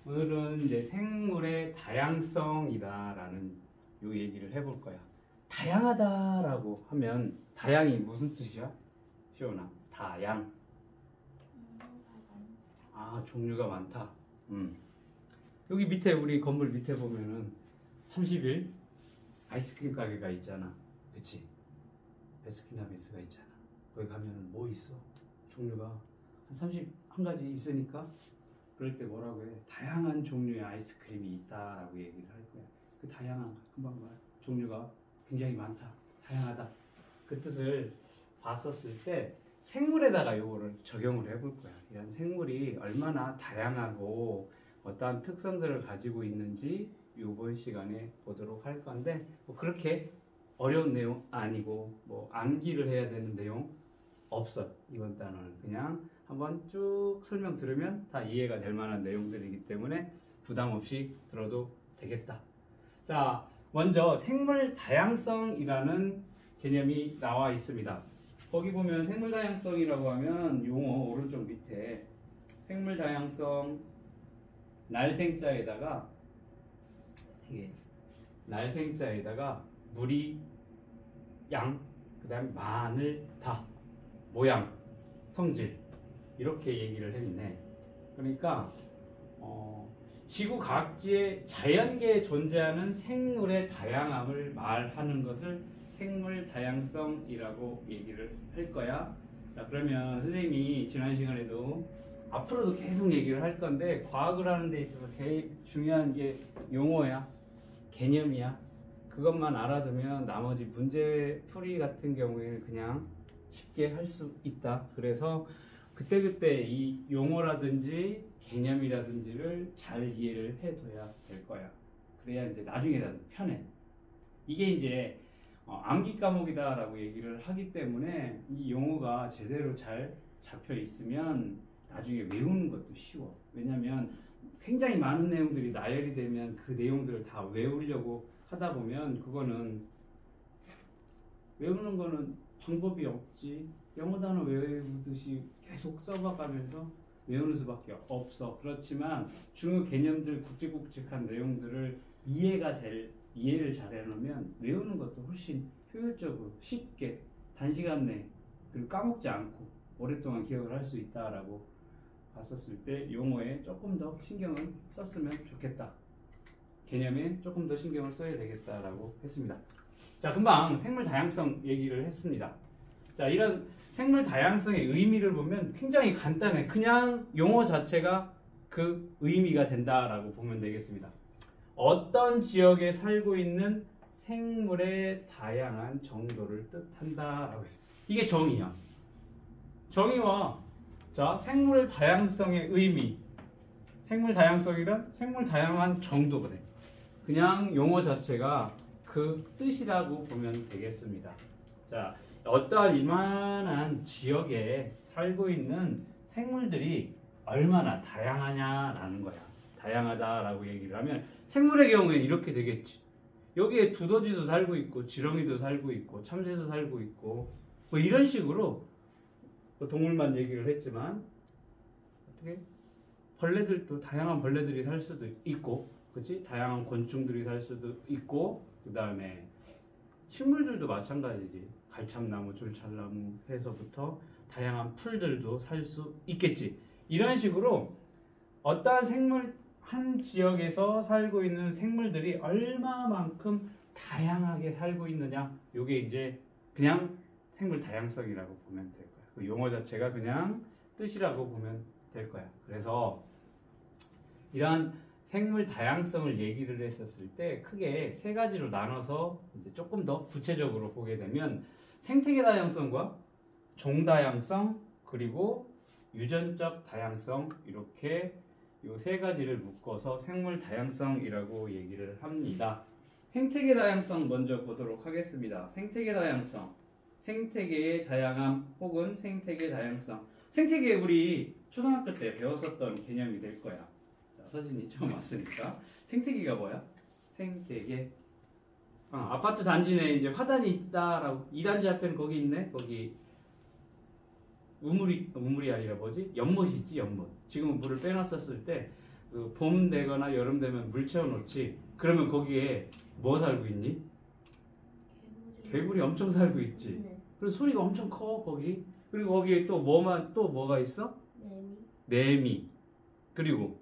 오늘은 이제 생물의 다양성이다라는 요 얘기를 해볼 거야. 다양하다라고 하면 다양이 무슨 뜻이야? 시원아, 다양. 아, 종류가 많다. 여기 밑에 우리 건물 밑에 보면은 30일 아이스크림 가게가 있잖아. 그치? 베스킨라빈스가 있잖아. 거기 가면은 뭐 있어? 종류가 한 31가지 있으니까 그럴 때 뭐라고 해? 다양한 종류의 아이스크림이 있다라고 얘기를 할 거야. 그 다양한 금방 말 종류가 굉장히 많다. 다양하다. 그 뜻을 봤었을 때 생물에다가 요거를 적용을 해볼 거야. 이런 생물이 얼마나 다양하고 어떠한 특성들을 가지고 있는지 이번 시간에 보도록 할 건데 뭐 그렇게 어려운 내용 아니고 뭐 암기를 해야 되는 내용 없어. 이번 단어는 그냥 한번 쭉 설명 들으면 다 이해가 될 만한 내용들이기 때문에 부담 없이 들어도 되겠다. 자, 먼저 생물 다양성이라는 개념이 나와 있습니다. 거기 보면 생물 다양성이라고 하면 용어 오른쪽 밑에 생물 다양성 날생자에다가 이게 날생자에다가 무리 양 그다음에 마늘 다 모양 성질 이렇게 얘기를 했네. 그러니까 지구 각지의 자연계에 존재하는 생물의 다양함을 말하는 것을 생물 다양성이라고 얘기를 할 거야. 자, 그러면 선생님이 지난 시간에도 앞으로도 계속 얘기를 할 건데 과학을 하는 데 있어서 제일 중요한 게 용어야, 개념이야. 그것만 알아두면 나머지 문제 풀이 같은 경우에는 그냥 쉽게 할 수 있다. 그래서 그때그때 이 용어라든지 개념이라든지를 잘 이해를 해둬야 될 거야. 그래야 이제 나중에라도 편해. 이게 이제 암기 과목이다라고 얘기를 하기 때문에 이 용어가 제대로 잘 잡혀 있으면 나중에 외우는 것도 쉬워. 왜냐면 굉장히 많은 내용들이 나열이 되면 그 내용들을 다 외우려고 하다 보면 그거는 외우는 거는 방법이 없지. 영어 단어 외우듯이 계속 써봐가면서 외우는 수밖에 없어. 그렇지만 중요 개념들 굵직굵직한 내용들을 이해를 잘 해놓으면 외우는 것도 훨씬 효율적으로 쉽게 단시간 내에 그리고 까먹지 않고 오랫동안 기억을 할 수 있다라고 봤었을 때 용어에 조금 더 신경을 썼으면 좋겠다. 개념에 조금 더 신경을 써야 되겠다라고 했습니다. 자, 금방 생물 다양성 얘기를 했습니다. 자, 이런 생물 다양성의 의미를 보면 굉장히 간단해. 그냥 용어 자체가 그 의미가 된다라고 보면 되겠습니다. 어떤 지역에 살고 있는 생물의 다양한 정도를 뜻한다라고 했습니다. 이게 정의야. 정의와 자, 생물 다양성의 의미. 생물 다양성이란 생물 다양한 정도 그래. 그냥 용어 자체가 그 뜻이라고 보면 되겠습니다. 자, 어떠한 이만한 지역에 살고 있는 생물들이 얼마나 다양하냐라는 거야. 다양하다라고 얘기를 하면 생물의 경우에는 이렇게 되겠지. 여기에 두더지도 살고 있고 지렁이도 살고 있고 참새도 살고 있고 뭐 이런 식으로 동물만 얘기를 했지만 어떻게 벌레들도 다양한 벌레들이 살 수도 있고 그치? 다양한 곤충들이 살 수도 있고 그 다음에 식물들도 마찬가지지. 갈참나무, 줄찰나무 해서부터 다양한 풀들도 살 수 있겠지. 이런 식으로 어떠한 생물 한 지역에서 살고 있는 생물들이 얼마만큼 다양하게 살고 있느냐 요게 이제 그냥 생물 다양성이라고 보면 될 거야. 그 용어 자체가 그냥 뜻이라고 보면 될 거야. 그래서 이러한 생물 다양성을 얘기를 했었을 때 크게 세 가지로 나눠서 이제 조금 더 구체적으로 보게 되면 생태계 다양성과 종다양성 그리고 유전적 다양성 이렇게 이 세 가지를 묶어서 생물 다양성이라고 얘기를 합니다. 생태계 다양성 먼저 보도록 하겠습니다. 생태계 다양성, 생태계의 다양함 혹은 생태계 다양성. 생태계 우리 초등학교 때 배웠었던 개념이 될 거야. 자, 서진이 처음 왔으니까 생태계가 뭐야? 생태계. 아파트 단지 내에 이제 화단이 있다라고 2단지 앞에는 거기 있네. 거기 우물이 아니라 뭐지? 연못이 있지, 연못. 지금은 물을 빼놨었을 때 봄 되거나 여름 되면 물 채워놓지. 그러면 거기에 뭐 살고 있니? 개구리 엄청 살고 있지. 네. 그리고 소리가 엄청 커 거기. 그리고 거기에 또 뭐가 있어? 매미. 매미. 그리고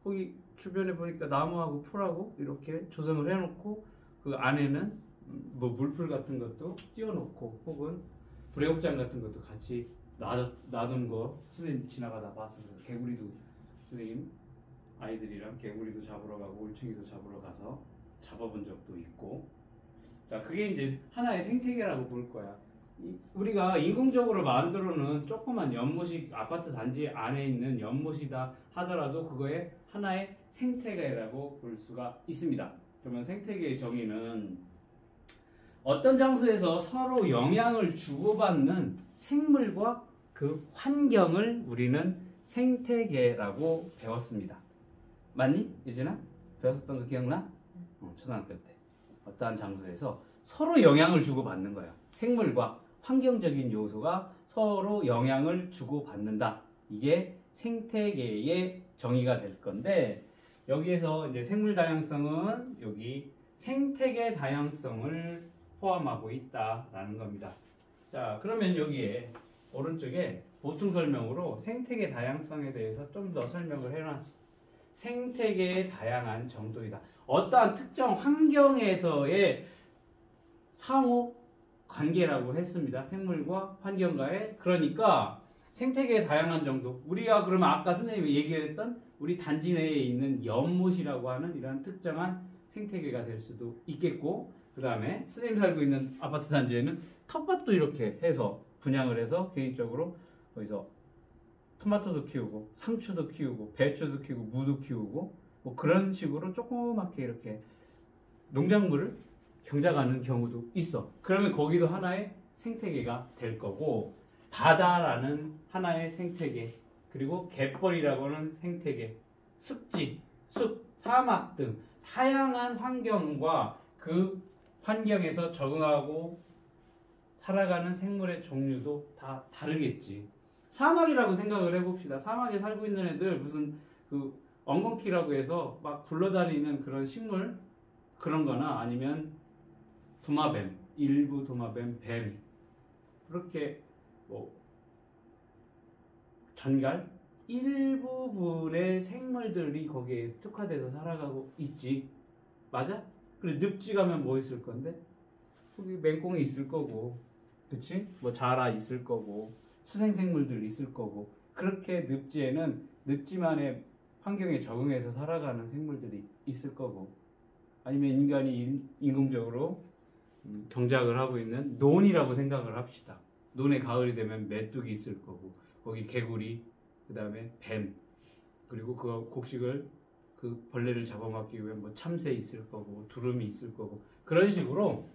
거기 주변에 보니까 나무하고 풀하고 이렇게 조성을 해놓고 그 안에는 뭐 물풀 같은 것도 띄워놓고 혹은 불애옥장 같은 것도 같이 놔둔 거 선생님 지나가다 봤어요. 개구리도 선생님 아이들이랑 개구리도 잡으러 가고 올챙이도 잡으러 가서 잡아본 적도 있고. 자, 그게 이제 하나의 생태계라고 볼 거야. 우리가 인공적으로 만들어놓은 조그만 연못이 아파트 단지 안에 있는 연못이다 하더라도 그거에 하나의 생태계라고 볼 수가 있습니다. 그러면 생태계의 정의는 어떤 장소에서 서로 영향을 주고받는 생물과 그 환경을 우리는 생태계라고 배웠습니다. 맞니? 예진아? 배웠었던 거 기억나? 초등학교 때. 어떠한 장소에서 서로 영향을 주고받는 거야. 생물과 환경적인 요소가 서로 영향을 주고받는다. 이게 생태계의 정의가 될 건데, 여기에서 이제 생물 다양성은 여기 생태계 다양성을 포함하고 있다라는 겁니다. 자, 그러면 여기에 오른쪽에 보충 설명으로 생태계 다양성에 대해서 좀 더 설명을 해놨어. 생태계의 다양한 정도이다. 어떠한 특정 환경에서의 상호 관계라고 했습니다. 생물과 환경과의. 그러니까 생태계의 다양한 정도. 우리가 그러면 아까 선생님이 얘기했던 우리 단지 내에 있는 연못이라고 하는 이런 특정한 생태계가 될 수도 있겠고, 그 다음에 선생님 살고 있는 아파트 단지에는 텃밭도 이렇게 해서 분양을 해서 개인적으로 거기서 토마토도 키우고 상추도 키우고 배추도 키우고 무도 키우고 뭐 그런 식으로 조그맣게 이렇게 농작물을 경작하는 경우도 있어. 그러면 거기도 하나의 생태계가 될 거고, 바다라는 하나의 생태계, 그리고 갯벌이라고 하는 생태계, 습지, 숲, 사막 등 다양한 환경과 그 환경에서 적응하고 살아가는 생물의 종류도 다 다르겠지. 사막이라고 생각을 해봅시다. 사막에 살고 있는 애들 무슨 그 엉겅퀴라고 해서 막 굴러다니는 그런 식물 그런 거나 아니면 도마뱀, 일부 도마뱀, 뱀, 그렇게 뭐 전갈 일부분의 생물들이 거기에 특화돼서 살아가고 있지. 맞아? 그리고 늪지 가면 뭐 있을 건데? 거기 맹꽁이 있을 거고, 그치? 뭐 자라 있을 거고, 수생생물들 있을 거고, 그렇게 늪지에는 늪지만의 환경에 적응해서 살아가는 생물들이 있을 거고, 아니면 인간이 인공적으로 경작을 하고 있는 논이라고 생각을 합시다. 논에 가을이 되면 메뚜기 있을 거고, 거기 개구리, 그 다음에 뱀, 그리고 그 곡식을 그 벌레를 잡아먹기 위해 뭐 참새 있을 거고, 두루미 있을 거고, 그런 식으로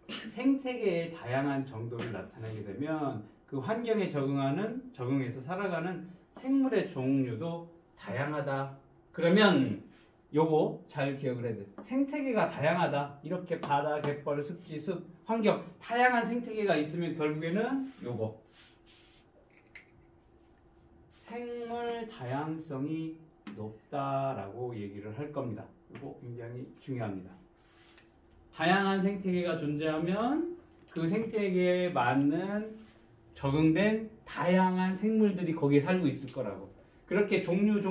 생태계의 다양한 정도를 나타내게 되면 그 환경에 적응해서 살아가는 생물의 종류도 다양하다. 그러면 요거 잘 기억을 해야 돼. 생태계가 다양하다. 이렇게 바다, 갯벌, 습지, 숲, 환경 다양한 생태계가 있으면 결국에는 요거 생물 다양성이 높다라고 얘기를 할 겁니다. 이거 굉장히 중요합니다. 다양한 생태계가 존재하면 그 생태계에 맞는 적응된 다양한 생물들이 거기에 살고 있을 거라고. 그렇게 종류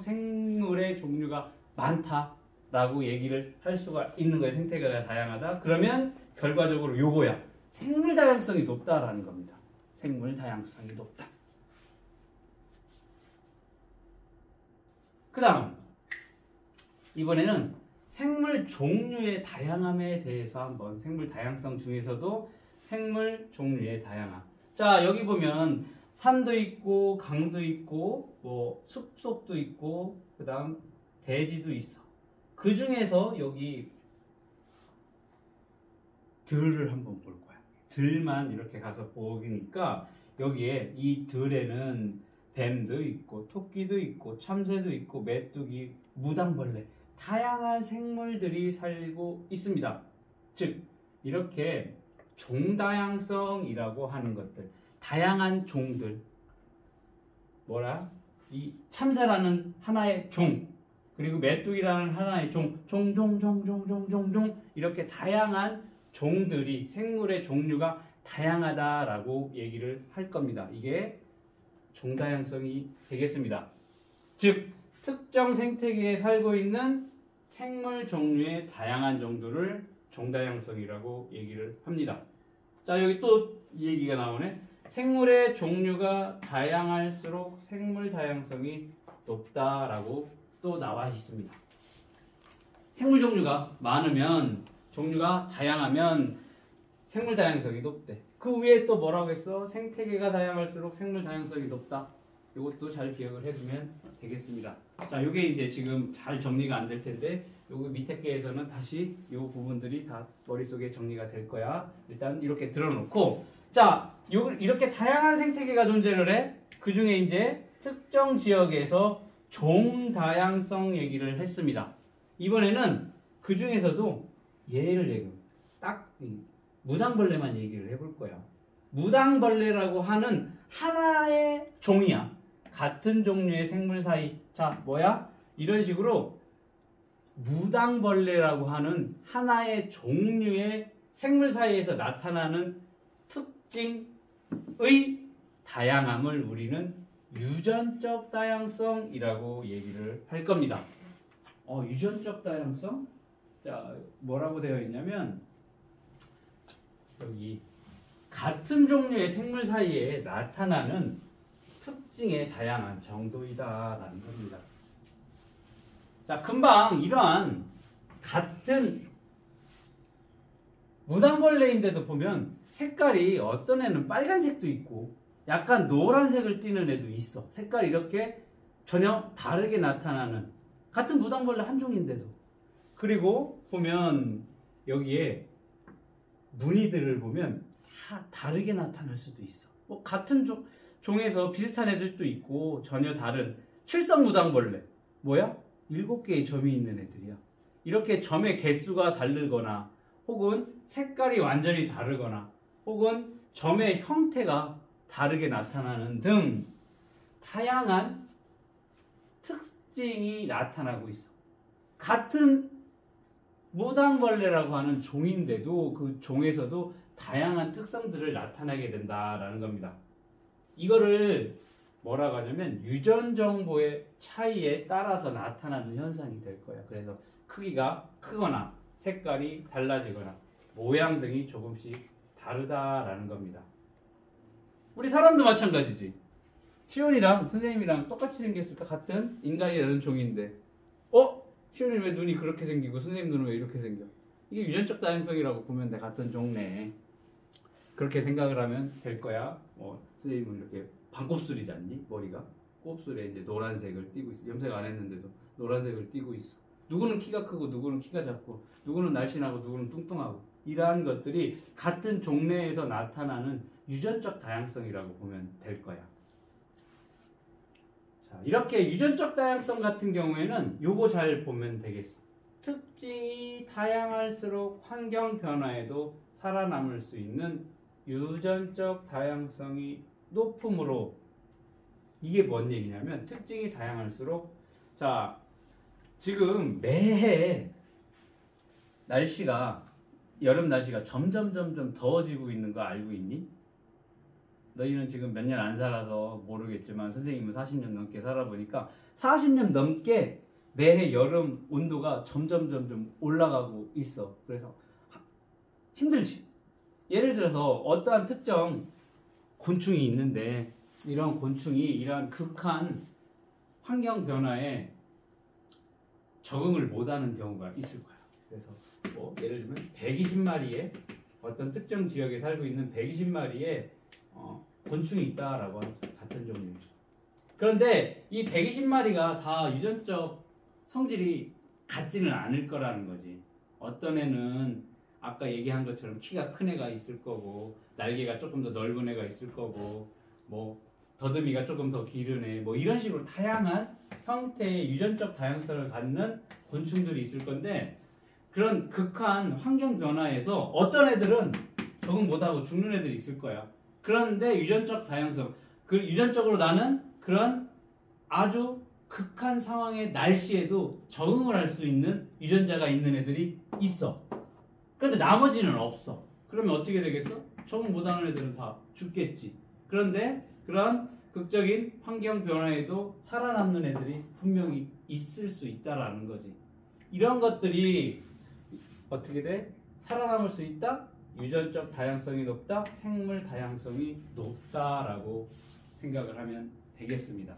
생물의 종류가 많다라고 얘기를 할 수가 있는 거예요. 생태계가 다양하다. 그러면 결과적으로 요거야. 생물 다양성이 높다라는 겁니다. 생물 다양성이 높다. 그 다음 이번에는 생물 종류의 다양함에 대해서 한번, 생물 다양성 중에서도 생물 종류의 다양함. 자, 여기 보면 산도 있고 강도 있고 뭐 숲속도 있고 그 다음 대지도 있어. 그 중에서 여기 들을 한번 볼 거야. 들만 이렇게 가서 보기니까 여기에 이 들에는 뱀도 있고 토끼도 있고 참새도 있고 메뚜기, 무당벌레 다양한 생물들이 살고 있습니다. 즉 이렇게 종다양성이라고 하는 것들, 다양한 종들, 뭐라? 이 참새라는 하나의 종, 그리고 메뚜기라는 하나의 종종종종종종종 이렇게 다양한 종들이, 생물의 종류가 다양하다라고 얘기를 할 겁니다. 이게 종다양성이 되겠습니다. 즉 특정 생태계에 살고 있는 생물 종류의 다양한 정도를 종다양성이라고 얘기를 합니다. 자, 여기 또 이 얘기가 나오네. 생물의 종류가 다양할수록 생물 다양성이 높다라고 또 나와 있습니다. 생물 종류가 많으면, 종류가 다양하면 생물 다양성이 높대. 그 위에 또 뭐라고 했어? 생태계가 다양할수록 생물 다양성이 높다. 이것도 잘 기억을 해두면 되겠습니다. 자, 이게 이제 지금 잘 정리가 안 될 텐데, 요거 밑에 게에서는 다시 이 부분들이 다 머릿속에 정리가 될 거야. 일단 이렇게 들어놓고, 자, 이렇게 다양한 생태계가 존재를 해. 그 중에 이제 특정 지역에서 종다양성 얘기를 했습니다. 이번에는 그 중에서도 얘를 딱 무당벌레만 얘기를 해볼 거야. 무당벌레라고 하는 하나의 종이야. 같은 종류의 생물 사이. 자, 뭐야? 이런 식으로 무당벌레라고 하는 하나의 종류의 생물 사이에서 나타나는 특징의 다양함을 우리는 유전적 다양성이라고 얘기를 할 겁니다. 유전적 다양성? 자, 뭐라고 되어 있냐면 여기 같은 종류의 생물 사이에 나타나는 특징의 다양한 정도이다라는 겁니다. 자, 금방 이러한 같은 무당벌레인데도 보면 색깔이 어떤 애는 빨간색도 있고 약간 노란색을 띠는 애도 있어. 색깔이 이렇게 전혀 다르게 나타나는, 같은 무당벌레 한 종인데도. 그리고 보면 여기에 무늬들을 보면 다 다르게 나타날 수도 있어. 뭐 같은 종에서 비슷한 애들도 있고 전혀 다른 칠성무당벌레. 뭐야? 7개의 점이 있는 애들이야. 이렇게 점의 개수가 다르거나 혹은 색깔이 완전히 다르거나 혹은 점의 형태가 다르게 나타나는 등 다양한 특징이 나타나고 있어. 같은 무당벌레라고 하는 종인데도 그 종에서도 다양한 특성들을 나타내게 된다라는 겁니다. 이거를 뭐라고 하냐면 유전 정보의 차이에 따라서 나타나는 현상이 될 거야. 그래서 크기가 크거나 색깔이 달라지거나 모양 등이 조금씩 다르다라는 겁니다. 우리 사람도 마찬가지지. 시온이랑 선생님이랑 똑같이 생겼을까? 같은 인간이라는 종인데 시온이 왜 눈이 그렇게 생기고 선생님 눈은 왜 이렇게 생겨? 이게 유전적 다양성이라고 보면 돼. 같은 종네. 그렇게 생각을 하면 될 거야. 선생님은 이렇게 반곱슬이지 않니? 머리가 곱슬에 이제 노란색을 띠고 있어. 염색 안 했는데도 노란색을 띠고 있어. 누구는 키가 크고 누구는 키가 작고 누구는 날씬하고 누구는 뚱뚱하고, 이러한 것들이 같은 종내에서 나타나는 유전적 다양성이라고 보면 될 거야. 자, 이렇게 유전적 다양성 같은 경우에는 요거 잘 보면 되겠어. 특징이 다양할수록 환경 변화에도 살아남을 수 있는 유전적 다양성이 높으므로, 이게 뭔 얘기냐면 특징이 다양할수록, 자, 지금 매해 날씨가, 여름 날씨가 점점 더워지고 있는 거 알고 있니? 너희는 지금 몇 년 안 살아서 모르겠지만 선생님은 40년 넘게 살아보니까 40년 넘게 매해 여름 온도가 점점 올라가고 있어. 그래서 힘들지. 예를 들어서 어떠한 특정 곤충이 있는데 이런 곤충이 이러한 극한 환경 변화에 적응을 못하는 경우가 있을 거야. 그래서 예를 들면 120마리의 어떤 특정 지역에 살고 있는 120마리의 곤충이 있다라고 하는 같은 종류. 그런데 이 120마리가 다 유전적 성질이 같지는 않을 거라는 거지. 어떤 애는 아까 얘기한 것처럼 키가 큰 애가 있을 거고, 날개가 조금 더 넓은 애가 있을 거고, 뭐 더듬이가 조금 더 기른 애, 뭐 이런 식으로 다양한 형태의 유전적 다양성을 갖는 곤충들이 있을 건데, 그런 극한 환경 변화에서 어떤 애들은 적응 못하고 죽는 애들이 있을 거야. 그런데 유전적 다양성, 그 유전적으로 나는 그런 아주 극한 상황의 날씨에도 적응을 할 수 있는 유전자가 있는 애들이 있어. 그런데 나머지는 없어. 그러면 어떻게 되겠어? 적응 못하는 애들은 다 죽겠지. 그런데 그런 극적인 환경 변화에도 살아남는 애들이 분명히 있을 수 있다라는 거지. 이런 것들이 어떻게 돼? 살아남을 수 있다? 유전적 다양성이 높다? 생물 다양성이 높다라고 생각을 하면 되겠습니다.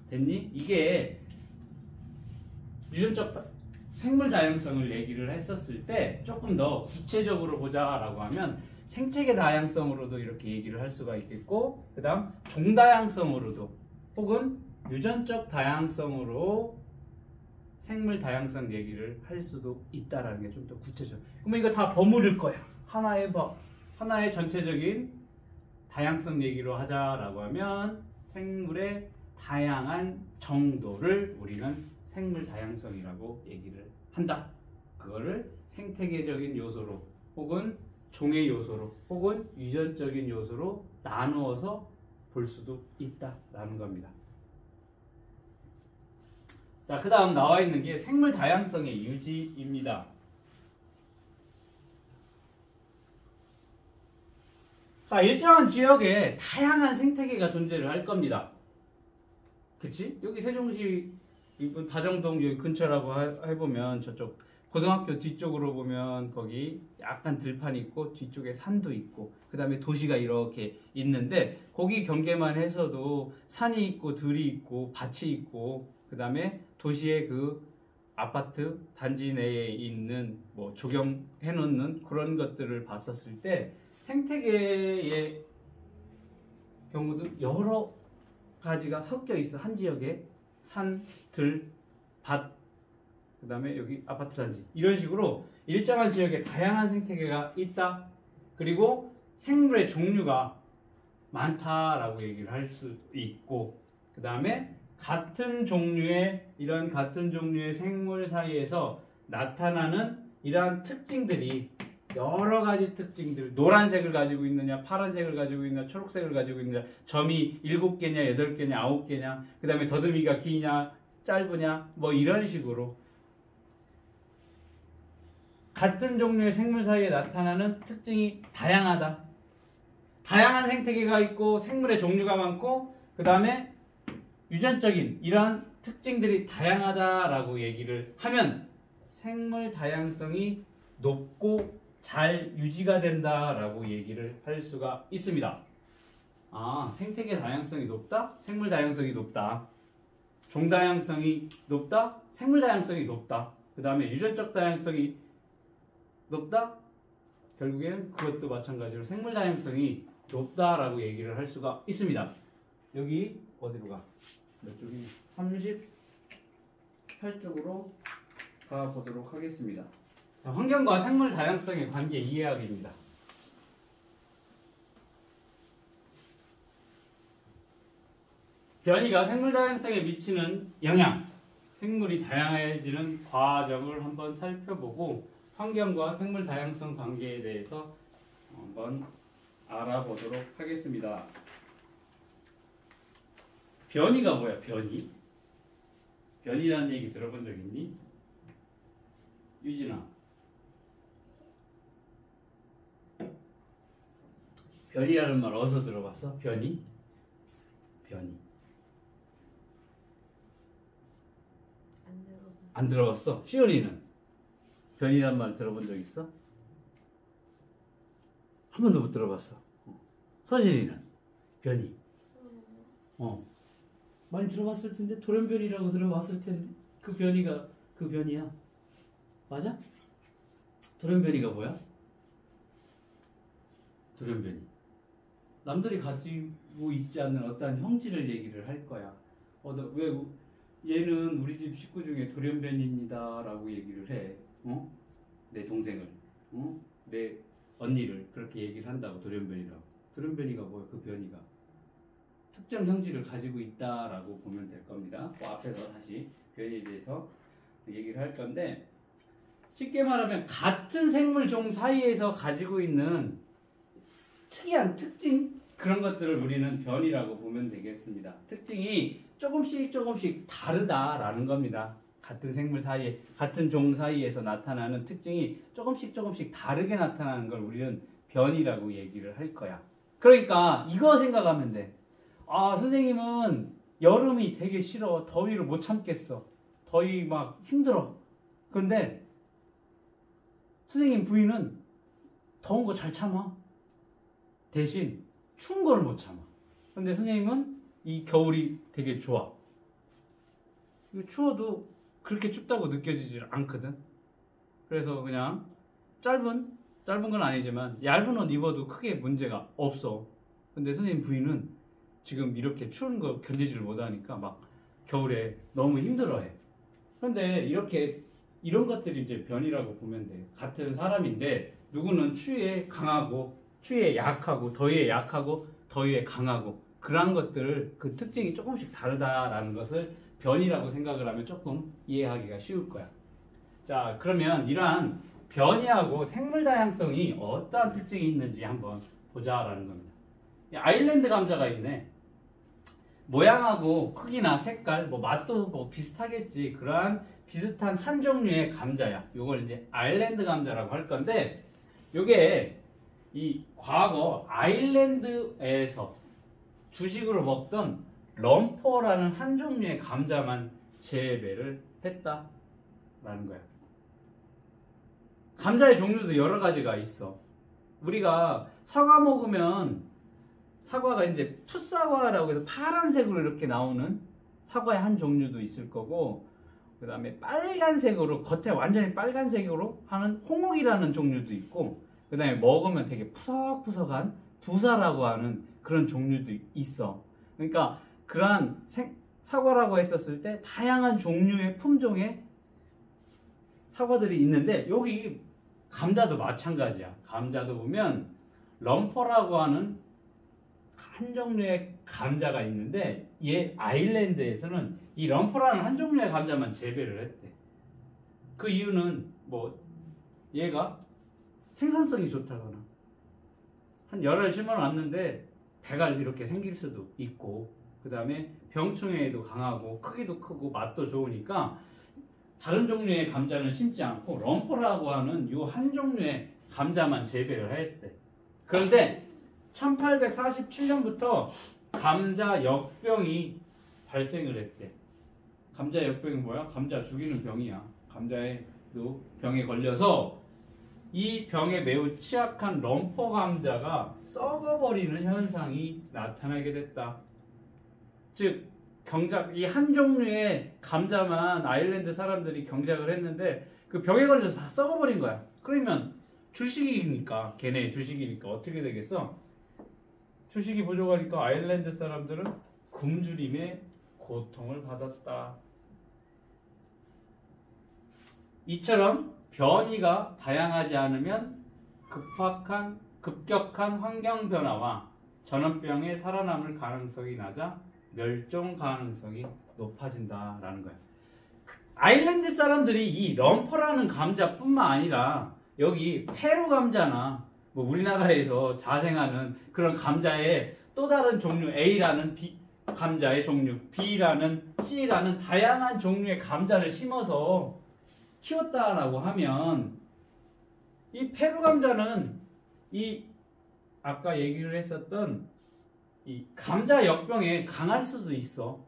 됐니? 이게 유전적 생물 다양성을 얘기를 했었을 때 조금 더 구체적으로 보자라고 하면 생체계 다양성으로도 이렇게 얘기를 할 수가 있겠고, 그 다음 종다양성으로도 혹은 유전적 다양성으로 생물 다양성 얘기를 할 수도 있다라는 게 좀 더 구체적. 그러면 이거 다 버무릴 거야. 하나의 전체적인 다양성 얘기로 하자라고 하면 생물의 다양한 정도를 우리는 생물 다양성이라고 얘기를 한다. 그거를 생태계적인 요소로 혹은 종의 요소로 혹은 유전적인 요소로 나누어서 볼 수도 있다라는 겁니다. 자, 그 다음 나와 있는 게 생물 다양성의 유지입니다. 자, 일정한 지역에 다양한 생태계가 존재를 할 겁니다. 그치? 여기 세종시 다정동 여기 근처라고 해보면 저쪽 고등학교 뒤쪽으로 보면 거기 약간 들판이 있고 뒤쪽에 산도 있고 그 다음에 도시가 이렇게 있는데 거기 경계만 해서도 산이 있고 들이 있고 밭이 있고 그 다음에 도시의 그 아파트 단지 내에 있는 뭐 조경해 놓는 그런 것들을 봤었을 때 생태계의 경우도 여러 가지가 섞여 있어. 한 지역에 산, 들, 밭, 그 다음에 여기 아파트 단지 이런 식으로 일정한 지역에 다양한 생태계가 있다. 그리고 생물의 종류가 많다라고 얘기를 할 수 있고 그 다음에 같은 종류의 생물 사이에서 나타나는 이러한 특징들이 여러 가지 특징들, 노란색을 가지고 있느냐, 파란색을 가지고 있느냐, 초록색을 가지고 있느냐, 점이 7개냐, 8개냐, 9개냐, 그 다음에 더듬이가 기냐, 짧으냐, 뭐 이런 식으로 같은 종류의 생물 사이에 나타나는 특징이 다양하다. 다양한 생태계가 있고 생물의 종류가 많고 그 다음에 유전적인 이러한 특징들이 다양하다라고 얘기를 하면 생물 다양성이 높고 잘 유지가 된다라고 얘기를 할 수가 있습니다. 아, 생태계 다양성이 높다? 생물 다양성이 높다. 종 다양성이 높다? 생물 다양성이 높다. 그 다음에 유전적 다양성이 높다? 결국에는 그것도 마찬가지로 생물 다양성이 높다라고 얘기를 할 수가 있습니다. 여기 어디로 가? 몇 쪽이? 38쪽으로 가보도록 하겠습니다. 자, 환경과 생물 다양성의 관계 이해하기입니다. 변이가 생물 다양성에 미치는 영향, 생물이 다양해지는 과정을 한번 살펴보고 환경과 생물 다양성 관계에 대해서 한번 알아보도록 하겠습니다. 변이가 뭐야? 변이? 변이라는 얘기 들어본 적 있니? 유진아. 변이라는 말 어디서 들어봤어? 변이? 변이. 안 들어봤어? 시연이는? 변이라는 말 들어본 적 있어? 한 번도 못 들어봤어. 서진이는? 변이. 많이 들어봤을 텐데 돌연변이라고 들어봤을 텐데 그 변이가 그 변이야. 맞아? 돌연변이가 뭐야? 돌연변이. 남들이 가지고 있지 않는 어떠한 형질을 얘기를 할 거야. 왜 얘는 우리 집 식구 중에 돌연변이입니다 라고 얘기를 해. 내 동생을, 내 언니를 그렇게 얘기를 한다고. 돌연변이라고. 돌연변이가 뭐야? 그 변이가 특정 형질을 가지고 있다라고 보면 될 겁니다. 그 앞에서 다시 변이에 대해서 얘기를 할 건데, 쉽게 말하면 같은 생물종 사이에서 가지고 있는 특이한 특징, 그런 것들을 우리는 변이라고 보면 되겠습니다. 특징이 조금씩 다르다라는 겁니다. 같은 생물 사이에, 같은 종 사이에서 나타나는 특징이 조금씩 다르게 나타나는 걸 우리는 변이라고 얘기를 할 거야. 그러니까 이거 생각하면 돼. 아, 선생님은 여름이 되게 싫어. 더위를 못 참겠어. 더위 막 힘들어. 근데 선생님 부인은 더운 거 잘 참아. 대신 추운 걸 못 참아. 근데 선생님은 이 겨울이 되게 좋아. 추워도 그렇게 춥다고 느껴지지 않거든. 그래서 그냥 짧은 건 아니지만 얇은 옷 입어도 크게 문제가 없어. 근데 선생님 부인은 지금 이렇게 추운 거 견디지를 못하니까 막 겨울에 너무 힘들어해. 그런데 이런 것들이 이제 변이라고 보면 돼. 같은 사람인데 누구는 추위에 강하고 추위에 약하고 더위에 약하고 더위에 강하고 그런 것들을 그 특징이 조금씩 다르다라는 것을 변이라고 생각을 하면 조금 이해하기가 쉬울 거야. 자, 그러면 이러한 변이하고 생물 다양성이 어떠한 특징이 있는지 한번 보자라는 겁니다. 아일랜드 감자가 있네. 모양하고 크기나 색깔, 맛도 비슷하겠지. 그러한 비슷한 한 종류의 감자야. 이걸 이제 아일랜드 감자라고 할 건데, 이게 이 과거 아일랜드에서 주식으로 먹던 럼퍼라는 한 종류의 감자만 재배를 했다라는 거야. 감자의 종류도 여러 가지가 있어. 우리가 사과 먹으면 사과가 이제 풋사과라고 해서 파란색으로 이렇게 나오는 사과의 한 종류도 있을 거고, 그 다음에 빨간색으로 겉에 완전히 빨간색으로 하는 홍옥이라는 종류도 있고, 그 다음에 먹으면 되게 푸석푸석한 부사라고 하는 그런 종류도 있어. 그러니까 그러한 사과라고 했었을 때 다양한 종류의 품종의 사과들이 있는데, 여기 감자도 마찬가지야. 감자도 보면 럼퍼라고 하는 한 종류의 감자가 있는데, 얘 아일랜드에서는 이 럼퍼라는 한 종류의 감자만 재배를 했대. 그 이유는 얘가 생산성이 좋다거나 한 열알 심어놨는데 배가 이렇게 생길 수도 있고, 그 다음에 병충해에도 강하고 크기도 크고 맛도 좋으니까 다른 종류의 감자는 심지 않고 럼퍼라고 하는 이 한 종류의 감자만 재배를 했대. 그런데 1847년부터 감자 역병이 발생을 했대. 감자 역병이 뭐야? 감자 죽이는 병이야. 감자에도 병에 걸려서 이 병에 매우 취약한 럼퍼 감자가 썩어버리는 현상이 나타나게 됐다. 즉 이 한 종류의 감자만 아일랜드 사람들이 경작을 했는데 그 병에 걸려서 다 썩어버린 거야. 그러면 주식이니까, 걔네 주식이니까 어떻게 되겠어? 주식이 부족하니까 아일랜드 사람들은 굶주림의 고통을 받았다. 이처럼 변이가 다양하지 않으면 급격한 환경 변화와 전염병에 살아남을 가능성이 낮아 멸종 가능성이 높아진다라는 거야. 아일랜드 사람들이 이 럼퍼라는 감자뿐만 아니라 여기 페루 감자나 우리나라에서 자생하는 그런 감자의 또 다른 종류 A라는 감자의 종류, B라는 C라는 다양한 종류의 감자를 심어서 키웠다라고 하면 이 페루 감자는 이 아까 얘기를 했었던 이 감자 역병에 강할 수도 있어.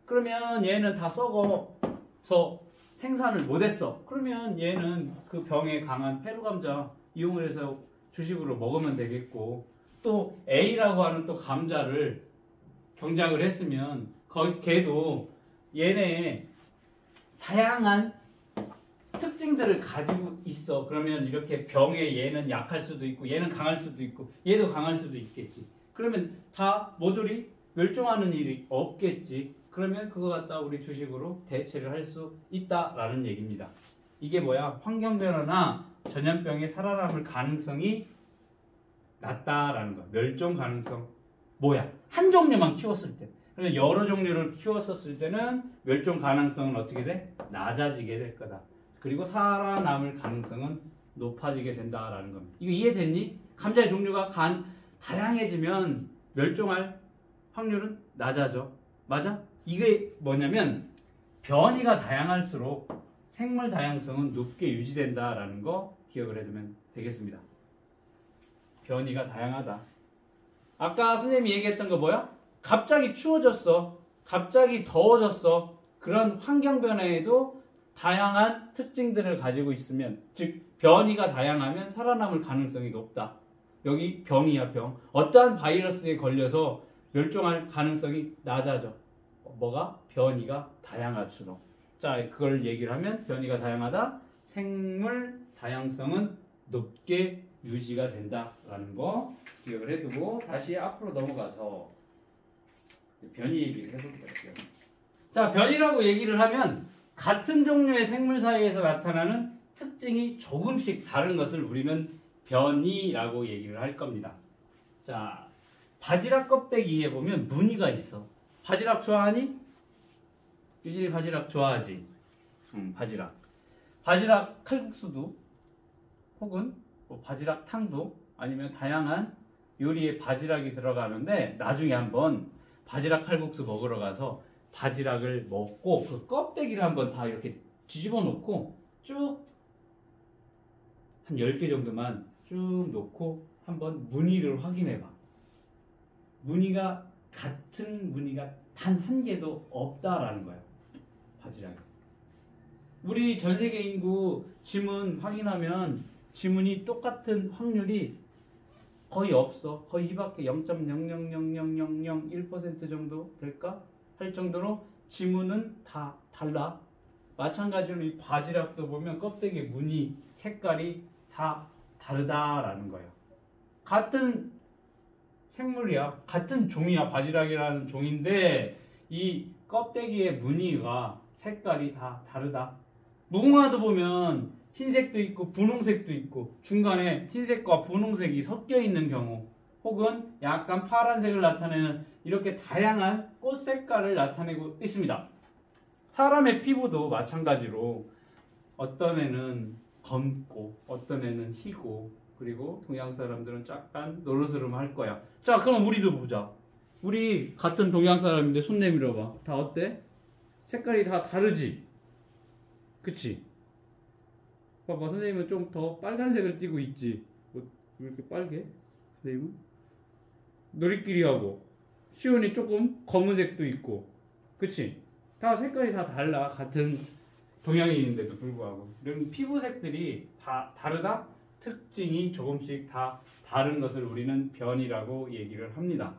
그러면 얘는 다 썩어서 생산을 못했어. 그러면 얘는 그 병에 강한 페루 감자 이용을 해서 주식으로 먹으면 되겠고, 또 A라고 하는 또 감자를 경작을 했으면 걔도 얘네의 다양한 특징들을 가지고 있어. 그러면 이렇게 병에 얘는 약할 수도 있고 얘는 강할 수도 있고 얘도 강할 수도 있겠지. 그러면 다 모조리 멸종하는 일이 없겠지. 그러면 그거 갖다 우리 주식으로 대체를 할 수 있다라는 얘기입니다. 이게 뭐야? 환경 변화나 전염병에 살아남을 가능성이 낮다라는 거야. 멸종 가능성. 뭐야? 한 종류만 키웠을 때. 그런데 여러 종류를 키웠었을 때는 멸종 가능성은 어떻게 돼? 낮아지게 될 거다. 그리고 살아남을 가능성은 높아지게 된다라는 겁니다. 이거 이해됐니? 감자의 종류가 다양해지면 멸종할 확률은 낮아져. 맞아? 이게 뭐냐면 변이가 다양할수록 생물 다양성은 높게 유지된다라는 거 기억을 해두면 되겠습니다. 변이가 다양하다. 아까 선생님이 얘기했던 거 뭐야? 갑자기 추워졌어. 갑자기 더워졌어. 그런 환경 변화에도 다양한 특징들을 가지고 있으면, 즉 변이가 다양하면 살아남을 가능성이 높다. 여기 병이야, 병. 어떠한 바이러스에 걸려서 멸종할 가능성이 낮아져. 뭐가? 변이가 다양할수록. 자, 그걸 얘기를 하면 변이가 다양하다. 생물 다양성은 높게 유지가 된다라는 거 기억을 해두고 다시 앞으로 넘어가서 변이 얘기를 해볼게요. 자, 변이라고 얘기를 하면 같은 종류의 생물 사이에서 나타나는 특징이 조금씩 다른 것을 우리는 변이라고 얘기를 할 겁니다. 자, 바지락 껍데기에 보면 무늬가 있어. 바지락 좋아하니? 유진이 바지락 좋아하지? 바지락. 바지락 칼국수도 혹은 뭐 바지락 탕도 아니면 다양한 요리에 바지락이 들어가는데 나중에 한번 바지락 칼국수 먹으러 가서 바지락을 먹고 그 껍데기를 한번 다 이렇게 뒤집어 놓고 쭉 한 10개 정도만 쭉 놓고 한번 무늬를 확인해 봐. 무늬가 같은 무늬가 단 한 개도 없다라는 거야. 바지락이. 우리 전 세계 인구 지문 확인하면 지문이 똑같은 확률이 거의 없어. 거의 이밖에 0.0000001% 정도 될까? 할 정도로 지문은 다 달라. 마찬가지로 이 바지락도 보면 껍데기 무늬, 색깔이 다 다르다라는 거예요. 같은 생물이야. 같은 종이야. 바지락이라는 종인데 이 껍데기의 무늬와 색깔이 다 다르다. 무궁화도 보면 흰색도 있고 분홍색도 있고 중간에 흰색과 분홍색이 섞여 있는 경우 혹은 약간 파란색을 나타내는 이렇게 다양한 꽃 색깔을 나타내고 있습니다. 사람의 피부도 마찬가지로 어떤 애는 검고 어떤 애는 희고 그리고 동양 사람들은 약간 노르스름할 거야. 자, 그럼 우리도 보자. 우리 같은 동양 사람인데 손 내밀어 봐. 다 어때? 색깔이 다 다르지? 그치? 봐봐, 선생님은 좀 더 빨간색을 띠고 있지. 왜 이렇게 빨개? 선생님은? 놀이끼리하고 시온이 조금 검은색도 있고 그치? 다 색깔이 다 달라. 같은 동양인인데도 불구하고 이런 피부색들이 다 다르다? 특징이 조금씩 다 다른 것을 우리는 변이라고 얘기를 합니다.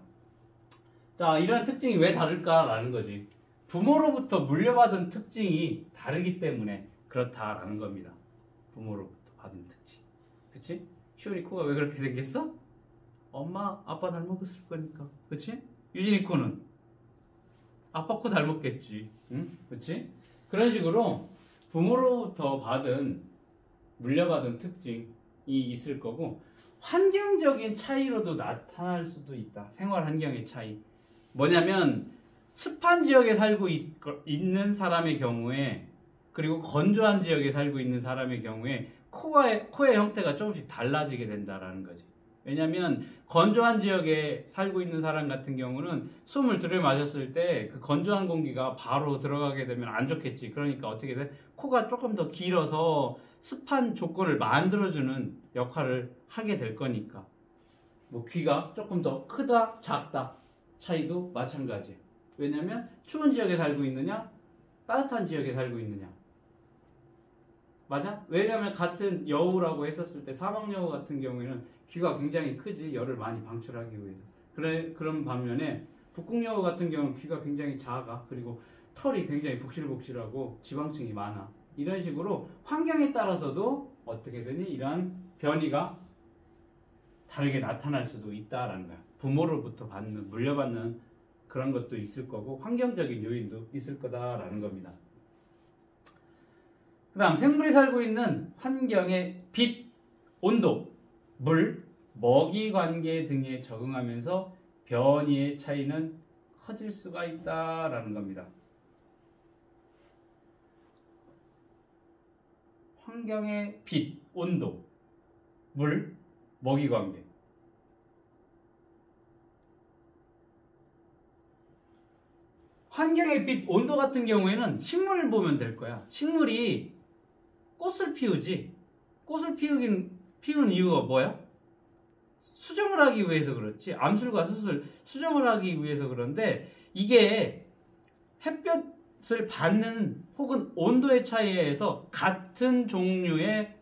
자, 이런 특징이 왜 다를까라는 거지. 부모로부터 물려받은 특징이 다르기 때문에 그렇다라는 겁니다. 부모로부터 받은 특징. 그치? 시온이 코가 왜 그렇게 생겼어? 엄마, 아빠 닮았을 거니까. 그치? 유진이 코는? 아빠 코 닮았겠지. 응? 그치? 그런 식으로 부모로부터 물려받은 특징이 있을 거고 환경적인 차이로도 나타날 수도 있다. 생활 환경의 차이. 뭐냐면 습한 지역에 살고 있는 사람의 경우에 그리고 건조한 지역에 살고 있는 사람의 경우에 코의 형태가 조금씩 달라지게 된다라는 거지. 왜냐하면 건조한 지역에 살고 있는 사람 같은 경우는 숨을 들이마셨을 때 그 건조한 공기가 바로 들어가게 되면 안 좋겠지. 그러니까 어떻게 돼? 코가 조금 더 길어서 습한 조건을 만들어주는 역할을 하게 될 거니까. 뭐 귀가 조금 더 크다, 작다 차이도 마찬가지예요. 왜냐하면 추운 지역에 살고 있느냐, 따뜻한 지역에 살고 있느냐. 맞아? 왜냐하면 같은 여우라고 했었을 때 사막여우 같은 경우에는 귀가 굉장히 크지. 열을 많이 방출하기 위해서. 그런 반면에 북극여우 같은 경우는 귀가 굉장히 작아. 그리고 털이 굉장히 북실북실하고 지방층이 많아. 이런 식으로 환경에 따라서도 어떻게 되니 이러한 변이가 다르게 나타날 수도 있다라는 거야. 부모로부터 물려받는 그런 것도 있을 거고 환경적인 요인도 있을 거다라는 겁니다. 그 다음 생물이 살고 있는 환경의 빛, 온도, 물, 먹이 관계 등에 적응하면서 변이의 차이는 커질 수가 있다라는 겁니다. 환경의 빛, 온도, 물, 먹이 관계. 환경의 빛, 온도 같은 경우에는 식물을 보면 될 거야. 식물이 꽃을 피우지. 꽃을 피우는 이유가 뭐야? 수정을 하기 위해서 그렇지. 암술과 수술, 수정을 하기 위해서 그런데 이게 햇볕을 받는 혹은 온도의 차이에 의해서 같은 종류의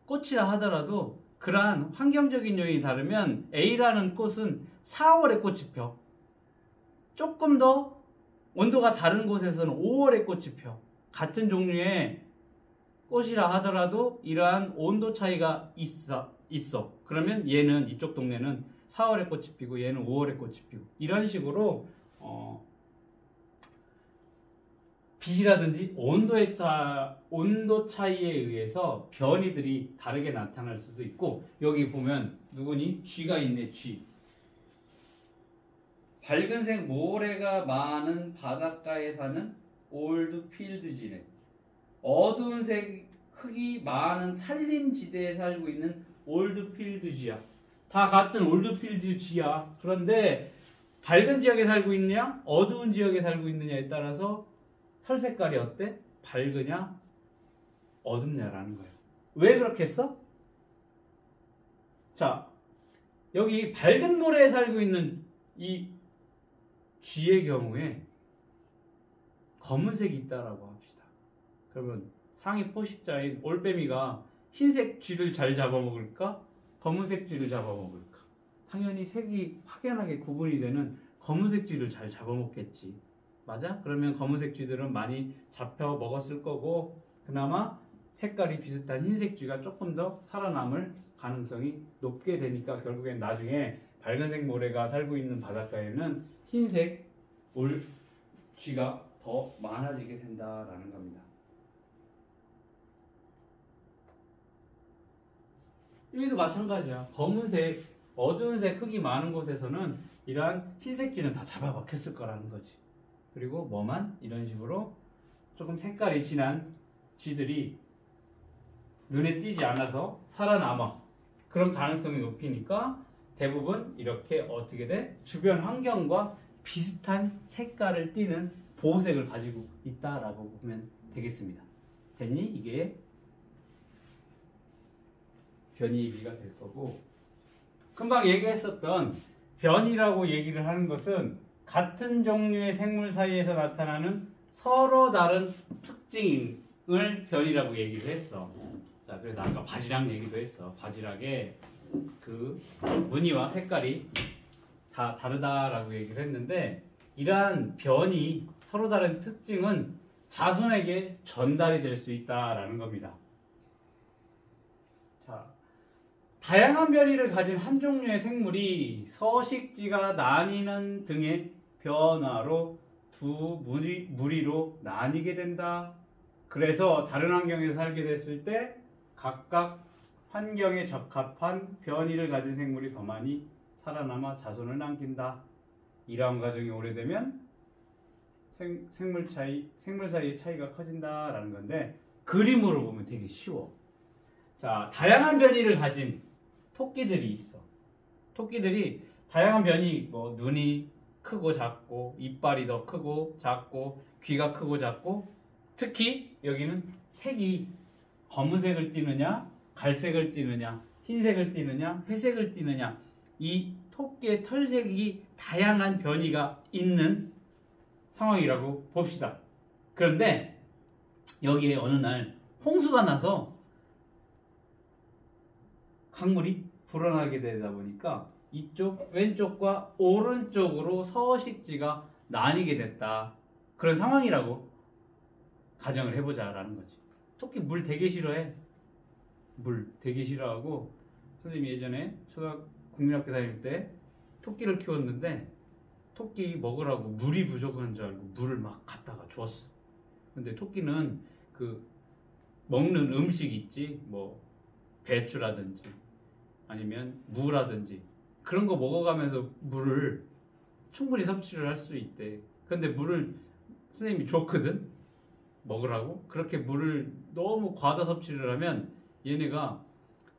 꽃이라 하더라도 그러한 환경적인 요인이 다르면 A라는 꽃은 4월에 꽃이 펴. 조금 더 온도가 다른 곳에서는 5월에 꽃이 펴. 같은 종류의 꽃이라 하더라도 이러한 온도 차이가 있어. 그러면 얘는 이쪽 동네는 4월에 꽃이 피고 얘는 5월에 꽃이 피고 이런 식으로 빛이라든지 온도 차이에 의해서 변이들이 다르게 나타날 수도 있고 여기 보면 누구니? 쥐가 있네. 쥐. 밝은색 모래가 많은 바닷가에 사는 올드필드쥐네. 어두운 색 흙이 많은 산림지대에 살고 있는 올드필드쥐야. 다 같은 올드필드쥐야. 그런데 밝은 지역에 살고 있느냐 어두운 지역에 살고 있느냐에 따라서 털 색깔이 어때? 밝으냐 어둡냐라는 거예요. 왜 그렇게 했어? 자, 여기 밝은 모래에 살고 있는 이 쥐의 경우에 검은색이 있다라고 합시다. 그러면 상위 포식자인 올빼미가 흰색 쥐를 잘 잡아먹을까? 검은색 쥐를 잡아먹을까? 당연히 색이 확연하게 구분이 되는 검은색 쥐를 잘 잡아먹겠지. 맞아? 그러면 검은색 쥐들은 많이 잡혀 먹었을 거고 그나마 색깔이 비슷한 흰색 쥐가 조금 더 살아남을 가능성이 높게 되니까 결국엔 나중에 밝은색 모래가 살고 있는 바닷가에는 흰색 쥐가 더 많아지게 된다라는 겁니다. 여기도 마찬가지야. 검은색, 어두운색 흙이 많은 곳에서는 이러한 흰색 쥐는 다 잡아먹혔을 거라는 거지. 그리고 뭐만 이런 식으로 조금 색깔이 진한 쥐들이 눈에 띄지 않아서 살아남아. 그런 가능성이 높으니까 대부분 이렇게 어떻게 돼? 주변 환경과 비슷한 색깔을 띠는 보호색을 가지고 있다라고 보면 되겠습니다. 됐니? 이게 변이비가 될 거고 금방 얘기했었던 변이라고 얘기를 하는 것은 같은 종류의 생물 사이에서 나타나는 서로 다른 특징을 변이라고 얘기를 했어. 자, 그래서 아까 바지락 얘기도 했어. 바지락의 그 무늬와 색깔이 다 다르다라고 얘기를 했는데 이러한 변이, 서로 다른 특징은 자손에게 전달이 될 수 있다라는 겁니다. 자, 다양한 변이를 가진 한 종류의 생물이 서식지가 나뉘는 등의 변화로 두 무리로 나뉘게 된다. 그래서 다른 환경에서 살게 됐을 때 각각 환경에 적합한 변이를 가진 생물이 더 많이 살아남아 자손을 남긴다. 이러한 과정이 오래되면 생물 사이의 차이가 커진다라는 건데 그림으로 보면 되게 쉬워. 자, 다양한 변이를 가진 토끼들이 있어. 토끼들이 다양한 변이, 뭐 눈이 크고 작고, 이빨이 더 크고 작고, 귀가 크고 작고, 특히 여기는 색이 검은색을 띠느냐, 갈색을 띠느냐, 흰색을 띠느냐, 회색을 띠느냐, 이 토끼의 털색이 다양한 변이가 있는 상황이라고 봅시다. 그런데 여기에 어느 날 홍수가 나서 강물이 불어나게 되다 보니까 이쪽 왼쪽과 오른쪽으로 서식지가 나뉘게 됐다. 그런 상황이라고 가정을 해보자라는 거지. 토끼 물 되게 싫어해. 물 되게 싫어하고 선생님이 예전에 국민학교 다닐 때 토끼를 키웠는데 토끼 먹으라고 물이 부족한 줄 알고 물을 막 갖다가 줬어. 근데 토끼는 그 먹는 음식 있지, 뭐 배추라든지 아니면 무라든지 그런 거 먹어가면서 물을 충분히 섭취를 할 수 있대. 근데 물을 선생님이 줬거든 먹으라고. 그렇게 물을 너무 과다 섭취를 하면 얘네가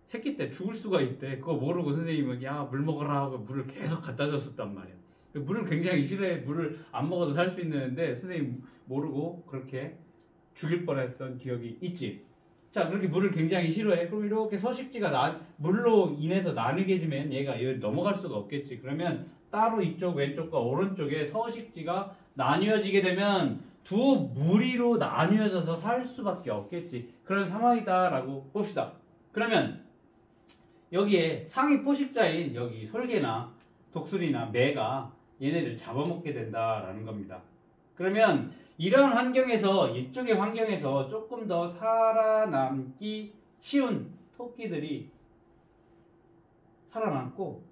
새끼 때 죽을 수가 있대. 그거 모르고 선생님은 야 물 먹어라 하고 물을 계속 갖다 줬었단 말이야. 물을 굉장히 싫어해. 물을 안 먹어도 살 수 있는데 선생님 모르고 그렇게 죽일 뻔했던 기억이 있지. 자, 그렇게 물을 굉장히 싫어해. 그럼 이렇게 서식지가 물로 인해서 나뉘게 되면 얘가 여기 넘어갈 수가 없겠지. 그러면 따로 이쪽 왼쪽과 오른쪽에 서식지가 나뉘어지게 되면 두 무리로 나뉘어져서 살 수밖에 없겠지. 그런 상황이다라고 봅시다. 그러면 여기에 상위 포식자인 여기 솔개나 독수리나 매가 얘네들 잡아먹게 된다라는 겁니다. 그러면 이런 환경에서 이쪽의 환경에서 조금 더 살아남기 쉬운 토끼들이 살아남고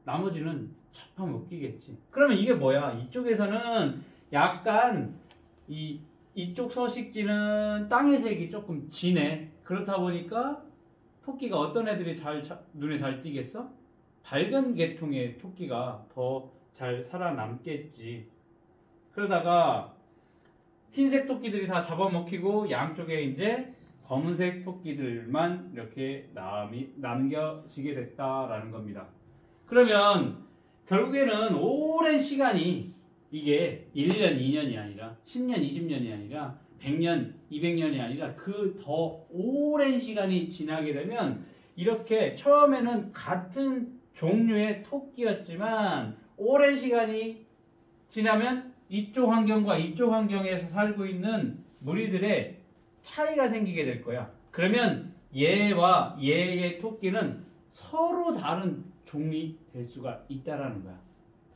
나머지는 잡아먹기겠지. 그러면 이게 뭐야? 이쪽에서는 약간 이쪽 서식지는 땅의 색이 조금 진해. 그렇다 보니까 토끼가 어떤 애들이 눈에 잘 띄겠어? 밝은 계통의 토끼가 더 잘 살아남겠지. 그러다가 흰색 토끼들이 다 잡아먹히고 양쪽에 이제 검은색 토끼들만 이렇게 남겨지게 됐다라는 겁니다. 그러면 결국에는 오랜 시간이 이게 1년, 2년이 아니라 10년, 20년이 아니라 100년, 200년이 아니라 그 더 오랜 시간이 지나게 되면 이렇게 처음에는 같은 종류의 토끼였지만 오랜 시간이 지나면 이쪽 환경과 이쪽 환경에서 살고 있는 무리들의 차이가 생기게 될 거야. 그러면 얘와 얘의 토끼는 서로 다른 종이 될 수가 있다라는 거야.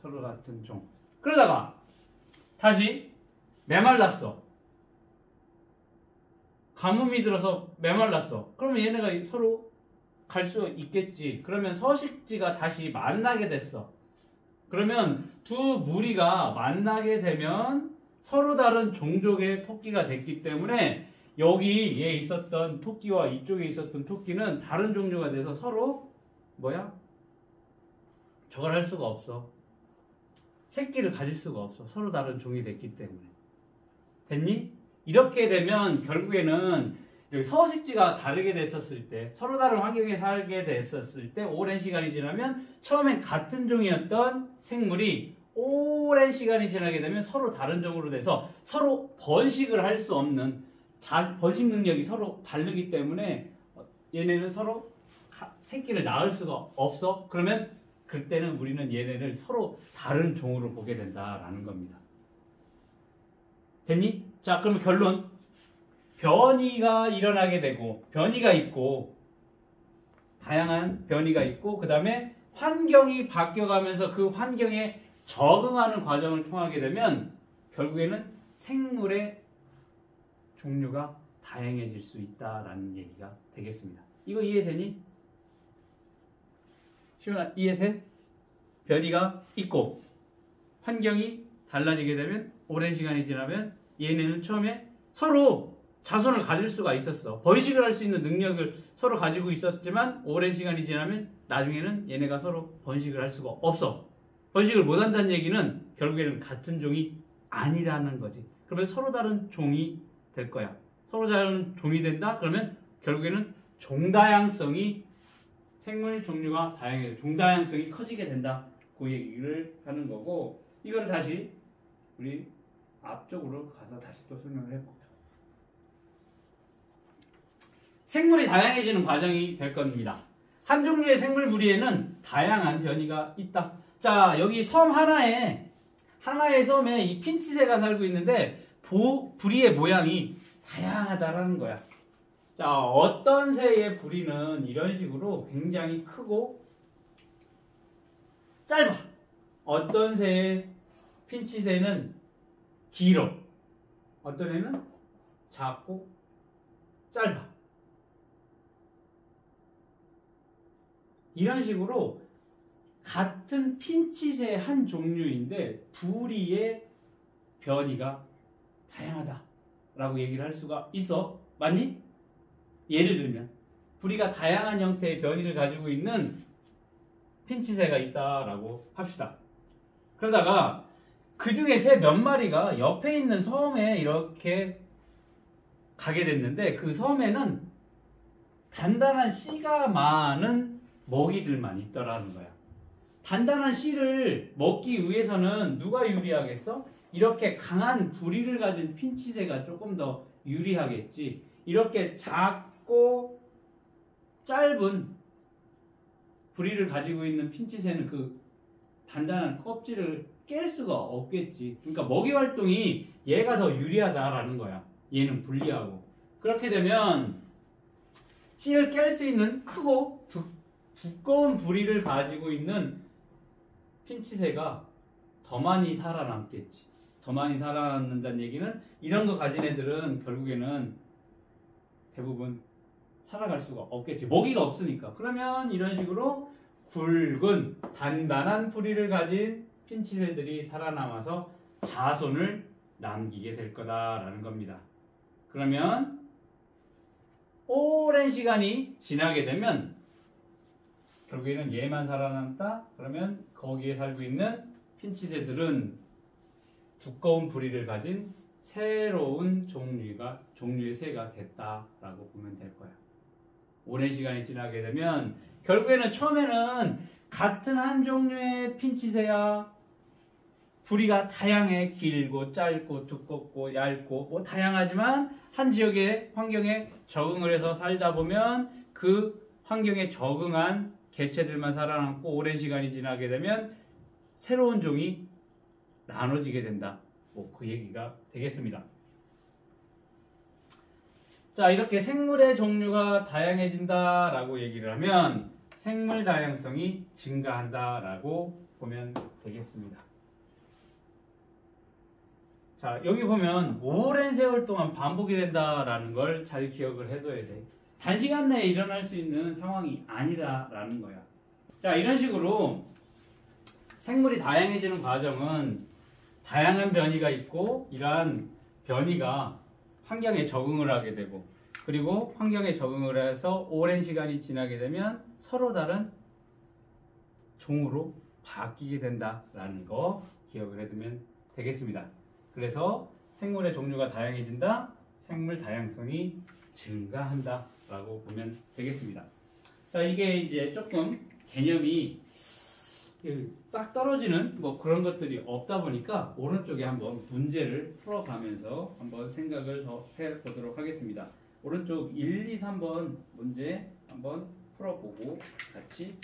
서로 같은 종. 그러다가 다시 메말랐어. 가뭄이 들어서 메말랐어. 그러면 얘네가 서로 갈 수 있겠지. 그러면 서식지가 다시 만나게 됐어. 그러면 두 무리가 만나게 되면 서로 다른 종족의 토끼가 됐기 때문에 여기에 있었던 토끼와 이쪽에 있었던 토끼는 다른 종류가 돼서 서로 뭐야? 저걸 할 수가 없어. 새끼를 가질 수가 없어. 서로 다른 종이 됐기 때문에. 됐니? 이렇게 되면 결국에는 여기 서식지가 다르게 됐었을 때, 서로 다른 환경에 살게 됐었을 때 오랜 시간이 지나면 처음엔 같은 종이었던 생물이 오랜 시간이 지나게 되면 서로 다른 종으로 돼서 서로 번식을 할 수 없는 번식 능력이 서로 다르기 때문에 얘네는 서로 새끼를 낳을 수가 없어. 그러면 그때는 우리는 얘네를 서로 다른 종으로 보게 된다라는 겁니다. 됐니? 자, 그러면 결론. 변이가 일어나게 되고 변이가 있고 다양한 변이가 있고 그 다음에 환경이 바뀌어가면서 그 환경에 적응하는 과정을 통하게 되면 결국에는 생물의 종류가 다양해질 수 있다라는 얘기가 되겠습니다. 이거 이해되니? 시원아, 이해돼? 변이가 있고 환경이 달라지게 되면 오랜 시간이 지나면 얘네는 처음에 서로 자손을 가질 수가 있었어. 번식을 할 수 있는 능력을 서로 가지고 있었지만 오랜 시간이 지나면 나중에는 얘네가 서로 번식을 할 수가 없어. 번식을 못한다는 얘기는 결국에는 같은 종이 아니라는 거지. 그러면 서로 다른 종이 될 거야. 서로 다른 종이 된다? 그러면 결국에는 종다양성이 생물 종류가 다양해져. 종다양성이 커지게 된다. 그 얘기를 하는 거고 이걸 다시 우리 앞쪽으로 가서 다시 또 설명을 해볼게요. 생물이 다양해지는 과정이 될 겁니다. 한 종류의 생물 무리에는 다양한 변이가 있다. 자, 여기 섬 하나의 섬에 이 핀치새가 살고 있는데 부리의 모양이 다양하다라는 거야. 자, 어떤 새의 부리는 이런 식으로 굉장히 크고 짧아. 어떤 새의 핀치새는 길어. 어떤 애는 작고 짧아. 이런 식으로 같은 핀치새 한 종류인데 부리의 변이가 다양하다라고 얘기를 할 수가 있어. 맞니? 예를 들면 부리가 다양한 형태의 변이를 가지고 있는 핀치새가 있다라고 합시다. 그러다가 그 중에 새 몇 마리가 옆에 있는 섬에 이렇게 가게 됐는데 그 섬에는 단단한 씨가 많은 먹이들만 있더라는 거야. 단단한 씨를 먹기 위해서는 누가 유리하겠어? 이렇게 강한 부리를 가진 핀치새가 조금 더 유리하겠지. 이렇게 작고 짧은 부리를 가지고 있는 핀치새는 그 단단한 껍질을 깰 수가 없겠지. 그러니까 먹이 활동이 얘가 더 유리하다라는 거야. 얘는 불리하고. 그렇게 되면 씨를 깰 수 있는 크고 두꺼운 부리를 가지고 있는 핀치새가 더 많이 살아남겠지. 더 많이 살아남는다는 얘기는 이런 거 가진 애들은 결국에는 대부분 살아갈 수가 없겠지. 먹이가 없으니까. 그러면 이런 식으로 굵은 단단한 부리를 가진 핀치새들이 살아남아서 자손을 남기게 될 거다라는 겁니다. 그러면 오랜 시간이 지나게 되면 결국에는 얘만 살아남다. 그러면 거기에 살고 있는 핀치새들은 두꺼운 부리를 가진 새로운 종류의 새가 됐다라고 보면 될 거야. 오랜 시간이 지나게 되면 결국에는 처음에는 같은 한 종류의 핀치새야. 부리가 다양해. 길고 짧고 두껍고 얇고 뭐 다양하지만 한 지역의 환경에 적응을 해서 살다 보면 그 환경에 적응한 개체들만 살아남고 오랜 시간이 지나게 되면 새로운 종이 나눠지게 된다. 뭐 그 얘기가 되겠습니다. 자, 이렇게 생물의 종류가 다양해진다라고 얘기를 하면 생물 다양성이 증가한다라고 보면 되겠습니다. 자, 여기 보면 오랜 세월 동안 반복이 된다라는 걸 잘 기억을 해둬야 돼. 단시간 내에 일어날 수 있는 상황이 아니다라는 거야. 자, 이런 식으로 생물이 다양해지는 과정은 다양한 변이가 있고 이러한 변이가 환경에 적응을 하게 되고 그리고 환경에 적응을 해서 오랜 시간이 지나게 되면 서로 다른 종으로 바뀌게 된다라는 거 기억을 해두면 되겠습니다. 그래서 생물의 종류가 다양해진다, 생물 다양성이 증가한다 라고 보면 되겠습니다. 자, 이게 이제 조금 개념이 딱 떨어지는 뭐 그런 것들이 없다 보니까 오른쪽에 한번 문제를 풀어가면서 한번 생각을 더 해보도록 하겠습니다. 오른쪽 1, 2, 3번 문제 한번 풀어보고 같이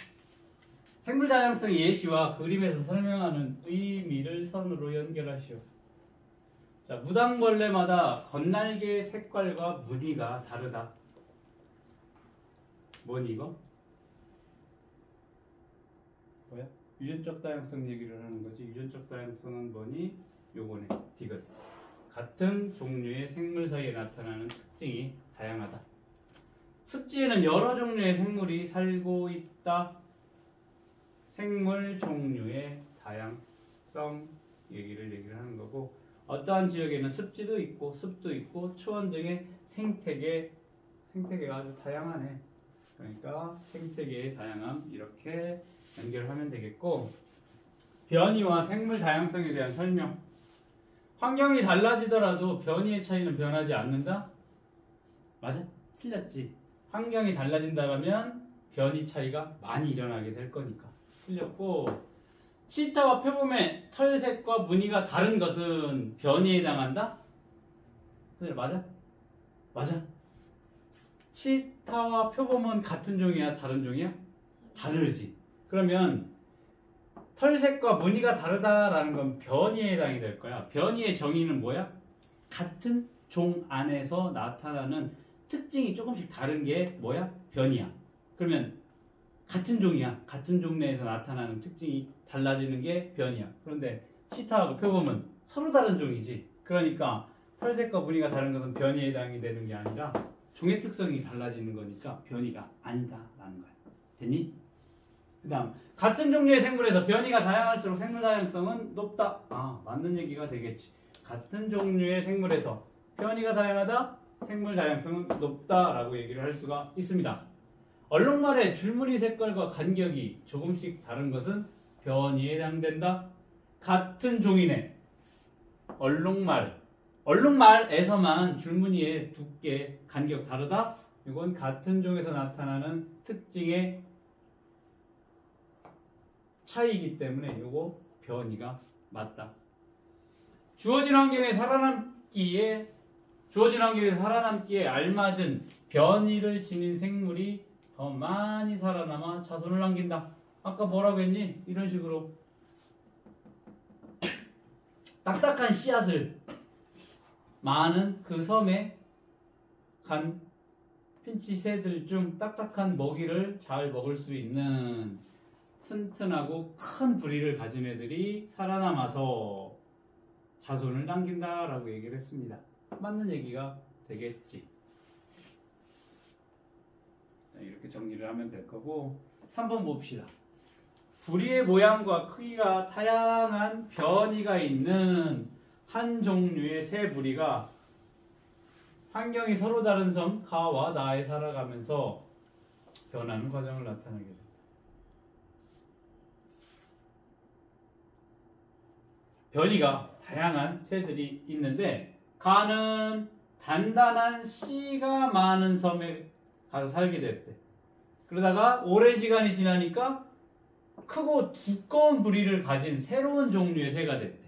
생물 다양성 예시와 그림에서 설명하는 의미를 선으로 연결하시오. 자, 무당벌레마다 겉날개의 색깔과 무늬가 다르다. 뭐니 이거? 뭐야? 유전적 다양성 얘기를 하는 거지. 유전적 다양성은 뭐니? 요거네. 디귿. 같은 종류의 생물 사이에 나타나는 특징이 다양하다. 습지에는 여러 종류의 생물이 살고 있다. 생물 종류의 다양성 얘기를 하는 거고 어떠한 지역에는 습지도 있고 습도 있고 초원 등의 생태계가 아주 다양하네. 그러니까 생태계의 다양함 이렇게 연결하면 되겠고 변이와 생물 다양성에 대한 설명. 환경이 달라지더라도 변이의 차이는 변하지 않는다? 맞아? 틀렸지. 환경이 달라진다면 변이 차이가 많이 일어나게 될 거니까. 틀렸고 치타와 표범의 털색과 무늬가 다른 것은 변이에 해당한다? 맞아? 맞아. 치타와 표범은 같은 종이야? 다른 종이야? 다르지. 그러면 털색과 무늬가 다르다라는 건 변이에 해당이 될 거야. 변이의 정의는 뭐야? 같은 종 안에서 나타나는 특징이 조금씩 다른 게 뭐야? 변이야. 그러면 같은 종이야. 같은 종 내에서 나타나는 특징이 달라지는 게 변이야. 그런데 치타하고 표범은 서로 다른 종이지. 그러니까 털색과 무늬가 다른 것은 변이에 해당이 되는 게 아니라 종의 특성이 달라지는 거니까 변이가 아니다라는 거야. 됐니? 그 다음 같은 종류의 생물에서 변이가 다양할수록 생물 다양성은 높다. 아, 맞는 얘기가 되겠지. 같은 종류의 생물에서 변이가 다양하다. 생물 다양성은 높다라고 얘기를 할 수가 있습니다. 얼룩말의 줄무늬 색깔과 간격이 조금씩 다른 것은 변이에 해당된다. 같은 종이네. 얼룩말에서만 줄무늬의 두께, 간격 다르다. 이건 같은 종에서 나타나는 특징의 차이이기 때문에 요거 변이가 맞다. 주어진 환경에 살아남기에 알맞은 변이를 지닌 생물이 더 많이 살아남아 자손을 남긴다. 아까 뭐라고 했니? 이런 식으로 딱딱한 씨앗을 많은 그 섬에 간 핀치 새들 중 딱딱한 먹이를 잘 먹을 수 있는 튼튼하고 큰 부리를 가진 애들이 살아남아서 자손을 남긴다라고 얘기를 했습니다. 맞는 얘기가 되겠지. 이렇게 정리를 하면 될 거고 3번 봅시다. 부리의 모양과 크기가 다양한 변이가 있는 한 종류의 새 부리가 환경이 서로 다른 섬 가와 나에 살아가면서 변하는 과정을 나타내게 된다. 변이가 다양한 새들이 있는데 가는 단단한 씨가 많은 섬에 가서 살게 됐대. 그러다가 오랜 시간이 지나니까 크고 두꺼운 부리를 가진 새로운 종류의 새가 됐대.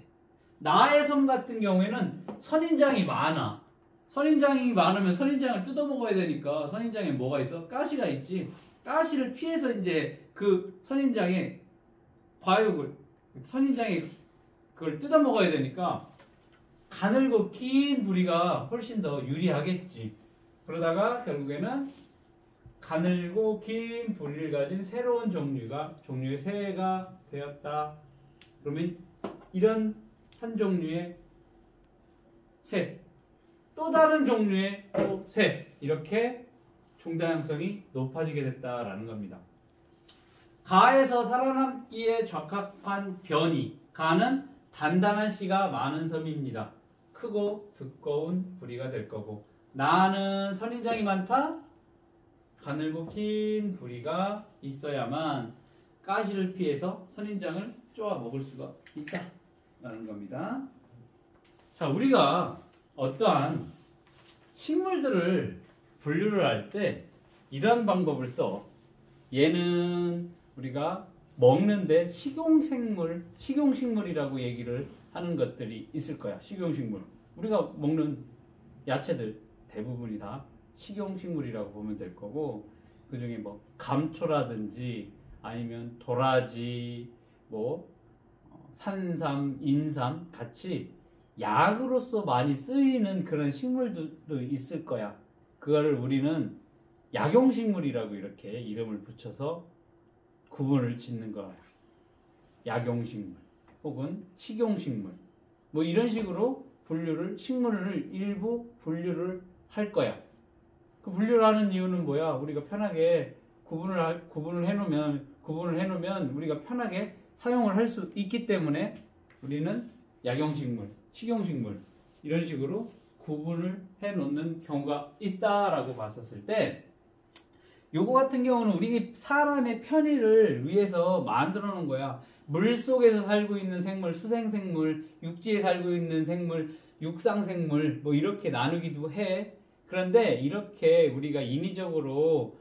나의 섬 같은 경우에는 선인장이 많아. 선인장이 많으면 선인장을 뜯어먹어야 되니까 선인장에 뭐가 있어? 가시가 있지. 가시를 피해서 이제 그 선인장의 과육을, 선인장이 그걸 뜯어먹어야 되니까 가늘고 긴 부리가 훨씬 더 유리하겠지. 그러다가 결국에는 가늘고 긴 부리를 가진 새로운 종류의 새가 되었다. 그러면 이런 한 종류의 새, 또 다른 종류의 또 새, 이렇게 종다양성이 높아지게 됐다라는 겁니다. 가에서 살아남기에 적합한 변이, 가는 단단한 씨가 많은 섬입니다. 크고 두꺼운 부리가 될 거고, 나는 선인장이 많다. 가늘고 긴 부리가 있어야만 가시를 피해서 선인장을 쪼아 먹을 수가 있다라는 겁니다. 자, 우리가 어떠한 식물들을 분류를 할 때 이런 방법을 써. 얘는 우리가 먹는데 식용식물이라고 얘기를 하는 것들이 있을 거야. 식용식물. 우리가 먹는 야채들 대부분이 다 식용식물이라고 보면 될 거고, 그 중에 뭐 감초라든지 아니면 도라지, 뭐 산삼, 인삼 같이 약으로서 많이 쓰이는 그런 식물들도 있을 거야. 그거를 우리는 약용식물이라고 이렇게 이름을 붙여서 구분을 짓는 거야. 약용식물 혹은 식용식물, 뭐 이런 식으로 식물을 일부 분류를 할 거야. 그 분류를 하는 이유는 뭐야? 우리가 편하게 구분을 해놓으면 우리가 편하게 사용을 할 수 있기 때문에 우리는 약용식물, 식용식물 이런 식으로 구분을 해놓는 경우가 있다라고 봤었을 때, 요거 같은 경우는 우리 사람의 편의를 위해서 만들어 놓은 거야. 물 속에서 살고 있는 생물, 수생생물, 육지에 살고 있는 생물, 육상생물 뭐 이렇게 나누기도 해. 그런데 이렇게 우리가 인위적으로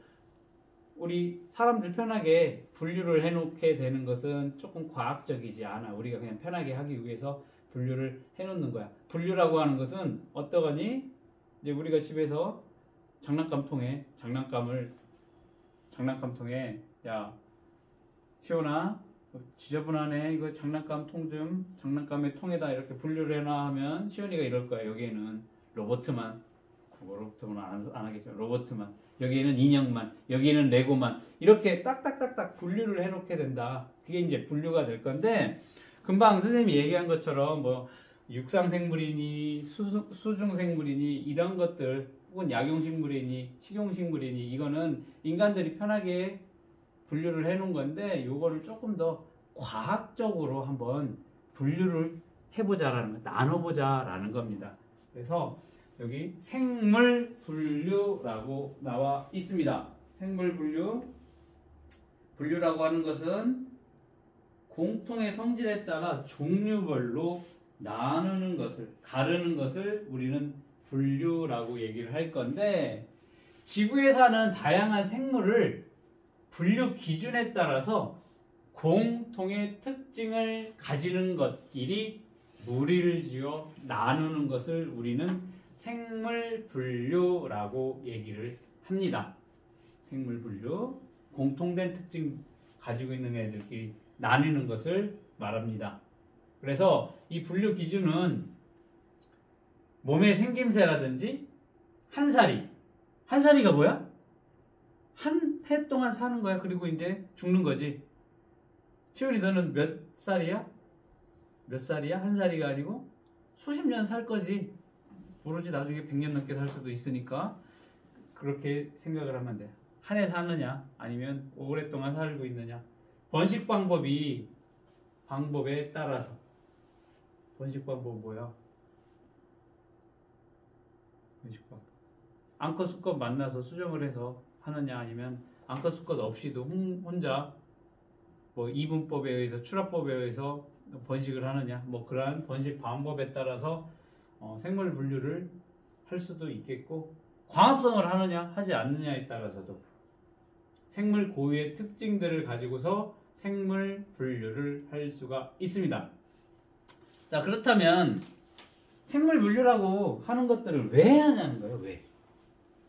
우리 사람들 편하게 분류를 해놓게 되는 것은 조금 과학적이지 않아. 우리가 그냥 편하게 하기 위해서 분류를 해놓는 거야. 분류라고 하는 것은 어떠하니? 이제 우리가 집에서 장난감통에 야 시온아 지저분하네, 이거 장난감 통 좀 장난감의 통에다 이렇게 분류를 해놔 하면 시온이가 이럴 거야. 여기에는 로봇만 안 하겠죠. 로봇만, 여기에는 인형만, 여기에는 레고만, 이렇게 딱딱딱딱 분류를 해놓게 된다. 그게 이제 분류가 될 건데, 금방 선생님이 얘기한 것처럼 뭐 육상생물이니 수중생물이니 이런 것들, 혹은 약용식물이니 식용식물이니, 이거는 인간들이 편하게 분류를 해놓은 건데, 요거를 조금 더 과학적으로 한번 분류를 해보자라는 거, 나눠보자라는 겁니다. 그래서 여기 생물 분류라고 나와 있습니다. 생물 분류라고 하는 것은 공통의 성질에 따라 종류별로 나누는 것을, 가르는 것을 우리는 분류라고 얘기를 할 건데, 지구에 사는 다양한 생물을 분류 기준에 따라서 공통의 특징을 가지는 것끼리 무리를 지어 나누는 것을 우리는 생물 분류라고 얘기를 합니다. 생물 분류, 공통된 특징 가지고 있는 애들끼리 나누는 것을 말합니다. 그래서 이 분류 기준은 몸의 생김새라든지 한살이가 뭐야? 한 해 동안 사는 거야. 그리고 이제 죽는 거지. 시온이 너는 몇 살이야? 몇 살이야? 한 살이가 아니고 수십 년 살 거지. 모르지, 나중에 100년 넘게 살 수도 있으니까 그렇게 생각을 하면 돼. 한 해 사느냐 아니면 오랫동안 살고 있느냐. 번식 방법에 따라서. 번식 방법 뭐야? 번식 방법. 암컷 수컷 만나서 수정을 해서 하느냐 아니면 암컷 수컷 없이도 혼자 뭐 이분법에 의해서 출합법에 의해서 번식을 하느냐, 뭐 그러한 번식 방법에 따라서 생물 분류를 할 수도 있겠고, 광합성을 하느냐 하지 않느냐에 따라서도 생물 고유의 특징들을 가지고서 생물 분류를 할 수가 있습니다. 자, 그렇다면 생물 분류라고 하는 것들을 왜 하냐는 거예요.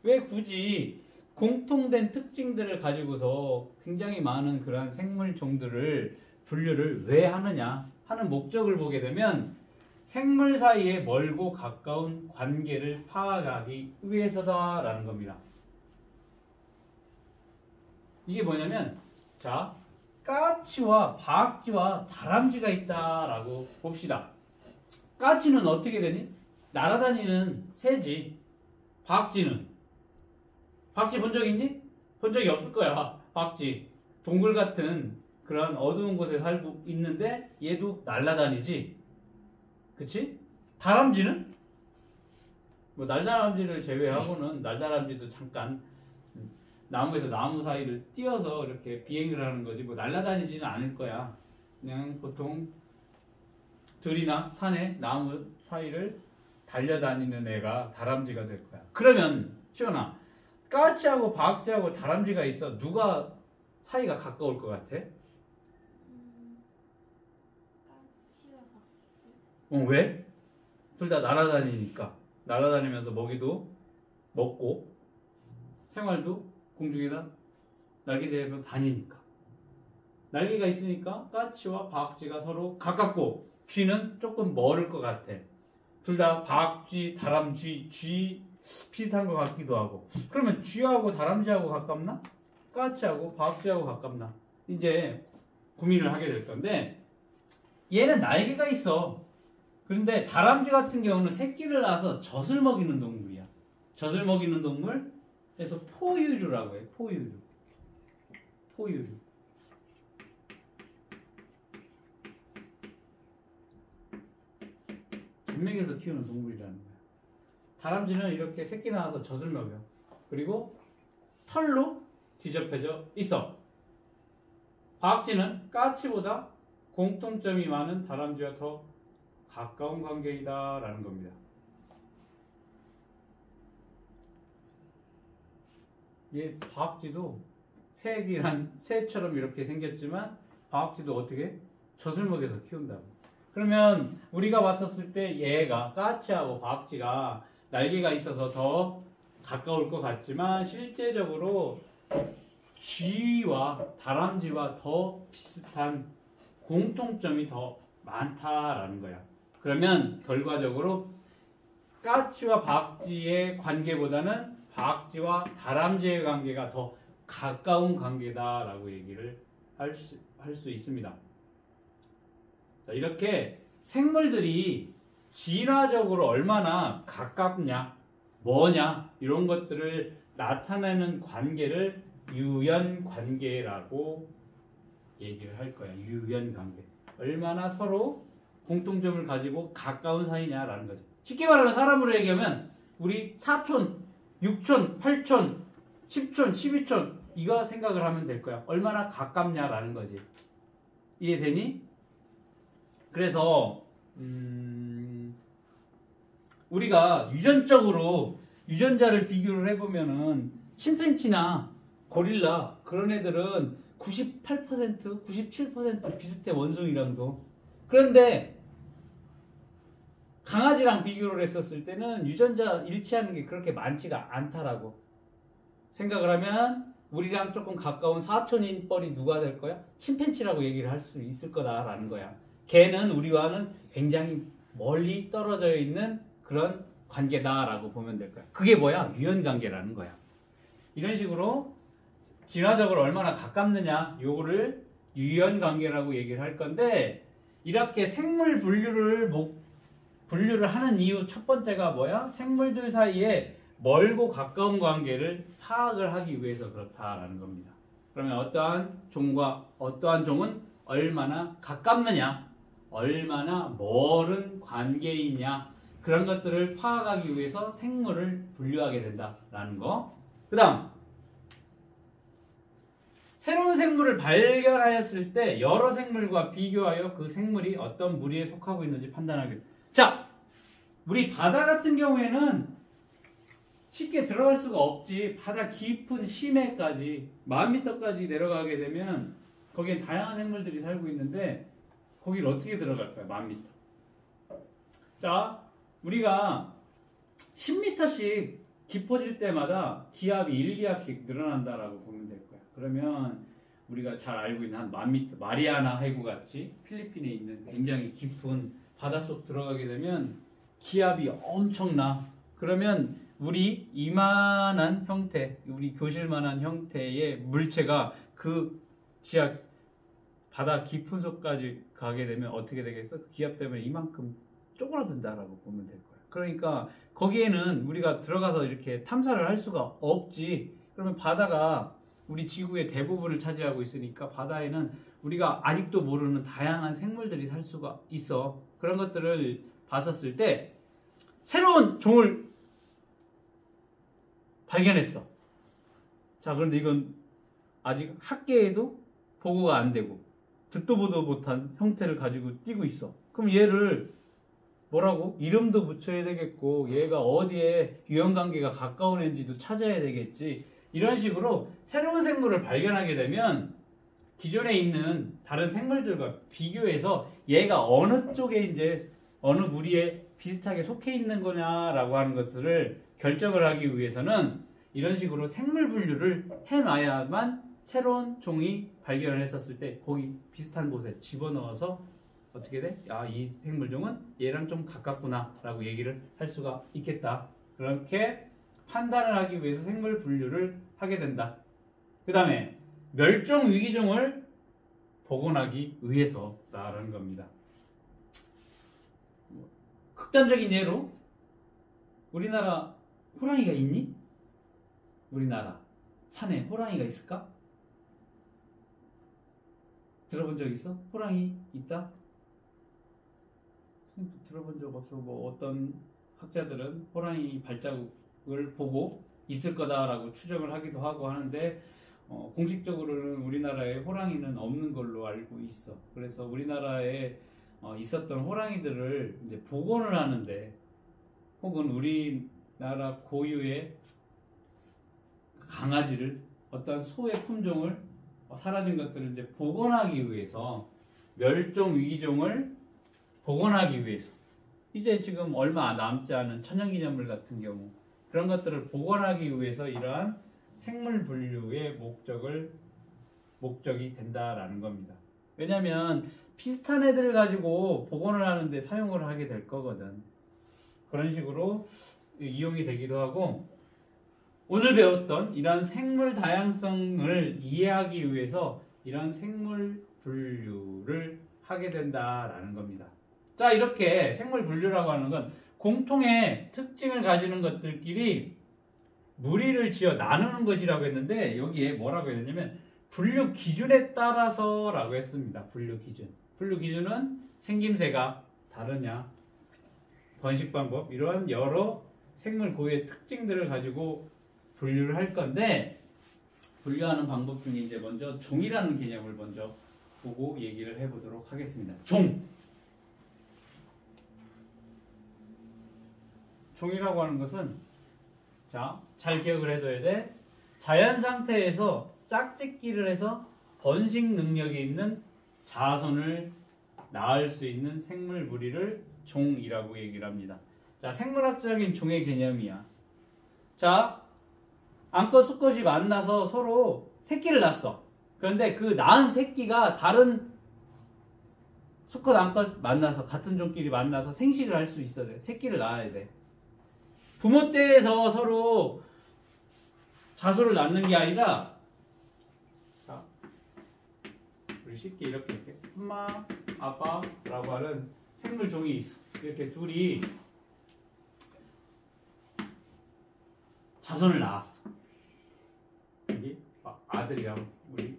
왜 굳이 공통된 특징들을 가지고서 굉장히 많은 그러한 생물 종들을 분류를 왜 하느냐 하는 목적을 보게 되면 생물 사이의 멀고 가까운 관계를 파악하기 위해서다라는 겁니다. 이게 뭐냐면, 자, 까치와 박쥐와 다람쥐가 있다라고 봅시다. 까치는 어떻게 되니? 날아다니는 새지. 박쥐 본 적 있니? 본 적이 없을 거야. 박쥐. 동굴 같은 그런 어두운 곳에 살고 있는데 얘도 날아다니지. 그치? 다람쥐는? 뭐 날다람쥐를 제외하고는 날다람쥐도 잠깐 나무에서 나무 사이를 뛰어서 이렇게 비행을 하는 거지 뭐 날아다니지는 않을 거야. 그냥 보통 들이나 산에 나무 사이를 달려다니는 애가 다람쥐가 될 거야. 그러면 시원아, 까치하고 박쥐하고 다람쥐가 있어. 누가 사이가 가까울 것 같아? 까치와 박쥐. 왜? 둘 다 날아다니니까. 날아다니면서 먹이도 먹고 생활도 공중에다 날개 대고 다니니까. 날개가 있으니까 까치와 박쥐가 서로 가깝고 쥐는 조금 멀을 것 같아. 둘 다 박쥐, 다람쥐, 쥐 비슷한 것 같기도 하고. 그러면 쥐하고 다람쥐하고 가깝나? 까치하고 박쥐하고 가깝나? 이제 고민을 하게 될 건데, 얘는 날개가 있어. 그런데 다람쥐 같은 경우는 새끼를 낳아서 젖을 먹이는 동물이야. 젖을 먹이는 동물? 그래서 포유류라고 해. 포유류. 전맥에서 키우는 동물이라는 거야. 다람쥐는 이렇게 새끼 낳아서 젖을 먹여. 그리고 털로 뒤덮여져 있어. 박쥐는 까치보다 공통점이 많은 다람쥐와 더 가까운 관계이다 라는 겁니다. 얘 박쥐도 새처럼 이렇게 생겼지만 박쥐도 어떻게? 젖을 먹여서 키운다고. 그러면 우리가 봤었을 때 얘가 까치하고 박쥐가 날개가 있어서 더 가까울 것 같지만 실제적으로 쥐와 다람쥐와 더 비슷한 공통점이 더 많다라는 거야. 그러면 결과적으로 까치와 박쥐의 관계보다는 박쥐와 다람쥐의 관계가 더 가까운 관계다라고 얘기를 할 수 있습니다. 자, 이렇게 생물들이 진화적으로 얼마나 가깝냐, 뭐냐 이런 것들을 나타내는 관계를 유연관계라고 얘기를 할 거야. 유연관계. 얼마나 서로 공통점을 가지고 가까운 사이냐라는 거죠. 쉽게 말하면 사람으로 얘기하면 우리 4촌, 6촌, 8촌, 10촌, 12촌 이거 생각을 하면 될 거야. 얼마나 가깝냐라는 거지. 이해되니? 그래서 우리가 유전적으로 유전자를 비교를 해보면은 침팬지나 고릴라 그런 애들은 98%, 97% 비슷해 원숭이랑도. 그런데 강아지랑 비교를 했었을 때는 유전자 일치하는 게 그렇게 많지가 않다라고 생각을 하면 우리랑 조금 가까운 사촌인 뻘이 누가 될 거야? 침팬치라고 얘기를 할 수 있을 거다라는 거야. 걔는 우리와는 굉장히 멀리 떨어져 있는 그런 관계다라고 보면 될 거야. 그게 뭐야? 유연관계라는 거야. 이런 식으로 진화적으로 얼마나 가깝느냐 요거를 유연관계라고 얘기를 할 건데 이렇게 생물 분류를 하는 이유 첫 번째가 뭐야? 생물들 사이에 멀고 가까운 관계를 파악을 하기 위해서 그렇다라는 겁니다. 그러면 어떠한 종과 어떠한 종은 얼마나 가깝느냐, 얼마나 멀은 관계이냐 그런 것들을 파악하기 위해서 생물을 분류하게 된다라는 거. 그 다음 새로운 생물을 발견하였을 때 여러 생물과 비교하여 그 생물이 어떤 무리에 속하고 있는지 판단하게. 자, 우리 바다 같은 경우에는 쉽게 들어갈 수가 없지. 바다 깊은 심해까지 10,000m까지 내려가게 되면 거기에 다양한 생물들이 살고 있는데 거기를 어떻게 들어갈까요? 10,000m. 자, 우리가 10m씩 깊어질 때마다 기압이 1기압씩 늘어난다라고 보면 될 거야. 그러면 우리가 잘 알고 있는 한 10,000m, 마리아나 해구 같이 필리핀에 있는 굉장히 깊은 바닷속 들어가게 되면 기압이 엄청나. 그러면 우리 이만한 형태, 우리 교실만한 형태의 물체가 그 지하 바다 깊은 속까지 가게 되면 어떻게 되겠어? 그 기압 때문에 이만큼 쪼그라든다라고 보면 될 거야. 그러니까 거기에는 우리가 들어가서 이렇게 탐사를 할 수가 없지. 그러면 바다가 우리 지구의 대부분을 차지하고 있으니까 바다에는 우리가 아직도 모르는 다양한 생물들이 살 수가 있어. 그런 것들을 봤었을 때 새로운 종을 발견했어. 자, 그런데 이건 아직 학계에도 보고가 안 되고 듣도 보도 못한 형태를 가지고 뛰고 있어. 그럼 얘를 뭐라고? 이름도 붙여야 되겠고 얘가 어디에 유형관계가 가까운 애인지도 찾아야 되겠지. 이런 식으로 새로운 생물을 발견하게 되면 기존에 있는 다른 생물들과 비교해서 얘가 어느 쪽에 이제 어느 무리에 비슷하게 속해 있는 거냐라고 하는 것들을 결정을 하기 위해서는 이런 식으로 생물 분류를 해놔야만 새로운 종이 발견을 했었을 때 거기 비슷한 곳에 집어넣어서 어떻게 돼? 아, 이 생물종은 얘랑 좀 가깝구나 라고 얘기를 할 수가 있겠다. 그렇게 판단을 하기 위해서 생물 분류를 하게 된다. 그 다음에 멸종 위기종을 복원하기 위해서라는 겁니다. 극단적인 예로 우리나라 호랑이가 있니? 우리나라 산에 호랑이가 있을까? 들어본 적 있어? 호랑이 있다? 들어본 적 없어. 뭐 어떤 학자들은 호랑이 발자국을 보고 있을 거다라고 추정을 하기도 하고 하는데 공식적으로는 우리나라에 호랑이는 없는 걸로 알고 있어. 그래서 우리나라에 있었던 호랑이들을 이제 복원을 하는데 혹은 우리나라 고유의 강아지를 어떤 소의 품종을 사라진 것들을 이제 복원하기 위해서 멸종 위기종을 복원하기 위해서 이제 지금 얼마 남지 않은 천연기념물 같은 경우 그런 것들을 복원하기 위해서 이러한 생물 분류의 목적이 된다라는 겁니다. 왜냐하면 비슷한 애들 가지고 복원을 하는데 사용을 하게 될 거거든. 그런 식으로 이용이 되기도 하고 오늘 배웠던 이런 생물 다양성을 이해하기 위해서 이런 생물 분류를 하게 된다라는 겁니다. 자, 이렇게 생물 분류라고 하는 건 공통의 특징을 가지는 것들끼리 무리를 지어 나누는 것이라고 했는데 여기에 뭐라고 했냐면 분류 기준에 따라서라고 했습니다. 분류 기준. 분류 기준은 생김새가 다르냐, 번식 방법 이러한 여러 생물 고유의 특징들을 가지고 분류를 할 건데 분류하는 방법 중에 이제 먼저 종이라는 개념을 먼저 보고 얘기를 해보도록 하겠습니다. 종이라고 하는 것은 자, 잘 기억을 해둬야 돼. 자연 상태에서 짝짓기를 해서 번식 능력이 있는 자손을 낳을 수 있는 생물 무리를 종이라고 얘기를 합니다. 자, 생물학적인 종의 개념이야. 자, 암컷 수컷이 만나서 서로 새끼를 낳았어. 그런데 그 낳은 새끼가 다른 수컷 암컷 만나서 같은 종끼리 만나서 생식을 할 수 있어야 돼. 새끼를 낳아야 돼. 부모 떼에서 서로 자손을 낳는 게 아니라, 자, 우리 쉽게 이렇게 엄마, 아빠라고 하는 생물 종이 있어. 이렇게 둘이 자손을 낳았어. 여기 아들이라고, 우리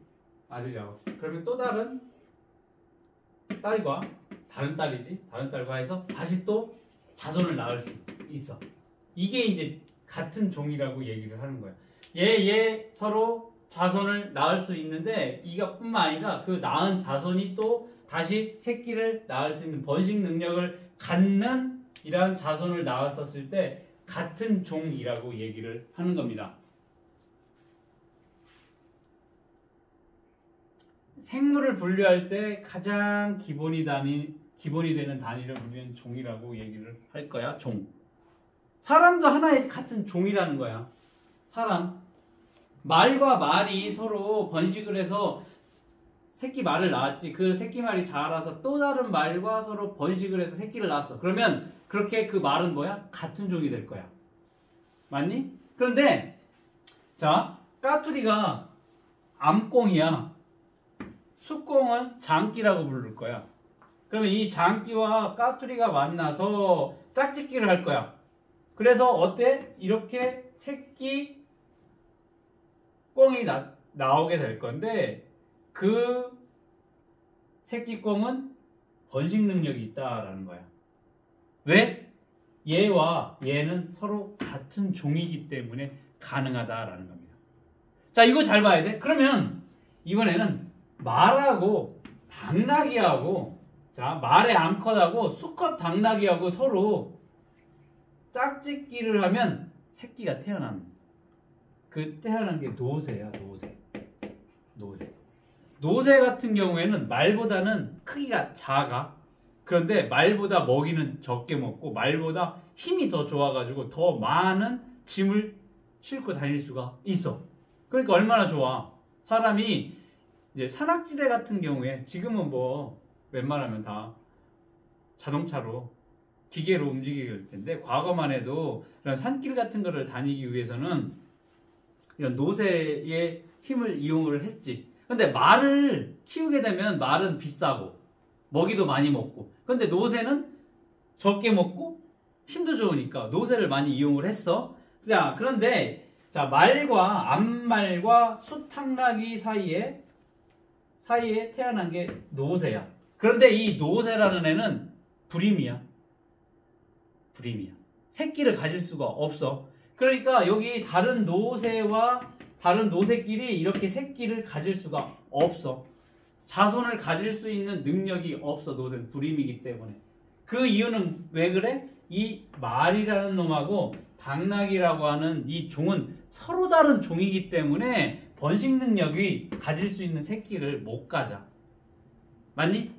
아들이라고 합시다. 그러면 또 다른 딸과 다른 딸이지, 다른 딸과 해서 다시 또 자손을 낳을 수 있어. 이게 이제 같은 종이라고 얘기를 하는 거야. 얘 서로 자손을 낳을 수 있는데 이것뿐만 아니라 그 낳은 자손이 또 다시 새끼를 낳을 수 있는 번식 능력을 갖는 이러한 자손을 낳았었을 때 같은 종이라고 얘기를 하는 겁니다. 생물을 분류할 때 가장 기본이 되는 단위를 우리는 종이라고 얘기를 할 거야. 종. 사람도 하나의 같은 종이라는 거야. 사람. 말과 말이 서로 번식을 해서 새끼 말을 낳았지. 그 새끼 말이 자라서 또 다른 말과 서로 번식을 해서 새끼를 낳았어. 그러면 그렇게 그 말은 뭐야? 같은 종이 될 거야. 맞니? 그런데 자, 까투리가 암꽁이야. 숫꽁은 장기라고 부를 거야. 그러면 이 장기와 까투리가 만나서 짝짓기를 할 거야. 그래서 어때? 이렇게 새끼 꽁이 나오게 될 건데 그 새끼 꽁은 번식 능력이 있다라는 거야. 왜? 얘와 얘는 서로 같은 종이기 때문에 가능하다라는 겁니다. 자, 이거 잘 봐야 돼. 그러면 이번에는 말하고 당나귀하고, 자, 말의 암컷하고 수컷 당나귀하고 서로 짝짓기를 하면 새끼가 태어납니다. 그 태어난 게 노새야. 노새 같은 경우에는 말보다는 크기가 작아. 그런데 말보다 먹이는 적게 먹고 말보다 힘이 더 좋아가지고 더 많은 짐을 싣고 다닐 수가 있어. 그러니까 얼마나 좋아. 사람이 이제 산악지대 같은 경우에 지금은 뭐 웬만하면 다 자동차로 기계로 움직이게 될 텐데 과거만 해도 이런 산길 같은 거를 다니기 위해서는 이런 노새의 힘을 이용을 했지. 근데 말을 키우게 되면 말은 비싸고 먹이도 많이 먹고, 근데 노새는 적게 먹고 힘도 좋으니까 노새를 많이 이용을 했어. 자, 그런데 자, 말과 암말과 수탕나귀 사이에 태어난 게 노새야. 그런데 이 노새라는 애는 불임이야. 새끼를 가질 수가 없어. 그러니까 여기 다른 노새와 다른 노새끼리 이렇게 새끼를 가질 수가 없어. 자손을 가질 수 있는 능력이 없어. 노새는 불임이기 때문에. 그 이유는 왜 그래? 이 말이라는 놈하고 당나귀라고 하는 이 종은 서로 다른 종이기 때문에 번식 능력이 가질 수 있는 새끼를 못 가져. 맞니?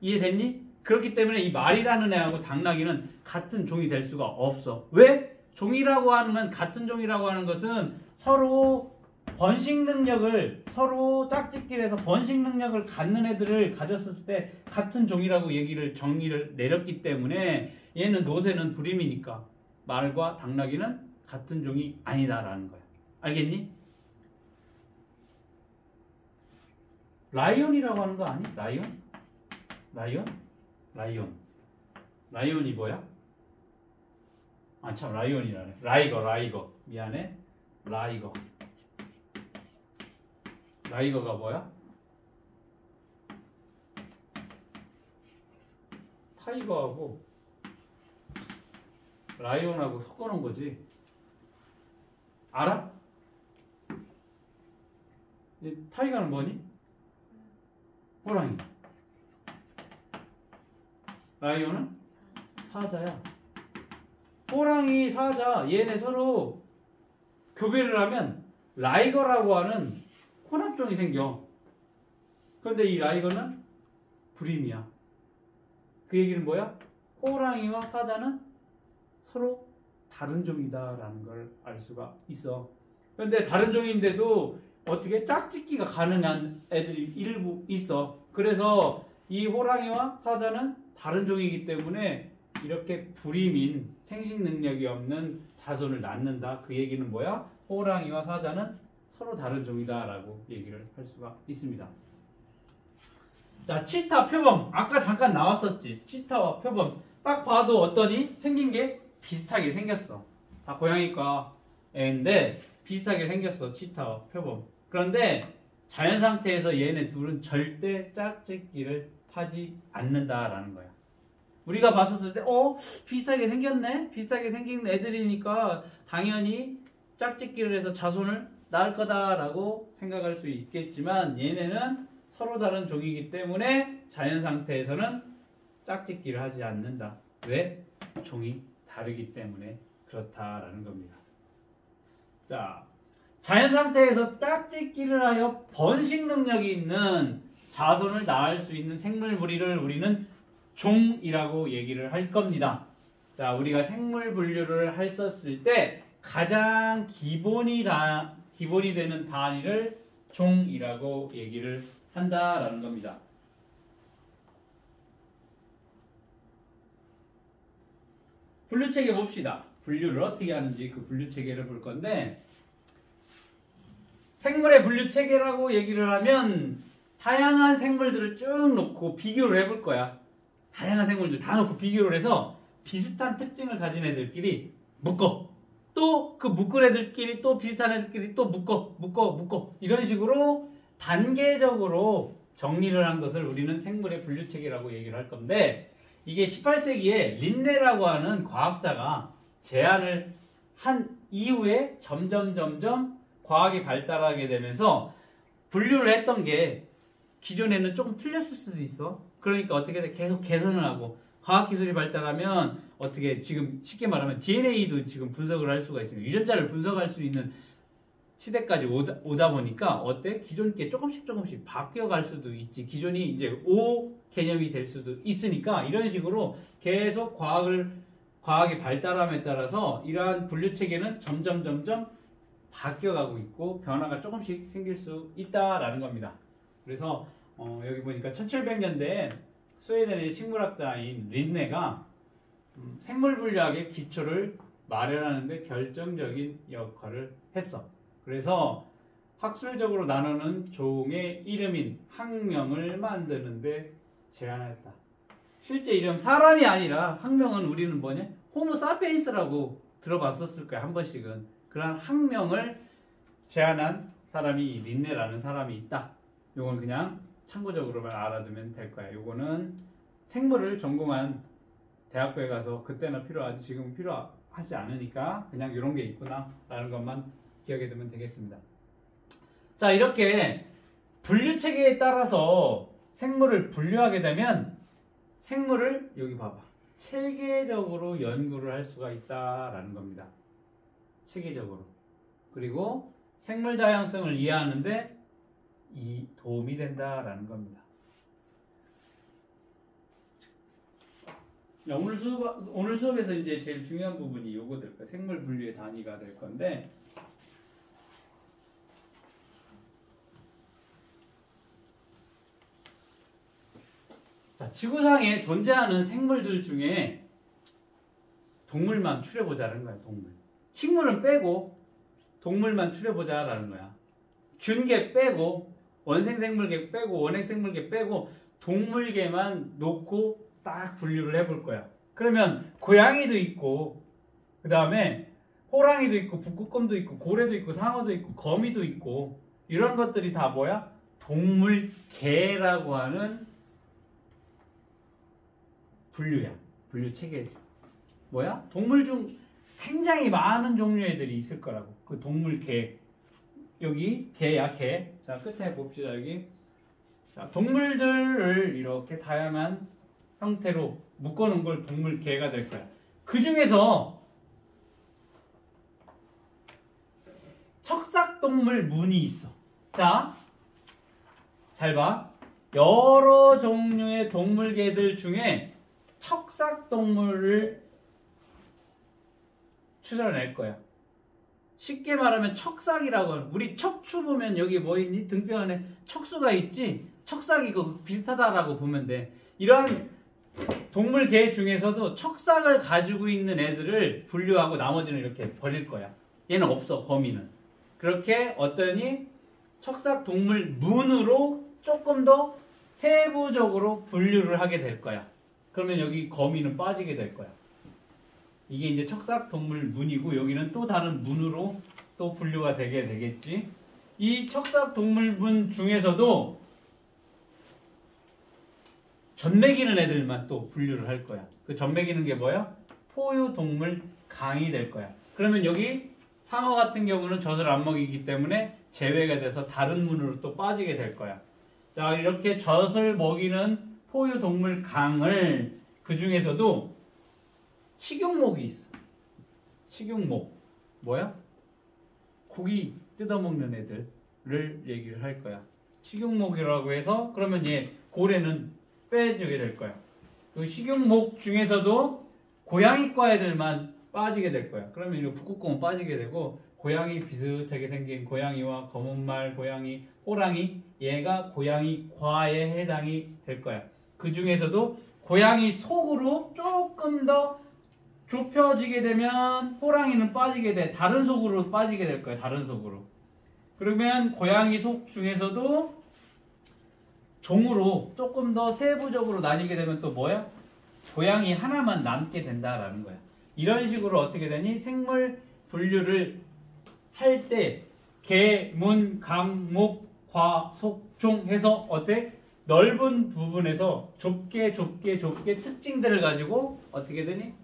이해됐니? 그렇기 때문에 이 말이라는 애하고 당나귀는 같은 종이 될 수가 없어. 왜? 종이라고 하는, 같은 종이라고 하는 것은 서로 번식 능력을, 서로 짝짓기를 해서 번식 능력을 갖는 애들을 가졌을 때 같은 종이라고 정의를 내렸기 때문에 얘는 노새는 불임이니까 말과 당나귀는 같은 종이 아니다라는 거야. 알겠니? 라이온이라고 하는 거 아니? 라이온이 뭐야? 아, 참, 라이온이라네. 라이거. 미안해. 라이거가 뭐야? 타이거하고 라이온하고 섞어놓은 거지. 알아? 타이거는 뭐니? 호랑이. 라이온은 사자야. 호랑이, 사자, 얘네 서로 교배를 하면 라이거라고 하는 혼합종이 생겨. 그런데 이 라이거는 불임이야. 그 얘기는 뭐야? 호랑이와 사자는 서로 다른 종이다라는 걸 알 수가 있어. 그런데 다른 종인데도 어떻게 짝짓기가 가능한 애들이 일부 있어. 그래서 이 호랑이와 사자는 다른 종이기 때문에 이렇게 불임인 생식 능력이 없는 자손을 낳는다. 그 얘기는 뭐야? 호랑이와 사자는 서로 다른 종이다라고 얘기를 할 수가 있습니다. 자, 치타 표범. 아까 잠깐 나왔었지. 치타와 표범. 딱 봐도 어떠니? 생긴 게 비슷하게 생겼어. 다 고양이과 애인데 비슷하게 생겼어. 치타와 표범. 그런데 자연 상태에서 얘네 둘은 절대 짝짓기를 하지 않는다라는 거야. 우리가 봤었을 때 비슷하게 생겼네? 비슷하게 생긴 애들이니까 당연히 짝짓기를 해서 자손을 낳을 거다라고 생각할 수 있겠지만 얘네는 서로 다른 종이기 때문에 자연 상태에서는 짝짓기를 하지 않는다. 왜? 종이 다르기 때문에 그렇다라는 겁니다. 자, 자연 상태에서 짝짓기를 하여 번식 능력이 있는 자손을 낳을 수 있는 생물 무리를 우리는 종이라고 얘기를 할 겁니다. 자, 우리가 생물 분류를 했었을 때 가장 기본이 되는 단위를 종이라고 얘기를 한다라는 겁니다. 분류 체계 봅시다. 분류를 어떻게 하는지 그 분류 체계를 볼 건데, 생물의 분류 체계라고 얘기를 하면 다양한 생물들을 쭉 놓고 비교를 해볼 거야. 다양한 생물들 다 놓고 비교를 해서 비슷한 특징을 가진 애들끼리 묶어. 또 그 묶은 애들끼리 또 비슷한 애들끼리 또 묶어. 이런 식으로 단계적으로 정리를 한 것을 우리는 생물의 분류 체계라고 얘기를 할 건데, 이게 18세기에 린네라고 하는 과학자가 제안을 한 이후에 점점 과학이 발달하게 되면서 분류를 했던 게 기존에는 조금 틀렸을 수도 있어. 그러니까 어떻게 계속 개선을 하고, 과학기술이 발달하면 어떻게 지금 쉽게 말하면 DNA도 지금 분석을 할 수가 있으니까 유전자를 분석할 수 있는 시대까지 오다 보니까 어때? 기존 게 조금씩 바뀌어갈 수도 있지. 기존이 이제 O 개념이 될 수도 있으니까 이런 식으로 계속 과학이 발달함에 따라서 이러한 분류 체계는 점점 바뀌어가고 있고 변화가 조금씩 생길 수 있다라는 겁니다. 그래서 여기 보니까 1700년대에 스웨덴의 식물학자인 린네가 생물 분류학의 기초를 마련하는데 결정적인 역할을 했어. 그래서 학술적으로 나누는 종의 이름인 학명을 만드는데 제안했다. 실제 이름 사람이 아니라 학명은 우리는 뭐냐? 호모 사피엔스라고 들어봤었을 거야, 한 번씩은. 그런 학명을 제안한 사람이 린네라는 사람이 있다. 요건 그냥 참고적으로만 알아두면 될 거야. 요거는 생물을 전공한 대학교에 가서 그때나 필요하지 지금은 필요하지 않으니까 그냥 이런 게 있구나 라는 것만 기억해 두면 되겠습니다. 자, 이렇게 분류 체계에 따라서 생물을 분류하게 되면 생물을 여기 봐봐. 체계적으로 연구를 할 수가 있다라는 겁니다. 체계적으로. 그리고 생물 다양성을 이해하는데 이 도움이 된다라는 겁니다. 오늘 수업에서 이제 제일 중요한 부분이 요거 될 거예요. 생물 분류의 단위가 될 건데, 자, 지구상에 존재하는 생물들 중에 동물만 추려보자는 거야. 동물. 식물은 빼고 동물만 추려보자라는 거야. 균계 빼고 원생생물계 빼고 원핵생물계 빼고 동물계만 놓고 딱 분류를 해볼 거야. 그러면 고양이도 있고 그 다음에 호랑이도 있고 북극곰도 있고 고래도 있고 상어도 있고 거미도 있고 이런 것들이 다 뭐야? 동물계라고 하는 분류야. 분류 체계죠. 뭐야? 동물 중 굉장히 많은 종류의 애들이 있을 거라고. 그 동물계. 여기 개야, 개. 자, 끝에 봅시다. 여기. 자, 동물들을 이렇게 다양한 형태로 묶어놓은 걸 동물계가 될 거야. 그 중에서 척삭동물 문이 있어. 자, 잘 봐. 여러 종류의 동물개들 중에 척삭동물을 추려낼 거야. 쉽게 말하면 척삭이라고. 우리 척추 보면 여기 뭐 있니? 등뼈 안에 척수가 있지? 척삭이 그 비슷하다라고 보면 돼. 이런 동물개 중에서도 척삭을 가지고 있는 애들을 분류하고 나머지는 이렇게 버릴 거야. 얘는 없어, 거미는. 그렇게 어떠니? 척삭 동물 문으로 조금 더 세부적으로 분류를 하게 될 거야. 그러면 여기 거미는 빠지게 될 거야. 이게 이제 척삭 동물 문이고 여기는 또 다른 문으로 또 분류가 되게 되겠지. 이 척삭 동물 문 중에서도 젖먹이는 애들만 또 분류를 할 거야. 그 젖먹이는 게 뭐야? 포유동물 강이 될 거야. 그러면 여기 상어 같은 경우는 젖을 안 먹이기 때문에 제외가 돼서 다른 문으로 또 빠지게 될 거야. 자, 이렇게 젖을 먹이는 포유동물 강을 그 중에서도 식용목이 있어. 식용목. 뭐야? 고기 뜯어먹는 애들을 얘기를 할 거야. 식용목이라고 해서 그러면 얘 고래는 빼주게 될 거야. 그 식용목 중에서도 고양이과 애들만 빠지게 될 거야. 그러면 이 북극곰은 빠지게 되고 고양이 비슷하게 생긴 고양이와 검은말 고양이, 호랑이 얘가 고양이과에 해당이 될 거야. 그 중에서도 고양이 속으로 조금 더 좁혀지게 되면 호랑이는 빠지게 돼. 다른 속으로 빠지게 될 거야. 다른 속으로. 그러면 고양이 속 중에서도 종으로 조금 더 세부적으로 나뉘게 되면 또 뭐야? 고양이 하나만 남게 된다라는 거야. 이런 식으로 어떻게 되니? 생물 분류를 할 때 개, 문, 강, 목, 과, 속, 종 해서 어때? 넓은 부분에서 좁게 특징들을 가지고 어떻게 되니?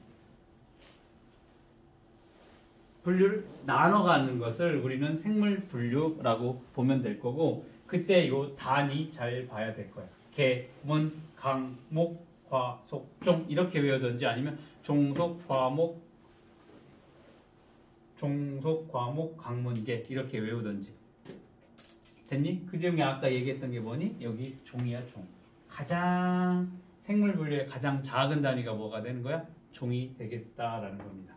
분류를 나눠가는 것을 우리는 생물 분류라고 보면 될 거고 그때 요 단위 잘 봐야 될 거야. 개, 문, 강, 목, 과, 속, 종 이렇게 외우든지 아니면 종속, 과목, 강문계 이렇게 외우든지 됐니? 그 중에 아까 얘기했던 게 뭐니? 여기 종이야 종. 가장 생물 분류의 가장 작은 단위가 뭐가 되는 거야? 종이 되겠다라는 겁니다.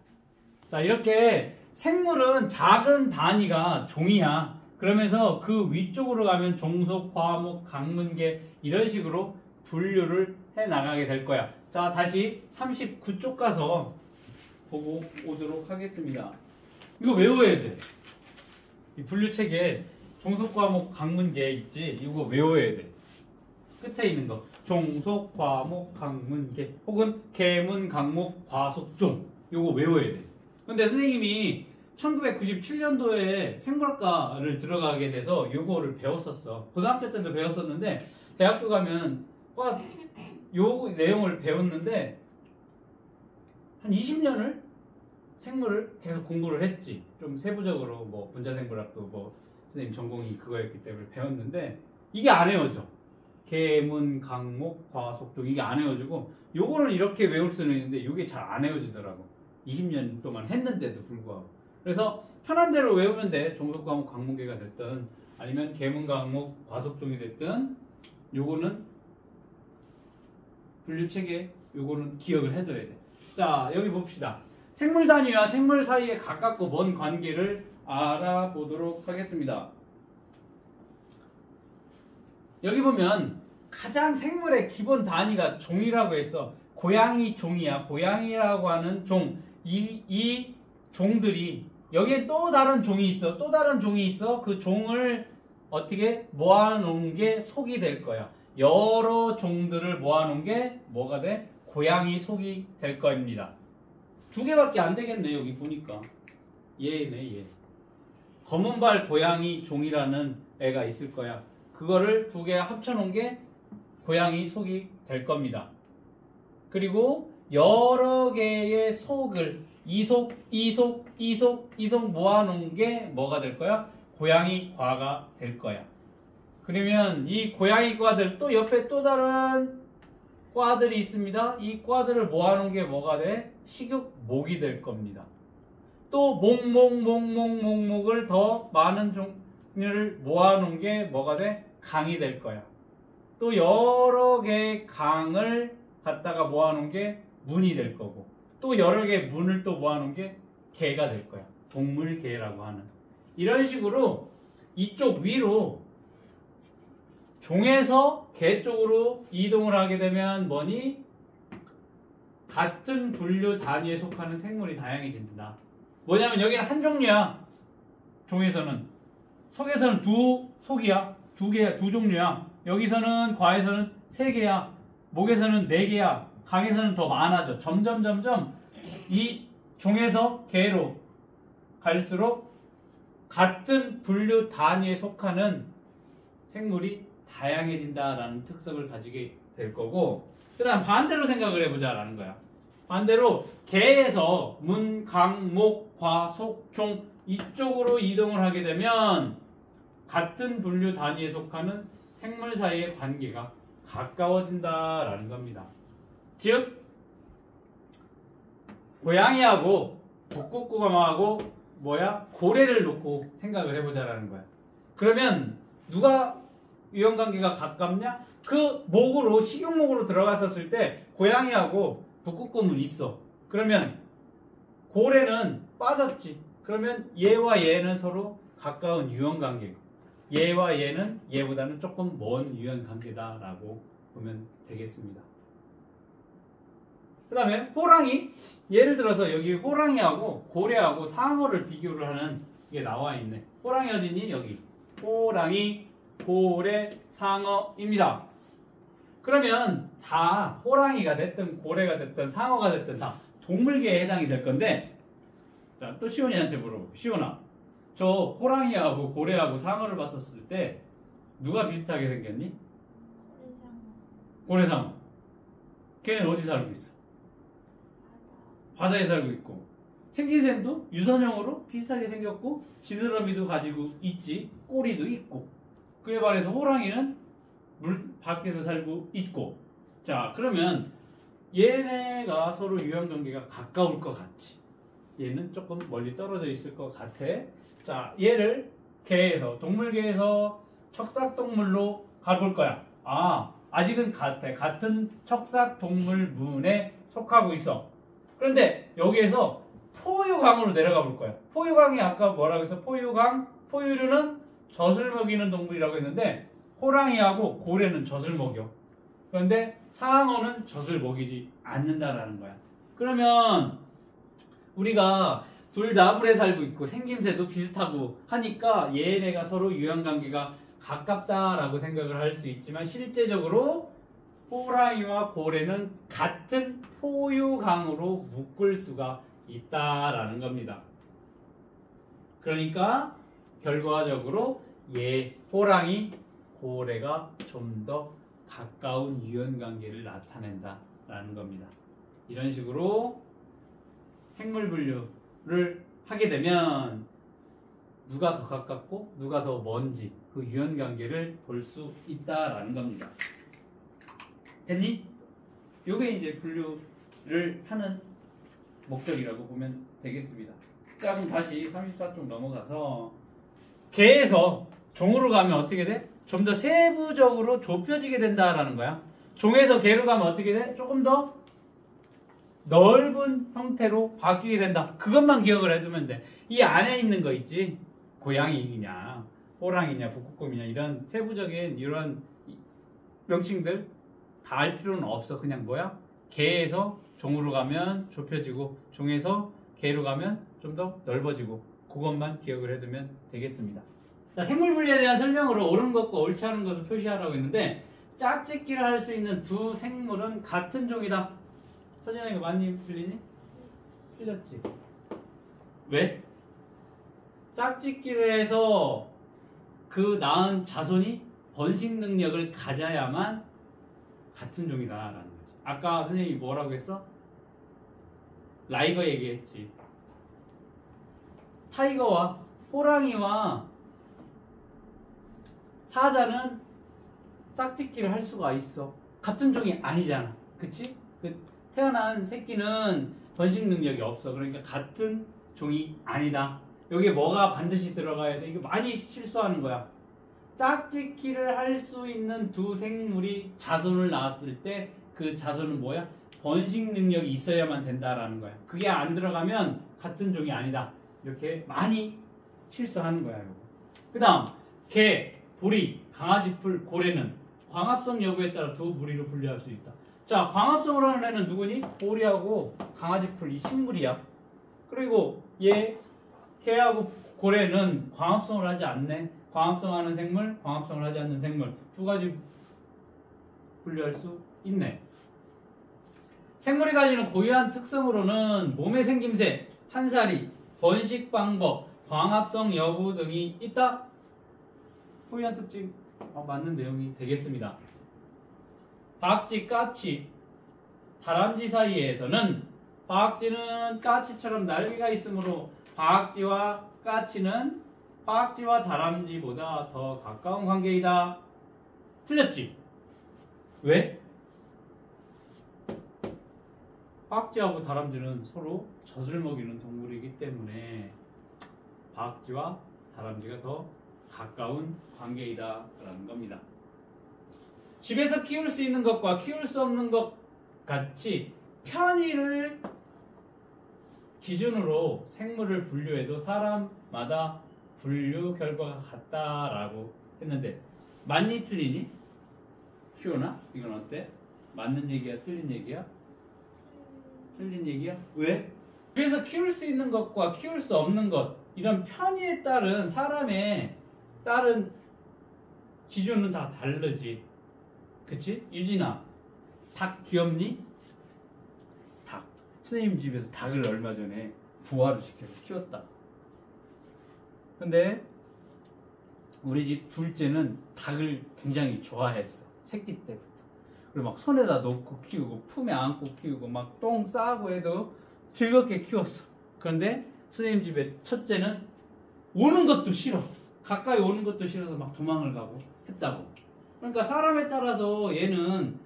자, 이렇게 생물은 작은 단위가 종이야. 그러면서 그 위쪽으로 가면 종속, 과목, 강문계 이런 식으로 분류를 해 나가게 될 거야. 자, 다시 39쪽 가서 보고 오도록 하겠습니다. 이거 외워야 돼. 이 분류책에 종속, 과목, 강문계 있지? 이거 외워야 돼. 끝에 있는 거. 종속, 과목, 강문계 혹은 계문, 강목, 과속, 종 이거 외워야 돼. 근데 선생님이 1997년도에 생물학과를 들어가게 돼서 요거를 배웠었어. 고등학교 때도 배웠었는데 대학교 가면 요 내용을 배웠는데 한 20년을 생물을 계속 공부를 했지. 좀 세부적으로 뭐 분자생물학도 뭐 선생님 전공이 그거였기 때문에 배웠는데 이게 안 외워져. 계문, 강목, 과속종 이게 안 외워지고 요거를 이렇게 외울 수는 있는데 이게 잘 안 외워지더라고. 20년 동안 했는데도 불구하고. 그래서 편한 대로 외우면 돼. 종속, 과목, 강문계가 됐든 아니면 계문, 강목, 과속종이 됐든 요거는 분류체계 요거는 기억을 해둬야 돼. 자, 여기 봅시다. 생물 단위와 생물 사이에 가깝고 먼 관계를 알아보도록 하겠습니다. 여기 보면 가장 생물의 기본 단위가 종이라고 했어. 고양이 종이야. 고양이라고 하는 종. 이 종들이 여기에 또 다른 종이 있어. 또 다른 종이 있어. 그 종을 어떻게 모아놓은 게 속이 될 거야. 여러 종들을 모아놓은 게 뭐가 돼? 고양이 속이 될 겁니다. 두 개밖에 안 되겠네. 여기 보니까 얘네 얘. 검은발 고양이 종이라는 애가 있을 거야. 그거를 두 개 합쳐놓은 게 고양이 속이 될 겁니다. 그리고 여러 개의 속을 이속 모아놓은 게 뭐가 될 거야? 고양이 과가 될 거야. 그러면 이 고양이 과들 또 옆에 또 다른 과들이 있습니다. 이 과들을 모아놓은 게 뭐가 돼? 식육목이 될 겁니다. 또 목목을 더 많은 종류를 모아놓은 게 뭐가 돼? 강이 될 거야. 또 여러 개의 강을 갖다가 모아놓은 게 문이 될 거고 또 여러 개의 문을 또 모아놓은 게 개가 될 거야. 동물개라고 하는. 이런 식으로 이쪽 위로 종에서 개 쪽으로 이동을 하게 되면 뭐니? 같은 분류 단위에 속하는 생물이 다양해진다. 뭐냐면 여기는 한 종류야. 종에서는. 속에서는 속이야. 두 개야. 두 종류야. 여기서는 과에서는 세 개야. 목에서는 네 개야. 강에서는 더 많아져. 점점 이 종에서 개로 갈수록 같은 분류 단위에 속하는 생물이 다양해진다라는 특성을 가지게 될 거고 그 다음 반대로 생각을 해보자라는 거야. 반대로 개에서 문, 강, 목, 과, 속, 종 이쪽으로 이동을 하게 되면 같은 분류 단위에 속하는 생물 사이의 관계가 가까워진다라는 겁니다. 즉 고양이하고 북극곰하고 고래를 놓고 생각을 해보자라는 거야. 그러면 누가 유형관계가 가깝냐? 그 목으로 식용목으로 들어갔었을 때 고양이하고 북극곰은 있어. 그러면 고래는 빠졌지. 그러면 얘와 얘는 서로 가까운 유형관계고 얘와 얘는 얘보다는 조금 먼 유형관계다라고 보면 되겠습니다. 그 다음에 호랑이, 예를 들어서 여기 호랑이하고 고래하고 상어를 비교를 하는 게 나와 있네. 호랑이 어디니? 여기. 호랑이, 고래, 상어입니다. 그러면 다 호랑이가 됐든 고래가 됐든 상어가 됐든 다 동물계에 해당이 될 건데 자, 또 시온이한테 물어보고 시온아, 저 호랑이하고 고래하고 상어를 봤었을 때 누가 비슷하게 생겼니? 고래상어. 걔는 어디 살고 있어? 바다에 살고 있고 생긴셈도 유선형으로 비슷하게 생겼고 지느러미도 가지고 있지. 꼬리도 있고. 그에 반해서 호랑이는 물 밖에서 살고 있고. 자, 그러면 얘네가 서로 유형관계가 가까울 것 같지. 얘는 조금 멀리 떨어져 있을 것 같아. 자, 얘를 개에서 동물계에서 척삭동물로 가볼 거야. 아직은 같아. 같은 척삭동물문에 속하고 있어. 그런데 여기에서 포유강으로 내려가 볼 거야. 포유강이 아까 뭐라고 했어? 포유강, 포유류는 젖을 먹이는 동물이라고 했는데 호랑이하고 고래는 젖을 먹여. 그런데 상어는 젖을 먹이지 않는다라는 거야. 그러면 우리가 둘 다 물에 살고 있고 생김새도 비슷하고 하니까 얘네가 서로 유형관계가 가깝다라고 생각을 할 수 있지만 실제적으로 호랑이와 고래는 같은 포유강으로 묶을 수가 있다라는 겁니다. 그러니까 결과적으로 호랑이, 고래가 좀 더 가까운 유형관계를 나타낸다라는 겁니다. 이런 식으로 생물 분류를 하게 되면 누가 더 가깝고 누가 더 먼지 그 유형관계를 볼 수 있다라는 겁니다. 됐니? 요게 이제 분류를 하는 목적이라고 보면 되겠습니다. 자, 그럼 다시 34쪽 넘어가서 개에서 종으로 가면 어떻게 돼? 좀 더 세부적으로 좁혀지게 된다라는 거야. 종에서 개로 가면 어떻게 돼? 조금 더 넓은 형태로 바뀌게 된다. 그것만 기억을 해두면 돼. 이 안에 있는 거 있지? 고양이냐, 호랑이냐, 북극곰이냐 이런 세부적인 이런 명칭들 다 알 필요는 없어. 그냥 개에서 종으로 가면 좁혀지고 종에서 개로 가면 좀 더 넓어지고 그것만 기억을 해두면 되겠습니다. 자, 생물 분리에 대한 설명으로 옳은 것과 옳지 않은 것을 표시하라고 했는데 짝짓기를 할 수 있는 두 생물은 같은 종이다. 서진아 이거 많이 틀리니? 틀렸지. 왜? 짝짓기를 해서 그 낳은 자손이 번식 능력을 가져야만 같은 종이다라는 거지. 아까 선생님이 뭐라고 했어? 라이거 얘기했지. 타이거와 호랑이와 사자는 짝짓기를 할 수가 있어. 같은 종이 아니잖아. 그치? 태어난 새끼는 번식 능력이 없어. 그러니까 같은 종이 아니다. 여기에 뭐가 반드시 들어가야 돼? 이거 많이 실수하는 거야. 짝짓기를 할 수 있는 두 생물이 자손을 낳았을 때 그 자손은 뭐야? 번식 능력이 있어야만 된다라는 거야. 그게 안 들어가면 같은 종이 아니다. 이렇게 많이 실수하는 거야. 그 다음 개, 보리, 강아지 풀, 고래는 광합성 여부에 따라 두 부리로 분류할 수 있다. 자, 광합성으로 하는 애는 누구니? 보리하고 강아지 풀, 이 식물이야. 그리고 얘, 개하고 고래는 광합성을 하지 않네. 광합성하는 생물, 광합성을 하지 않는 생물 두 가지 분류할 수 있네. 생물이 가지는 고유한 특성으로는 몸의 생김새, 한살이, 번식 방법, 광합성 여부 등이 있다. 고유한 특징 맞는 내용이 되겠습니다. 박쥐, 까치, 다람쥐 사이에서는 박쥐는 까치처럼 날개가 있으므로 박쥐와 까치는 박쥐와 다람쥐보다 더 가까운 관계이다. 틀렸지? 왜? 박쥐하고 다람쥐는 서로 젖을 먹이는 동물이기 때문에 박쥐와 다람쥐가 더 가까운 관계이다 라는 겁니다. 집에서 키울 수 있는 것과 키울 수 없는 것 같이 편의를 기준으로 생물을 분류해도 사람마다 분류 결과가 같다라고 했는데 맞니 틀리니? 희원아? 이건 어때? 맞는 얘기야 틀린 얘기야? 틀린 얘기야? 왜? 그래서 키울 수 있는 것과 키울 수 없는 것 이런 편의에 따른 사람의 따른 기준은 다 다르지. 그치? 유진아 닭 귀엽니? 닭 선생님 집에서 닭을 얼마 전에 부화를 시켜서 키웠다. 근데 우리 집 둘째는 닭을 굉장히 좋아했어. 새끼 때부터. 그리고 막 손에다 놓고 키우고 품에 안고 키우고 막 똥 싸고 해도 즐겁게 키웠어. 그런데 선생님 집에 첫째는 오는 것도 싫어. 가까이 오는 것도 싫어서 막 도망을 가고 했다고. 그러니까 사람에 따라서 얘는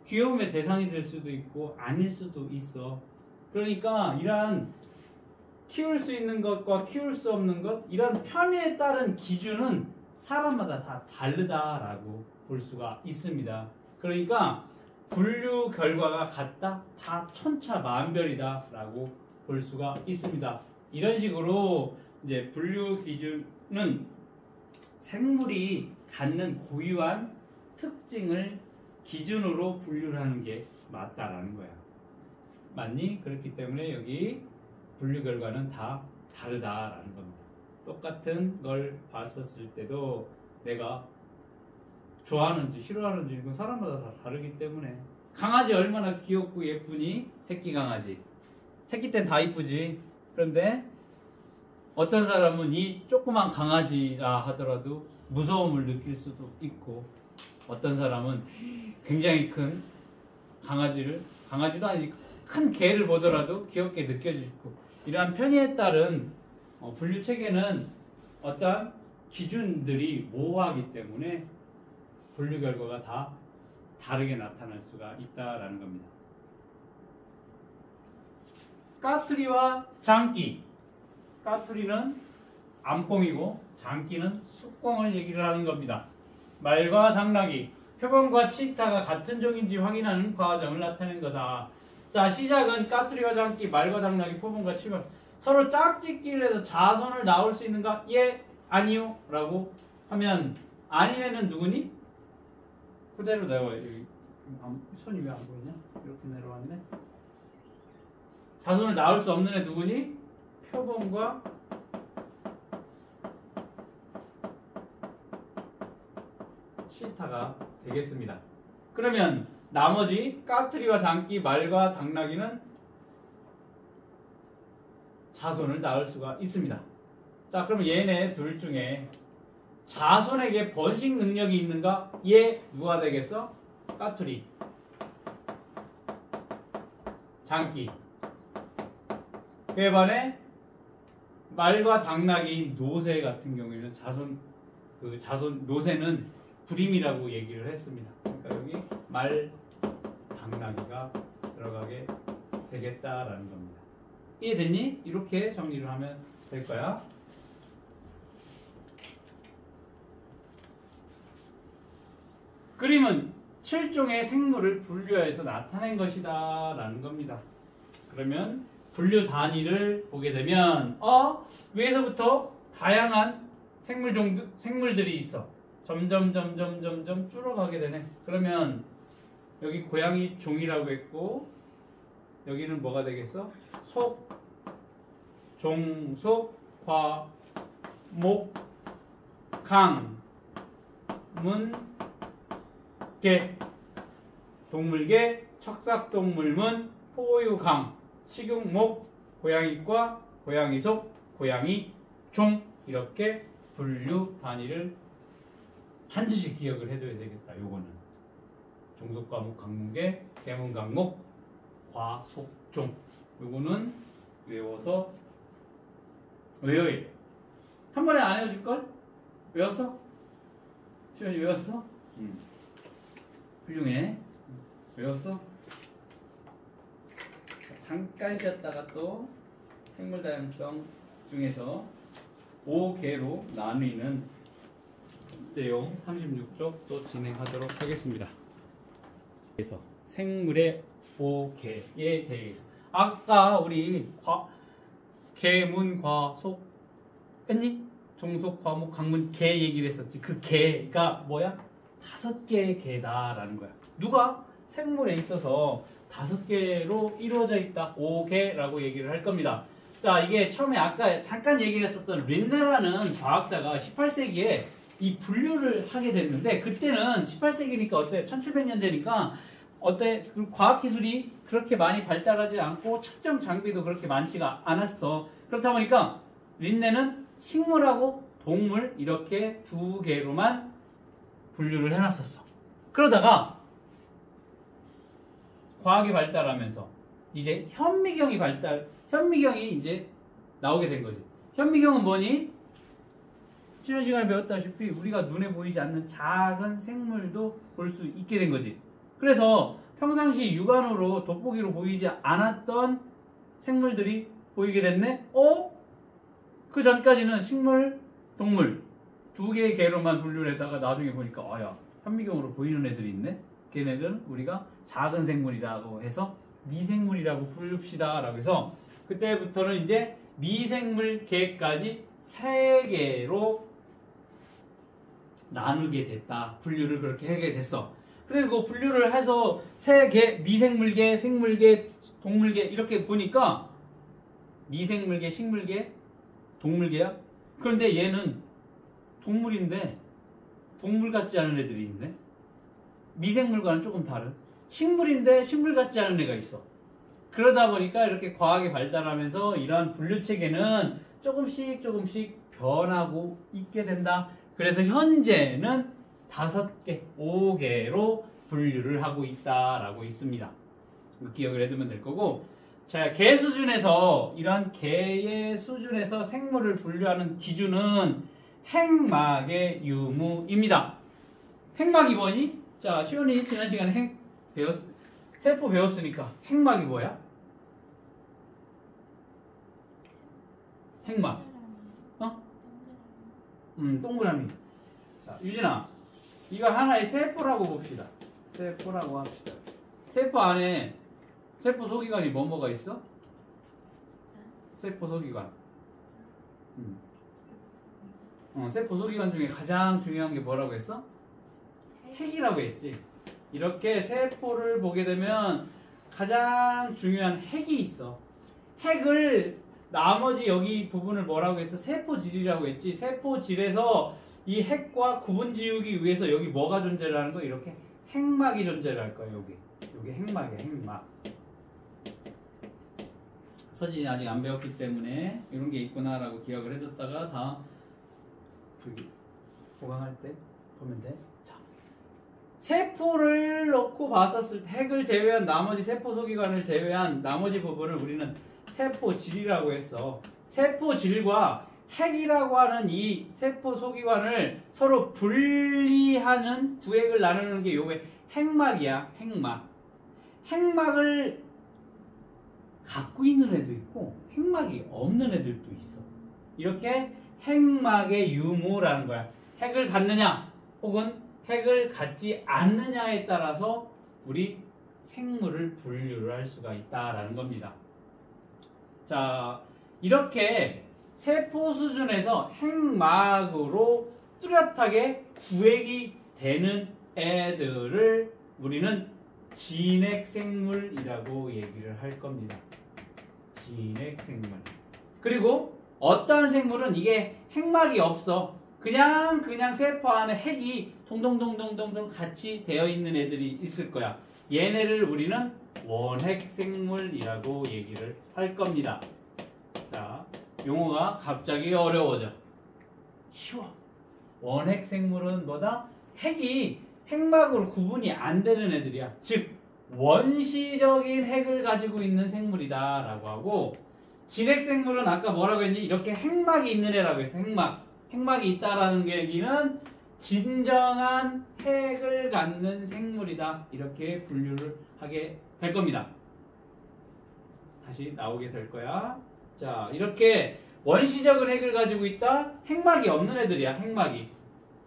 귀여움의 대상이 될 수도 있고 아닐 수도 있어. 그러니까 이러한 키울 수 있는 것과 키울 수 없는 것 이런 편의에 따른 기준은 사람마다 다 다르다라고 볼 수가 있습니다. 그러니까 분류 결과가 같다? 다 천차만별이다라고 볼 수가 있습니다. 이런 식으로 이제 분류 기준은 생물이 갖는 고유한 특징을 기준으로 분류를 하는 게 맞다라는 거야. 맞니? 그렇기 때문에 여기 분류 결과는 다 다르다라는 겁니다. 똑같은 걸 봤었을 때도 내가 좋아하는지 싫어하는지 이건 사람마다 다 다르기 때문에 강아지 얼마나 귀엽고 예쁘니? 새끼 강아지. 새끼 땐 다 이쁘지. 그런데 어떤 사람은 이 조그만 강아지라 하더라도 무서움을 느낄 수도 있고 어떤 사람은 굉장히 큰 강아지도 아니고 큰 개를 보더라도 귀엽게 느껴지고 이러한 편의에 따른 분류 체계는 어떠한 기준들이 모호하기 때문에 분류 결과가 다 다르게 나타날 수가 있다라는 겁니다. 까투리와 장기. 까투리는 암꽁이고 장기는 숫꽁을 얘기를 하는 겁니다. 말과 당나귀, 표범과 치타가 같은 종인지 확인하는 과정을 나타낸 거다. 자, 시작은 까투리와 장기, 말과 당나귀, 표범과 치타 서로 짝짓기를 해서 자손을 낳을 수 있는가? 예, 아니요 라고 하면 아니면은 누구니? 그대로 내려와. 여기 손이 왜 안 보이냐? 이렇게 내려왔네. 자손을 낳을 수 없는 애 누구니? 표범과 치타가 되겠습니다. 그러면 나머지 까투리와 장기, 말과 당나귀는 자손을 낳을 수가 있습니다. 자, 그러면 얘네 둘 중에 자손에게 번식 능력이 있는가? 얘 누가 되겠어? 까투리, 장기. 그에 반해 말과 당나귀, 노새 같은 경우에는 자손 노새는 불임이라고 얘기를 했습니다. 그러니까 여기 말, 당나귀가 들어가게 되겠다라는 겁니다. 이해됐니? 이렇게 정리를 하면 될 거야. 그림은 7종의 생물을 분류해서 나타낸 것이다 라는 겁니다. 그러면 분류 단위를 보게 되면 위에서부터 다양한 생물들이 있어. 점점 줄어가게 되네. 그러면 여기 고양이 종이라고 했고 여기는 뭐가 되겠어? 속, 종속, 과, 목, 강, 문, 개, 동물개, 척삭동물문, 포유강, 식용목, 고양이과, 고양이속, 고양이종 이렇게 분류 단위를 반드시 기억을 해둬야 되겠다. 요거는 종속과목, 강문계, 개문강목, 과속종 요거는 외워서 외워야 돼. 한 번에 안 해줄걸? 외웠어? 시원이 외웠어? 훌륭해. 외웠어? 잠깐 쉬었다가 또 생물 다양성 중에서 5개로 나누는 내용 36쪽 또 진행하도록 하겠습니다. 그래서 생물의 5개에 대해서 아까 우리 개문, 과속 했니? 종속, 과목, 강문, 개 얘기를 했었지. 그 개가 뭐야? 5개의 개다라는 거야. 누가? 생물에 있어서 5개로 이루어져 있다. 5개라고 얘기를 할 겁니다. 자, 이게 처음에 아까 잠깐 얘기를 했었던 린네라는 과학자가 18세기에 이 분류를 하게 됐는데 그때는 18세기니까 어때? 1700년대니까 어때? 그 과학기술이 그렇게 많이 발달하지 않고 측정 장비도 그렇게 많지가 않았어. 그렇다 보니까 린네는 식물하고 동물 이렇게 2개로만 분류를 해놨었어. 그러다가 과학이 발달하면서 이제 현미경이 이제 나오게 된 거지. 현미경은 뭐니? 지난 시간에 배웠다시피 우리가 눈에 보이지 않는 작은 생물도 볼 수 있게 된 거지. 그래서 평상시 육안으로 돋보기로 보이지 않았던 생물들이 보이게 됐네? 그 전까지는 식물, 동물 2개의 개로만 분류를 했다가 나중에 보니까 현미경으로 보이는 애들이 있네? 걔네들은 우리가 작은 생물이라고 해서 미생물이라고 부릅시다 라고 해서 그때부터는 이제 미생물계까지 3개로 나누게 됐다. 분류를 그렇게 하게 됐어. 그리고 분류를 해서 3개, 미생물계, 생물계, 동물계 이렇게 보니까 미생물계, 식물계, 동물계야? 그런데 얘는 동물인데 동물 같지 않은 애들이 있네. 미생물과는 조금 다른 식물인데 식물 같지 않은 애가 있어. 그러다 보니까 이렇게 과학이 발달하면서 이러한 분류 체계는 조금씩 변하고 있게 된다. 그래서 현재는 5개, 5개로 분류를 하고 있다라고 있습니다. 기억을 해두면 될 거고, 자, 개 수준에서 이러한 개의 수준에서 생물을 분류하는 기준은 핵막의 유무입니다. 핵막이 뭐니? 자, 시원이 지난 시간에 세포 배웠으니까 핵막이 뭐야? 핵막. 동그라미. 자, 유진아, 이거 하나의 세포라고 봅시다. 세포라고 합시다. 세포 안에 세포 소기관이 뭐가 있어? 세포 소기관. 세포 소기관 중에 가장 중요한 게 뭐라고 했어? 핵이라고 했지. 이렇게 세포를 보게 되면 가장 중요한 핵이 있어. 핵을 나머지 여기 부분을 뭐라고 했어? 세포질이라고 했지. 세포질에서 이 핵과 구분 지우기 위해서 여기 뭐가 존재를 하는 거야? 이렇게 핵막이 존재를 할 거야. 여기 핵막이야. 핵막. 서진이 아직 안 배웠기 때문에 이런 게 있구나라고 기억을 해줬다가 다음 저기 보강할 때 보면 돼. 자, 세포를 놓고 봤었을 때 핵을 제외한 나머지 세포 소기관을 제외한 나머지 부분을 우리는 세포질이라고 했어. 세포질과 핵이라고 하는 이 세포 소기관을 서로 분리하는 구획을 나누는 게 요게 핵막이야. 핵막. 핵막을 갖고 있는 애도 있고 핵막이 없는 애들도 있어. 이렇게 핵막의 유무라는 거야. 핵을 갖느냐 혹은 핵을 갖지 않느냐에 따라서 우리 생물을 분류를 할 수가 있다라는 겁니다. 자, 이렇게 세포 수준에서 핵막으로 뚜렷하게 구획이 되는 애들을 우리는 진핵생물이라고 얘기를 할 겁니다. 진핵생물. 그리고 어떠한 생물은 이게 핵막이 없어. 그냥 세포 안에 핵이 동동동동동동 같이 되어 있는 애들이 있을 거야. 얘네를 우리는 원핵생물이라고 얘기를 할 겁니다. 자, 용어가 갑자기 어려워져. 쉬워. 원핵생물은 뭐다? 핵이 핵막으로 구분이 안 되는 애들이야. 즉 원시적인 핵을 가지고 있는 생물이다 라고 하고, 진핵생물은 아까 뭐라고 했니? 이렇게 핵막이 있는 애라고 했어. 핵막이 있다라는 얘기는 진정한 핵을 갖는 생물이다, 이렇게 분류를 하게 될 겁니다. 다시 나오게 될 거야. 자, 이렇게 원시적인 핵을 가지고 있다, 핵막이 없는 애들이야. 핵막이.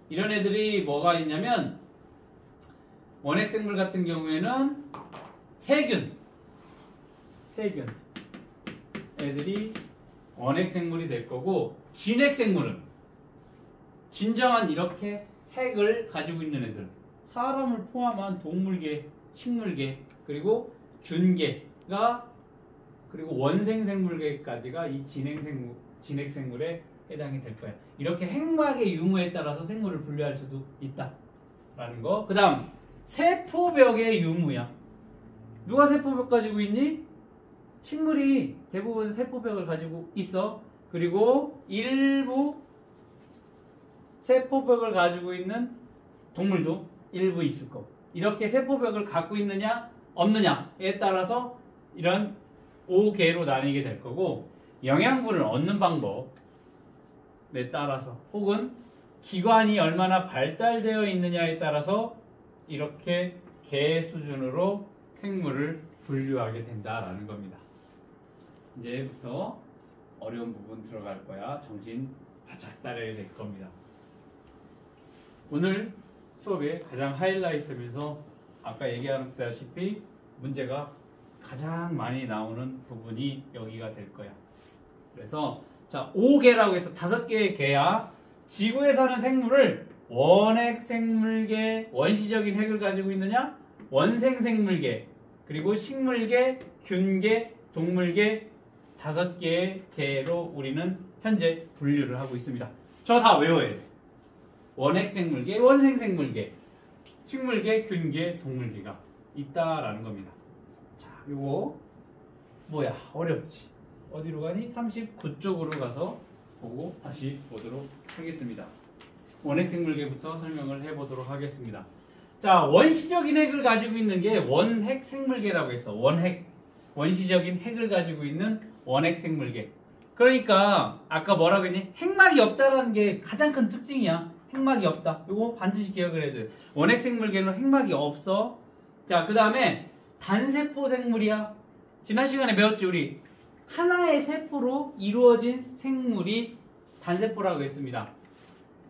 이런 애들이 뭐가 있냐면, 원핵생물 같은 경우에는 세균 애들이 원핵생물이 될 거고, 진핵생물은 진정한 이렇게 핵을 가지고 있는 애들, 사람을 포함한 동물계, 식물계, 그리고 균계가, 그리고 원생생물계까지가 이 진핵생물에 해당이 될 거야. 이렇게 핵막의 유무에 따라서 생물을 분류할 수도 있다라는 거. 그 다음 세포벽의 유무야. 누가 세포벽 가지고 있니? 식물이 대부분 세포벽을 가지고 있어. 그리고 일부 세포벽을 가지고 있는 동물도 일부 있을 거고. 이렇게 세포벽을 갖고 있느냐 없느냐에 따라서 이런 5개로 나뉘게 될 거고, 영양분을 얻는 방법에 따라서, 혹은 기관이 얼마나 발달되어 있느냐에 따라서 이렇게 개 수준으로 생물을 분류하게 된다라는 겁니다. 이제부터 어려운 부분 들어갈 거야. 정신 바짝 따라야 될 겁니다. 오늘 수업의 가장 하이라이트면서 아까 얘기했다시피 문제가 가장 많이 나오는 부분이 여기가 될 거야. 그래서 자, 5개라고 해서 5개의 개야. 지구에 사는 생물을 원핵생물계, 원시적인 핵을 가지고 있느냐, 원생생물계, 그리고 식물계, 균계, 동물계, 5개의 개로 우리는 현재 분류를 하고 있습니다. 저 다 외워야 돼. 원핵생물계, 원생생물계, 식물계, 균계, 동물계가 있다라는 겁니다. 자, 요거 뭐야? 어렵지? 어디로 가니? 39쪽으로 가서 보고 다시 보도록 하겠습니다. 원핵생물계부터 설명을 해보도록 하겠습니다. 자, 원시적인 핵을 가지고 있는 게 원핵생물계라고 해서 원시적인 핵을 가지고 있는 원핵생물계. 그러니까 아까 뭐라고 했니? 핵막이 없다라는 게 가장 큰 특징이야. 핵막이 없다. 이거 반드시 기억을 해야 돼. 원핵생물계는 핵막이 없어. 자, 그 다음에 단세포 생물이야. 지난 시간에 배웠지 우리. 하나의 세포로 이루어진 생물이 단세포라고 했습니다.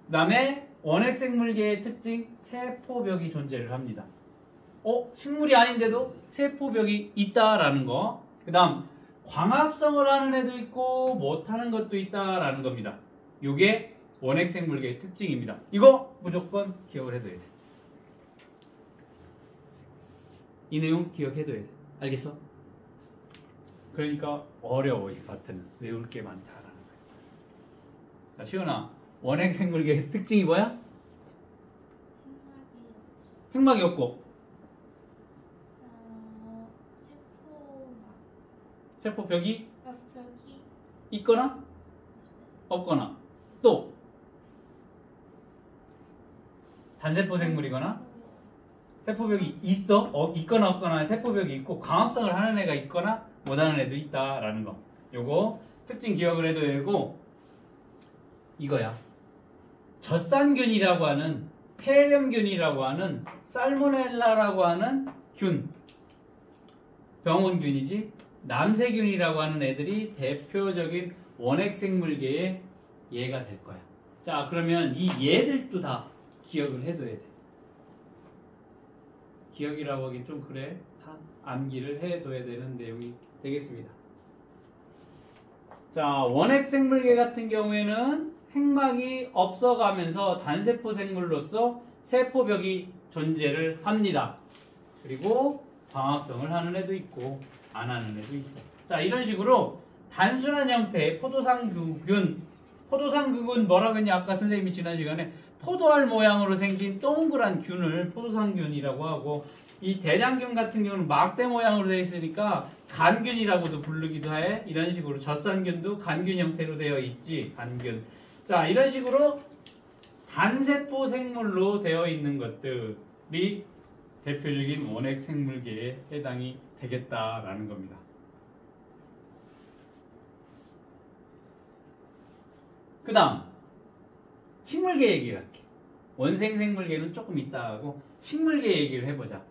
그 다음에 원핵생물계의 특징, 세포벽이 존재를 합니다. 식물이 아닌데도 세포벽이 있다라는 거. 그 다음 광합성을 하는 애도 있고 못하는 것도 있다라는 겁니다. 이게 원핵생물계의 특징입니다. 이거 무조건 기억을 해둬야 돼. 이 내용 기억해둬야 돼. 알겠어? 그러니까 어려워. 이 파트는 외울 게 많다라는 거야. 자, 시은아, 원핵생물계의 특징이 뭐야? 핵막이 없고 세포벽이 있거나 없거나, 또 단세포 생물이거나 세포벽이 있거나 없거나, 세포벽이 있고 광합성을 하는 애가 있거나 못하는 애도 있다라는 거. 요거 특징 기억을 해도 되고, 이거야. 젖산균이라고 하는, 폐렴균이라고 하는, 살모넬라라고 하는 균, 병원균이지, 남세균이라고 하는 애들이 대표적인 원핵생물계의 예가 될 거야. 자, 그러면 이 얘들도 다 기억을 해둬야 돼. 기억이라고 하기 좀 그래. 다 암기를 해둬야 되는 내용이 되겠습니다. 자, 원핵 생물계 같은 경우에는 핵막이 없어가면서 단세포 생물로서 세포벽이 존재를 합니다. 그리고 광합성을 하는 애도 있고 안 하는 애도 있어. 자, 이런 식으로 단순한 형태의 포도상균은 뭐라고 했냐? 아까 선생님이 지난 시간에 포도알 모양으로 생긴 동그란 균을 포도상균이라고 하고, 이 대장균 같은 경우는 막대 모양으로 되어 있으니까 간균이라고도 부르기도 해. 이런 식으로 젖산균도 간균 형태로 되어 있지. 간균. 자, 이런 식으로 단세포 생물로 되어 있는 것들이 대표적인 원핵 생물계에 해당이 되겠다라는 겁니다. 그 다음 식물계 얘기를 할게. 원생 생물계는 조금 이따 하고 식물계 얘기를 해보자.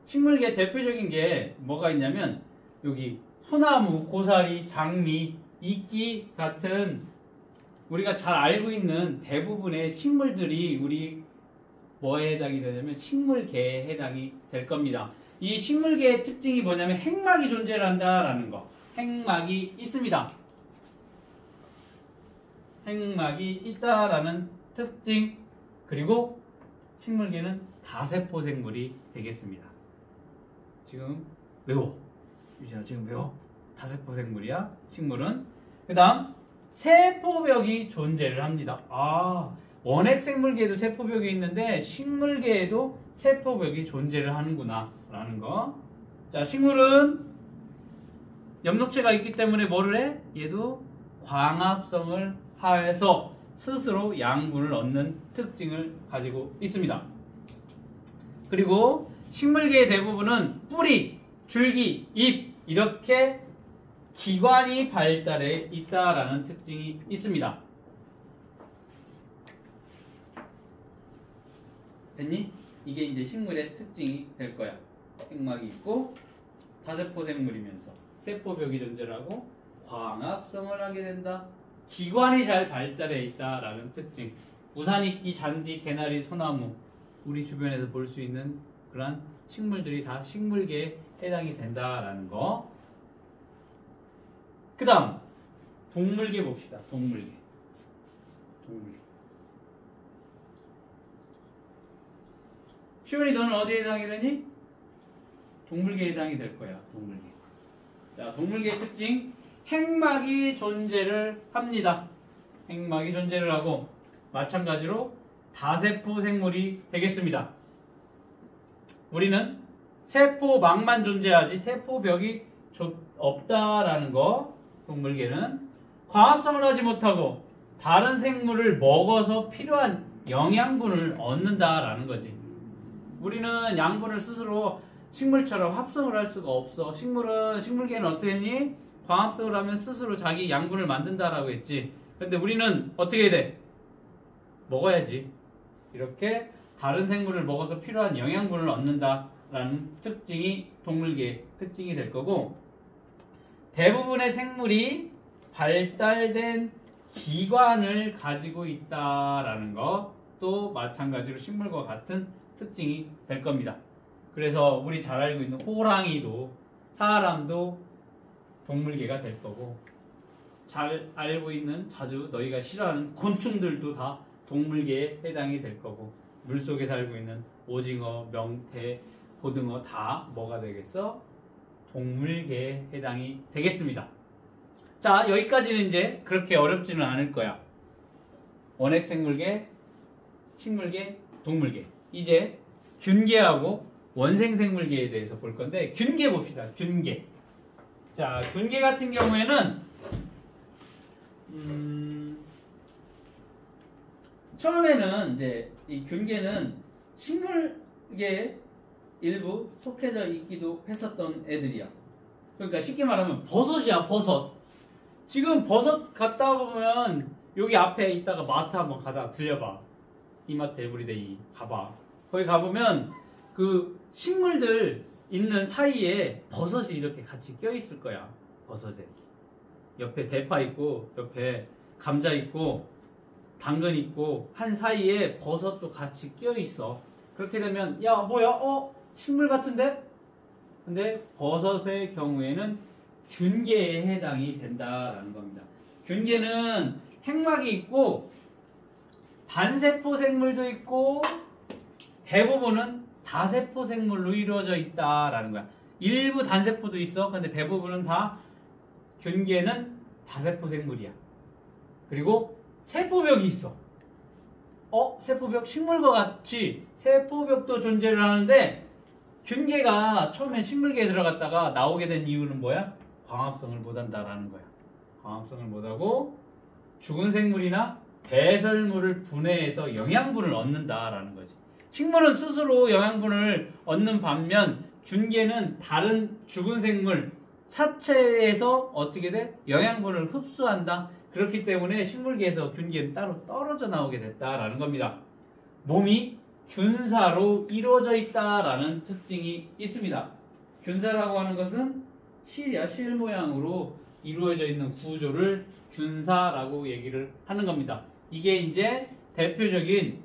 식물계 대표적인 게 뭐가 있냐면 여기 소나무, 고사리, 장미, 이끼 같은 우리가 잘 알고 있는 대부분의 식물들이 우리 뭐에 해당이 되냐면 식물계에 해당이 될 겁니다. 이 식물계의 특징이 뭐냐면 핵막이 존재를 한다라는 거. 핵막이 있습니다. 핵막이 있다라는 특징. 그리고 식물계는 다세포 생물이 되겠습니다. 지금 외워. 유진아 지금 외워. 다세포 생물이야. 식물은. 그 다음 세포벽이 존재를 합니다. 아, 원핵 생물계에도 세포벽이 있는데 식물계에도 세포벽이 존재를 하는구나 라는 거. 자, 식물은 엽록체가 있기 때문에 뭐를 해? 얘도 광합성을 하여서 스스로 양분을 얻는 특징을 가지고 있습니다. 그리고 식물계의 대부분은 뿌리, 줄기, 잎 이렇게 기관이 발달해 있다라는 특징이 있습니다. 됐니? 이게 이제 식물의 특징이 될 거야. 핵막이 있고 다세포 생물이면서 세포벽이 존재를 하고 광합성을 하게 된다. 기관이 잘 발달해 있다라는 특징. 우산이끼, 잔디, 개나리, 소나무 우리 주변에서 볼 수 있는 그런 식물들이 다 식물계에 해당이 된다라는 거. 그 다음 동물계 봅시다. 동물계. 시원이 너는 어디에 해당이 되니? 동물계에 해당이 될 거야. 동물계. 자, 동물계의 특징. 핵막이 존재를 합니다. 핵막이 존재를 하고 마찬가지로 다세포 생물이 되겠습니다. 우리는 세포막만 존재하지 세포벽이 없다라는 거. 동물계는 광합성을 하지 못하고 다른 생물을 먹어서 필요한 영양분을 얻는다라는 거지. 우리는 양분을 스스로 식물처럼 합성을 할 수가 없어. 식물계는 어떻게 했니? 광합성을 하면 스스로 자기 양분을 만든다라고 했지. 근데 우리는 어떻게 돼? 먹어야지. 이렇게 다른 생물을 먹어서 필요한 영양분을 얻는다라는 특징이 동물계의 특징이 될 거고, 대부분의 생물이 발달된 기관을 가지고 있다라는 것도 마찬가지로 식물과 같은 특징이 될 겁니다. 그래서 우리 잘 알고 있는 호랑이도 사람도 동물계가 될 거고, 잘 알고 있는 자주 너희가 싫어하는 곤충들도 다 동물계에 해당이 될 거고, 물속에 살고 있는 오징어, 명태, 고등어 다 뭐가 되겠어? 동물계에 해당이 되겠습니다. 자, 여기까지는 이제 그렇게 어렵지는 않을 거야. 원핵 생물계, 식물계, 동물계. 이제 균계하고 원생 생물계에 대해서 볼 건데, 균계 봅시다. 균계. 자, 균계 같은 경우에는 처음에는 이제 이 균계는 식물계 일부 속해져 있기도 했었던 애들이야. 그러니까 쉽게 말하면 버섯이야, 버섯. 지금 버섯 갔다 보면 여기 앞에 있다가 마트 한번 가다 들려봐. 이마트 에브리데이 가봐. 거기 가보면 그 식물들 있는 사이에 버섯이 이렇게 같이 껴있을 거야. 버섯에 옆에 대파 있고 옆에 감자 있고 당근 있고 한 사이에 버섯도 같이 껴있어. 그렇게 되면 야 뭐야? 식물 같은데? 근데 버섯의 경우에는 균계에 해당이 된다라는 겁니다. 균계는 핵막이 있고 단세포 생물도 있고 대부분은 다세포 생물로 이루어져 있다라는 거야. 일부 단세포도 있어. 근데 대부분은 다 균계는 다세포 생물이야. 그리고 세포벽이 있어. 세포벽 식물과 같이 세포벽도 존재를 하는데 균계가 처음에 식물계에 들어갔다가 나오게 된 이유는 뭐야? 광합성을 못한다라는 거야. 광합성을 못하고 죽은 생물이나 배설물을 분해해서 영양분을 얻는다라는 거지. 식물은 스스로 영양분을 얻는 반면 균계는 다른 죽은 생물 사체에서 어떻게 돼? 영양분을 흡수한다. 그렇기 때문에 식물계에서 균계는 따로 떨어져 나오게 됐다라는 겁니다. 몸이 균사로 이루어져 있다라는 특징이 있습니다. 균사라고 하는 것은 실이야, 실 모양으로 이루어져 있는 구조를 균사라고 얘기를 하는 겁니다. 이게 이제 대표적인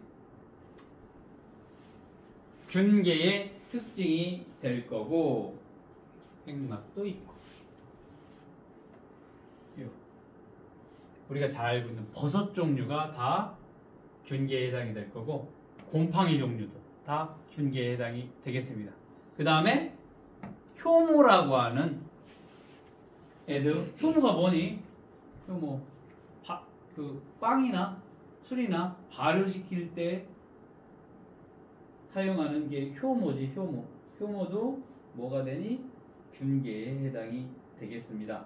균계의 특징이 될 거고 핵막도 있고 우리가 잘 알고 있는 버섯 종류가 다 균계에 해당이 될 거고 곰팡이 종류도 다 균계에 해당이 되겠습니다. 그 다음에 효모라고 하는 애들, 효모가 뭐니? 효모, 빵이나 술이나 발효시킬 때 사용하는 게 효모지, 효모. 효모도 뭐가 되니? 균계에 해당이 되겠습니다.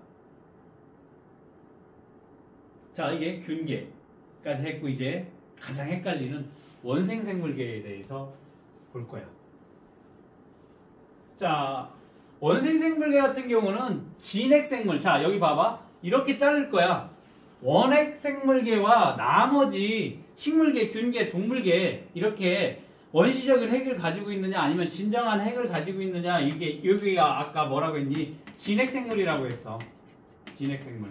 자, 이게 균계까지 했고 이제 가장 헷갈리는 원생생물계에 대해서 볼 거야. 자, 원생생물계 같은 경우는 진핵생물. 자, 여기 봐봐. 이렇게 자를 거야. 원핵생물계와 나머지 식물계, 균계, 동물계 이렇게 원시적인 핵을 가지고 있느냐 아니면 진정한 핵을 가지고 있느냐 이게 여기가 아까 뭐라고 했니? 진핵생물이라고 했어. 진핵생물.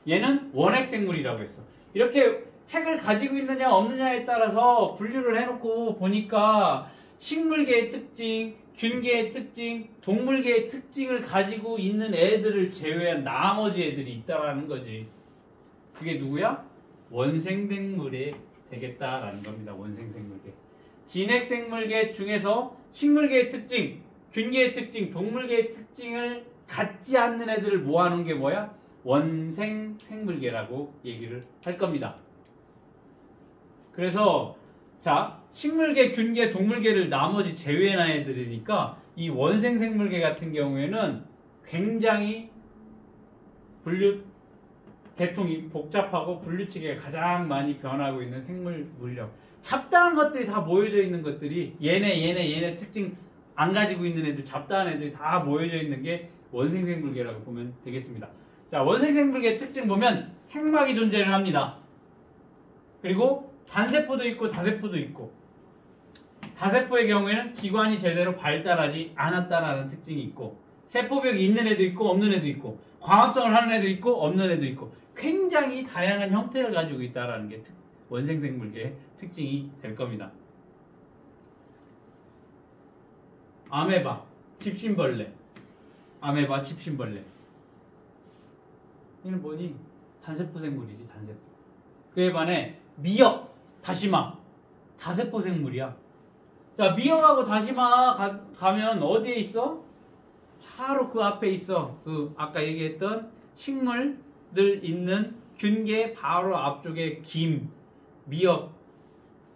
얘는 원핵생물이라고 했어. 이렇게 핵을 가지고 있느냐 없느냐에 따라서 분류를 해놓고 보니까 식물계의 특징, 균계의 특징, 동물계의 특징을 가지고 있는 애들을 제외한 나머지 애들이 있다라는 거지. 그게 누구야? 원생생물에 되겠다라는 겁니다. 원생생물계. 진핵생물계 중에서 식물계의 특징, 균계의 특징, 동물계의 특징을 갖지 않는 애들을 모아놓은 게 뭐야? 원생생물계라고 얘기를 할 겁니다. 그래서 자, 식물계, 균계, 동물계를 나머지 제외한 애들이니까 이 원생생물계 같은 경우에는 굉장히 분류 계통이 복잡하고 분류체계가 가장 많이 변하고 있는 생물 물력. 잡다한 것들이 다 모여져 있는 것들이 얘네 특징 안 가지고 있는 애들, 잡다한 애들이 다 모여져 있는 게 원생생물계라고 보면 되겠습니다. 자, 원생생물계 특징 보면 핵막이 존재를 합니다. 그리고 단세포도 있고 다세포도 있고 다세포의 경우에는 기관이 제대로 발달하지 않았다라는 특징이 있고 세포벽이 있는 애도 있고 없는 애도 있고 광합성을 하는 애도 있고 없는 애도 있고 굉장히 다양한 형태를 가지고 있다라는 게 원생생물계의 특징이 될 겁니다. 아메바, 집신벌레, 아메바, 집신벌레. 얘는 뭐니? 단세포 생물이지, 단세포. 그에 반해 미역, 다시마, 다세포 생물이야. 자, 미역하고 다시마 가면 어디에 있어? 바로 그 앞에 있어. 그 아까 얘기했던 식물들 있는 균계 바로 앞쪽에 김, 미역,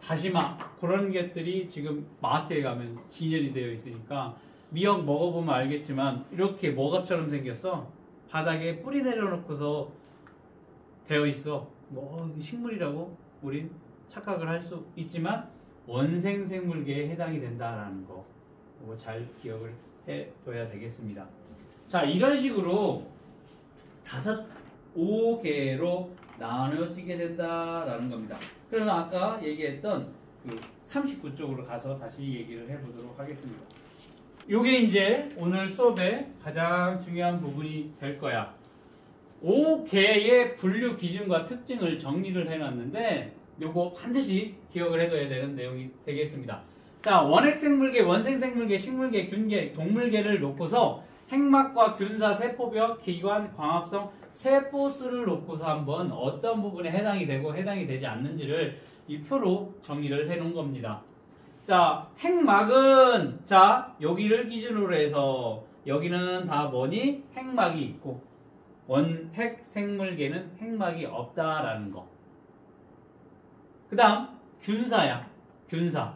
다시마 그런 것들이 지금 마트에 가면 진열이 되어 있으니까 미역 먹어보면 알겠지만 이렇게 먹어처럼 생겼어. 바닥에 뿌리 내려놓고서 되어 있어. 뭐 이거 식물이라고 우린 착각을 할 수 있지만 원생생물계에 해당이 된다라는 거 이거 잘 기억을 해둬야 되겠습니다. 자, 이런 식으로 5개로 나눠지게 된다라는 겁니다. 그러면 아까 얘기했던 그 39쪽으로 가서 다시 얘기를 해보도록 하겠습니다. 요게 이제 오늘 수업의 가장 중요한 부분이 될 거야. 5개의 분류 기준과 특징을 정리를 해놨는데 요거 반드시 기억을 해둬야 되는 내용이 되겠습니다. 자, 원핵생물계, 원생생물계, 식물계, 균계, 동물계를 놓고서 핵막과 균사, 세포벽, 기관, 광합성, 세포수를 놓고서 한번 어떤 부분에 해당이 되고 해당이 되지 않는지를 이 표로 정리를 해 놓은 겁니다. 자, 핵막은 자, 여기를 기준으로 해서 여기는 다 뭐니? 핵막이 있고 원핵생물계는 핵막이 없다라는 거. 그 다음 균사야. 균사.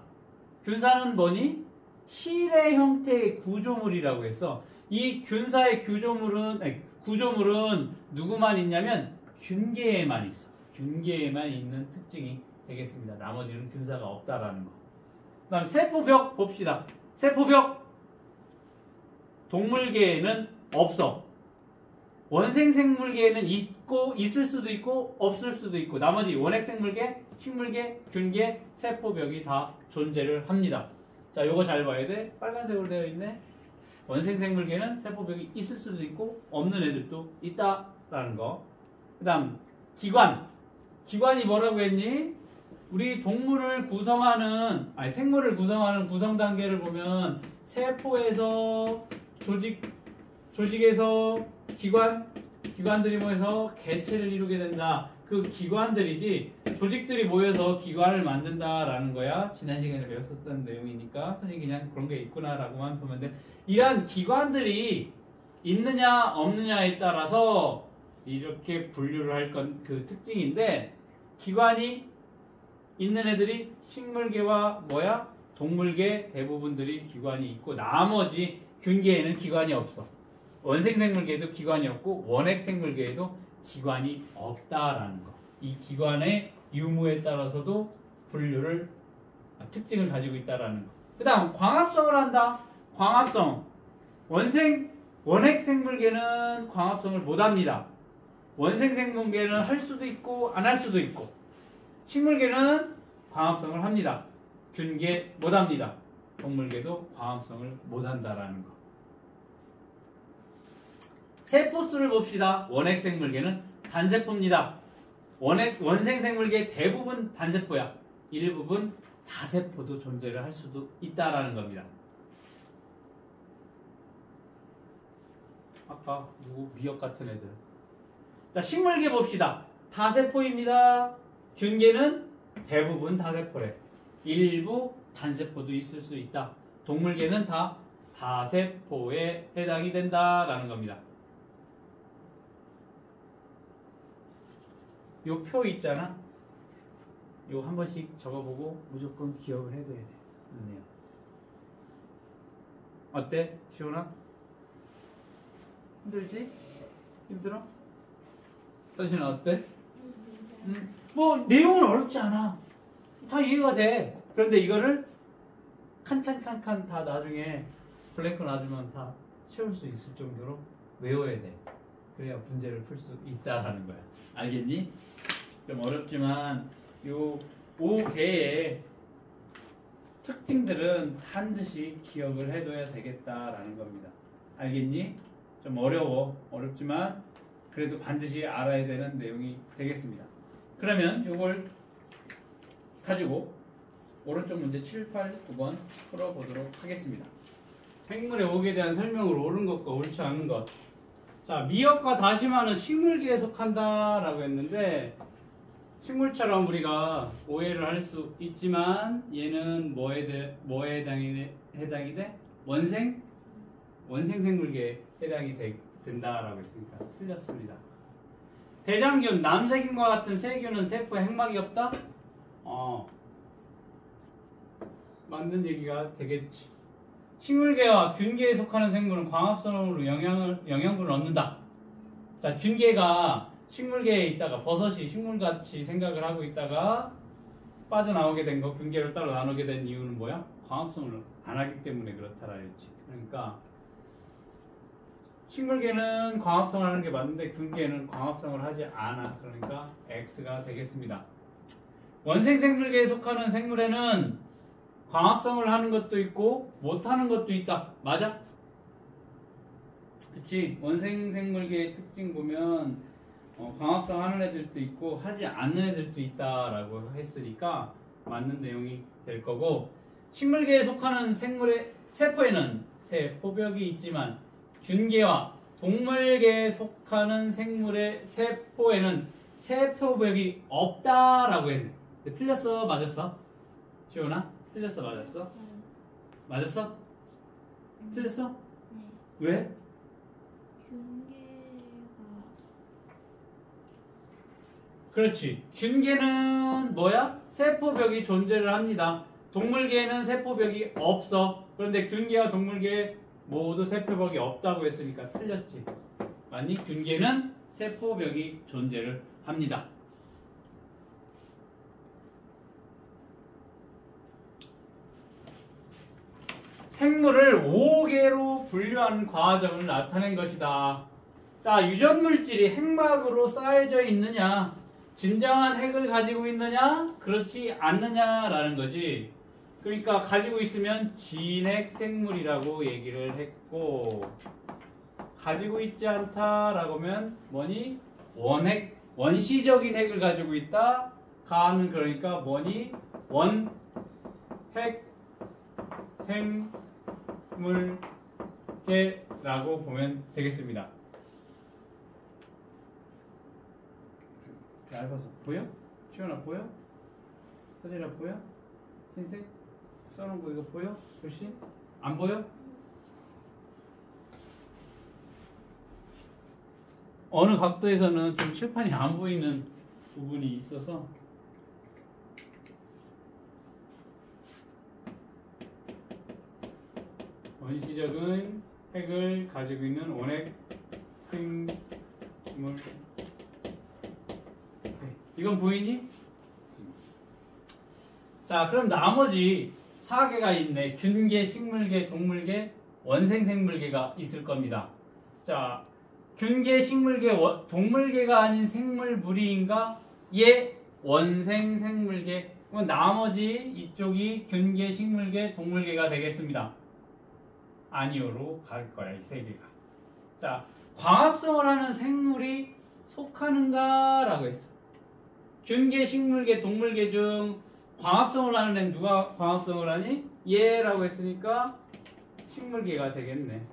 균사는 뭐니? 실의 형태의 구조물이라고 해서 이 균사의 구조물은 누구만 있냐면 균계에만 있어. 균계에만 있는 특징이 되겠습니다. 나머지는 균사가 없다라는 거. 그 다음 세포벽 봅시다. 세포벽 동물계에는 없어. 원생생물계에는 있을 수도 있고 없을 수도 있고 나머지 원핵생물계, 식물계, 균계, 세포벽이 다 존재를 합니다. 자, 요거 잘 봐야 돼. 빨간색으로 되어 있네. 원생생물계는 세포벽이 있을 수도 있고 없는 애들도 있다라는 거. 그 다음 기관. 기관이 뭐라고 했니? 우리 동물을 구성하는 생물을 구성하는 구성 단계를 보면 세포에서 조직에서 기관들이 모여서 개체를 이루게 된다. 그 기관들이지 조직들이 모여서 기관을 만든다라는 거야. 지난 시간에 배웠었던 내용이니까 사실 그냥 그런 게 있구나라고만 보면 돼. 이러한 기관들이 있느냐 없느냐에 따라서 이렇게 분류를 할 건 그 특징인데 기관이 있는 애들이 식물계와 동물계 대부분들이 기관이 있고 나머지 균계에는 기관이 없어. 원생생물계에도 기관이 없고 원핵생물계에도 기관이 없다라는 거. 이 기관의 유무에 따라서도 분류를 특징을 가지고 있다라는 거. 그 다음 광합성을 한다. 광합성. 원핵생물계는 광합성을 못합니다. 원생생물계는 할 수도 있고 안 할 수도 있고 식물계는 광합성을 합니다. 균계 못합니다. 동물계도 광합성을 못한다라는 거. 세포수를 봅시다. 원핵생물계는 단세포입니다. 원생생물계 대부분 단세포야. 일부분 다세포도 존재를 할 수도 있다라는 겁니다. 아까 미역 같은 애들. 자, 식물계 봅시다. 다세포입니다. 균계는 대부분 다세포래. 일부 단세포도 있을 수 있다. 동물계는 다 다세포에 해당이 된다라는 겁니다. 요 표 있잖아. 요 한 번씩 적어보고 무조건 기억을 해둬야 돼. 어때? 시원아? 힘들지? 힘들어? 서진은 어때? 뭐 내용은 어렵지 않아. 다 이해가 돼. 그런데 이거를 칸칸칸칸 다 나중에 블랭크 놔주면 다 채울 수 있을 정도로 외워야 돼. 그래야 문제를 풀 수 있다라는 거야. 알겠니? 좀 어렵지만 요 5개의 특징들은 반드시 기억을 해둬야 되겠다라는 겁니다. 알겠니? 좀 어렵지만 그래도 반드시 알아야 되는 내용이 되겠습니다. 그러면 요걸 가지고 오른쪽 문제 7, 8, 9번 풀어보도록 하겠습니다. 생물의 옥에 대한 설명을 옳은 것과 옳지 않은 것. 자, 미역과 다시마는 식물계에 속한다라고 했는데 식물처럼 우리가 오해를 할 수 있지만 얘는 뭐에 해당이 돼? 원생생물계에 해당이 된다라고 했으니까 틀렸습니다. 대장균, 남세균과 같은 세균은 세포에 핵막이 없다? 맞는 얘기가 되겠지. 식물계와 균계에 속하는 생물은 광합성으로 영양분을 얻는다. 자, 균계가 식물계에 있다가 버섯이 식물같이 생각을 하고 있다가 빠져나오게 된 거, 균계로 따로 나누게 된 이유는 뭐야? 광합성을 안 하기 때문에 그렇다라 했지. 그러니까 식물계는 광합성을 하는 게 맞는데 균계는 광합성을 하지 않아. 그러니까 X가 되겠습니다. 원생생물계에 속하는 생물에는 광합성을 하는 것도 있고 못하는 것도 있다. 맞아? 그치? 원생생물계의 특징 보면 광합성 하는 애들도 있고 하지 않는 애들도 있다라고 했으니까 맞는 내용이 될 거고, 식물계에 속하는 생물의 세포에는 세포벽이 있지만 균계와 동물계에 속하는 생물의 세포에는 세포벽이 없다라고 했네. 틀렸어? 맞았어? 지원아? 틀렸어? 맞았어? 맞았어? 틀렸어? 네. 왜? 균계가 그렇지. 균계는 뭐야? 세포벽이 존재를 합니다. 동물계에는 세포벽이 없어. 그런데 균계와 동물계에 모두 세포벽이 없다고 했으니까 틀렸지. 아니, 균계는 세포벽이 존재를 합니다. 생물을 5개로 분류하는 과정을 나타낸 것이다. 자, 유전물질이 핵막으로 쌓여져 있느냐? 진정한 핵을 가지고 있느냐? 그렇지 않느냐라는 거지. 그러니까 가지고 있으면 진핵 생물이라고 얘기를 했고, 가지고 있지 않다라고 하면 뭐니? 원핵, 원시적인 핵을 가지고 있다. 가는 그러니까 뭐니? 원핵 생물계라고 보면 되겠습니다. 얇아서 보여? 시원아 보여? 서진아 보여? 흰색 써놓은 거 이거 보여? 글씨? 안 보여? 어느 각도에서는 좀 칠판이 안 보이는 부분이 있어서 원시적인 핵을 가지고 있는 원핵 생물. 이건 보이니? 자, 그럼 나머지 4개가 있네. 균계, 식물계, 동물계, 원생생물계가 있을 겁니다. 자, 균계, 식물계, 동물계가 아닌 생물무리인가? 예, 원생생물계. 그럼 나머지 이쪽이 균계, 식물계, 동물계가 되겠습니다. 아니오로 갈 거야, 이 3개가. 자, 광합성을 하는 생물이 속하는가? 라고 했어. 균계, 식물계, 동물계 중 광합성을 하는 애는 누가 광합성을 하니? 얘라고 했으니까 식물계가 되겠네.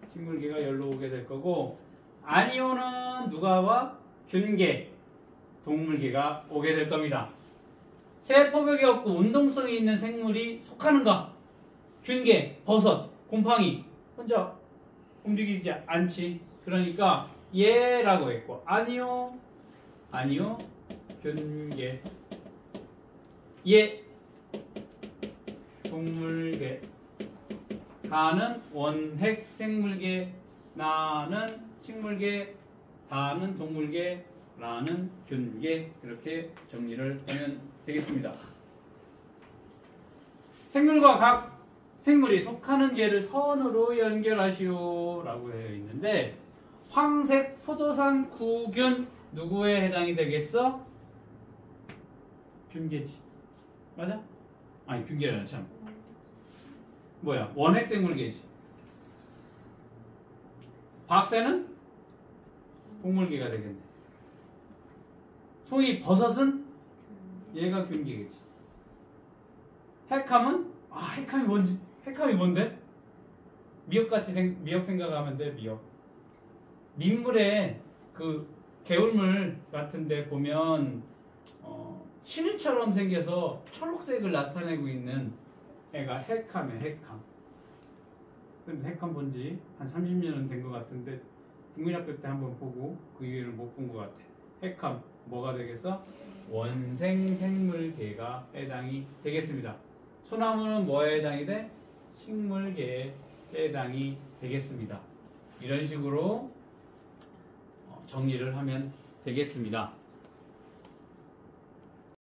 식물계가 열로 오게 될 거고, 아니오는 누가 와? 균계, 동물계가 오게 될 겁니다. 세포벽이 없고 운동성이 있는 생물이 속하는가? 균계, 버섯, 곰팡이 혼자 움직이지 않지. 그러니까 얘라고 했고, 아니요, 균계, 예, 동물계, 가는 원핵 생물계, 나는 식물계, 다는 동물계, 라는 균계. 이렇게 정리를 하면 되겠습니다. 생물과 각 생물이 속하는 계를 선으로 연결하시오 라고 되어 있는데, 황색 포도산 구균 누구에 해당이 되겠어? 균계지. 맞아? 아니, 균계라는 참 뭐야? 원핵 생물계지. 박새는 동물계가 되겠네. 송이 버섯은 얘가 균계겠지. 핵함은 핵함이 뭔데? 미역 생각하면 돼. 미역. 민물에 그 개울물 같은데 보면 실처럼 생겨서 초록색을 나타내고 있는 애가 핵함이야. 핵함. 근데 핵함 본지 한 30년은 된 것 같은데 국민학교 때 한번 보고 그 이후에는 못 본 것 같아. 핵함 뭐가 되겠어? 원생생물계가 해당이 되겠습니다. 소나무는 뭐에 해당이 돼? 식물계에 해당이 되겠습니다. 이런 식으로 정리를 하면 되겠습니다.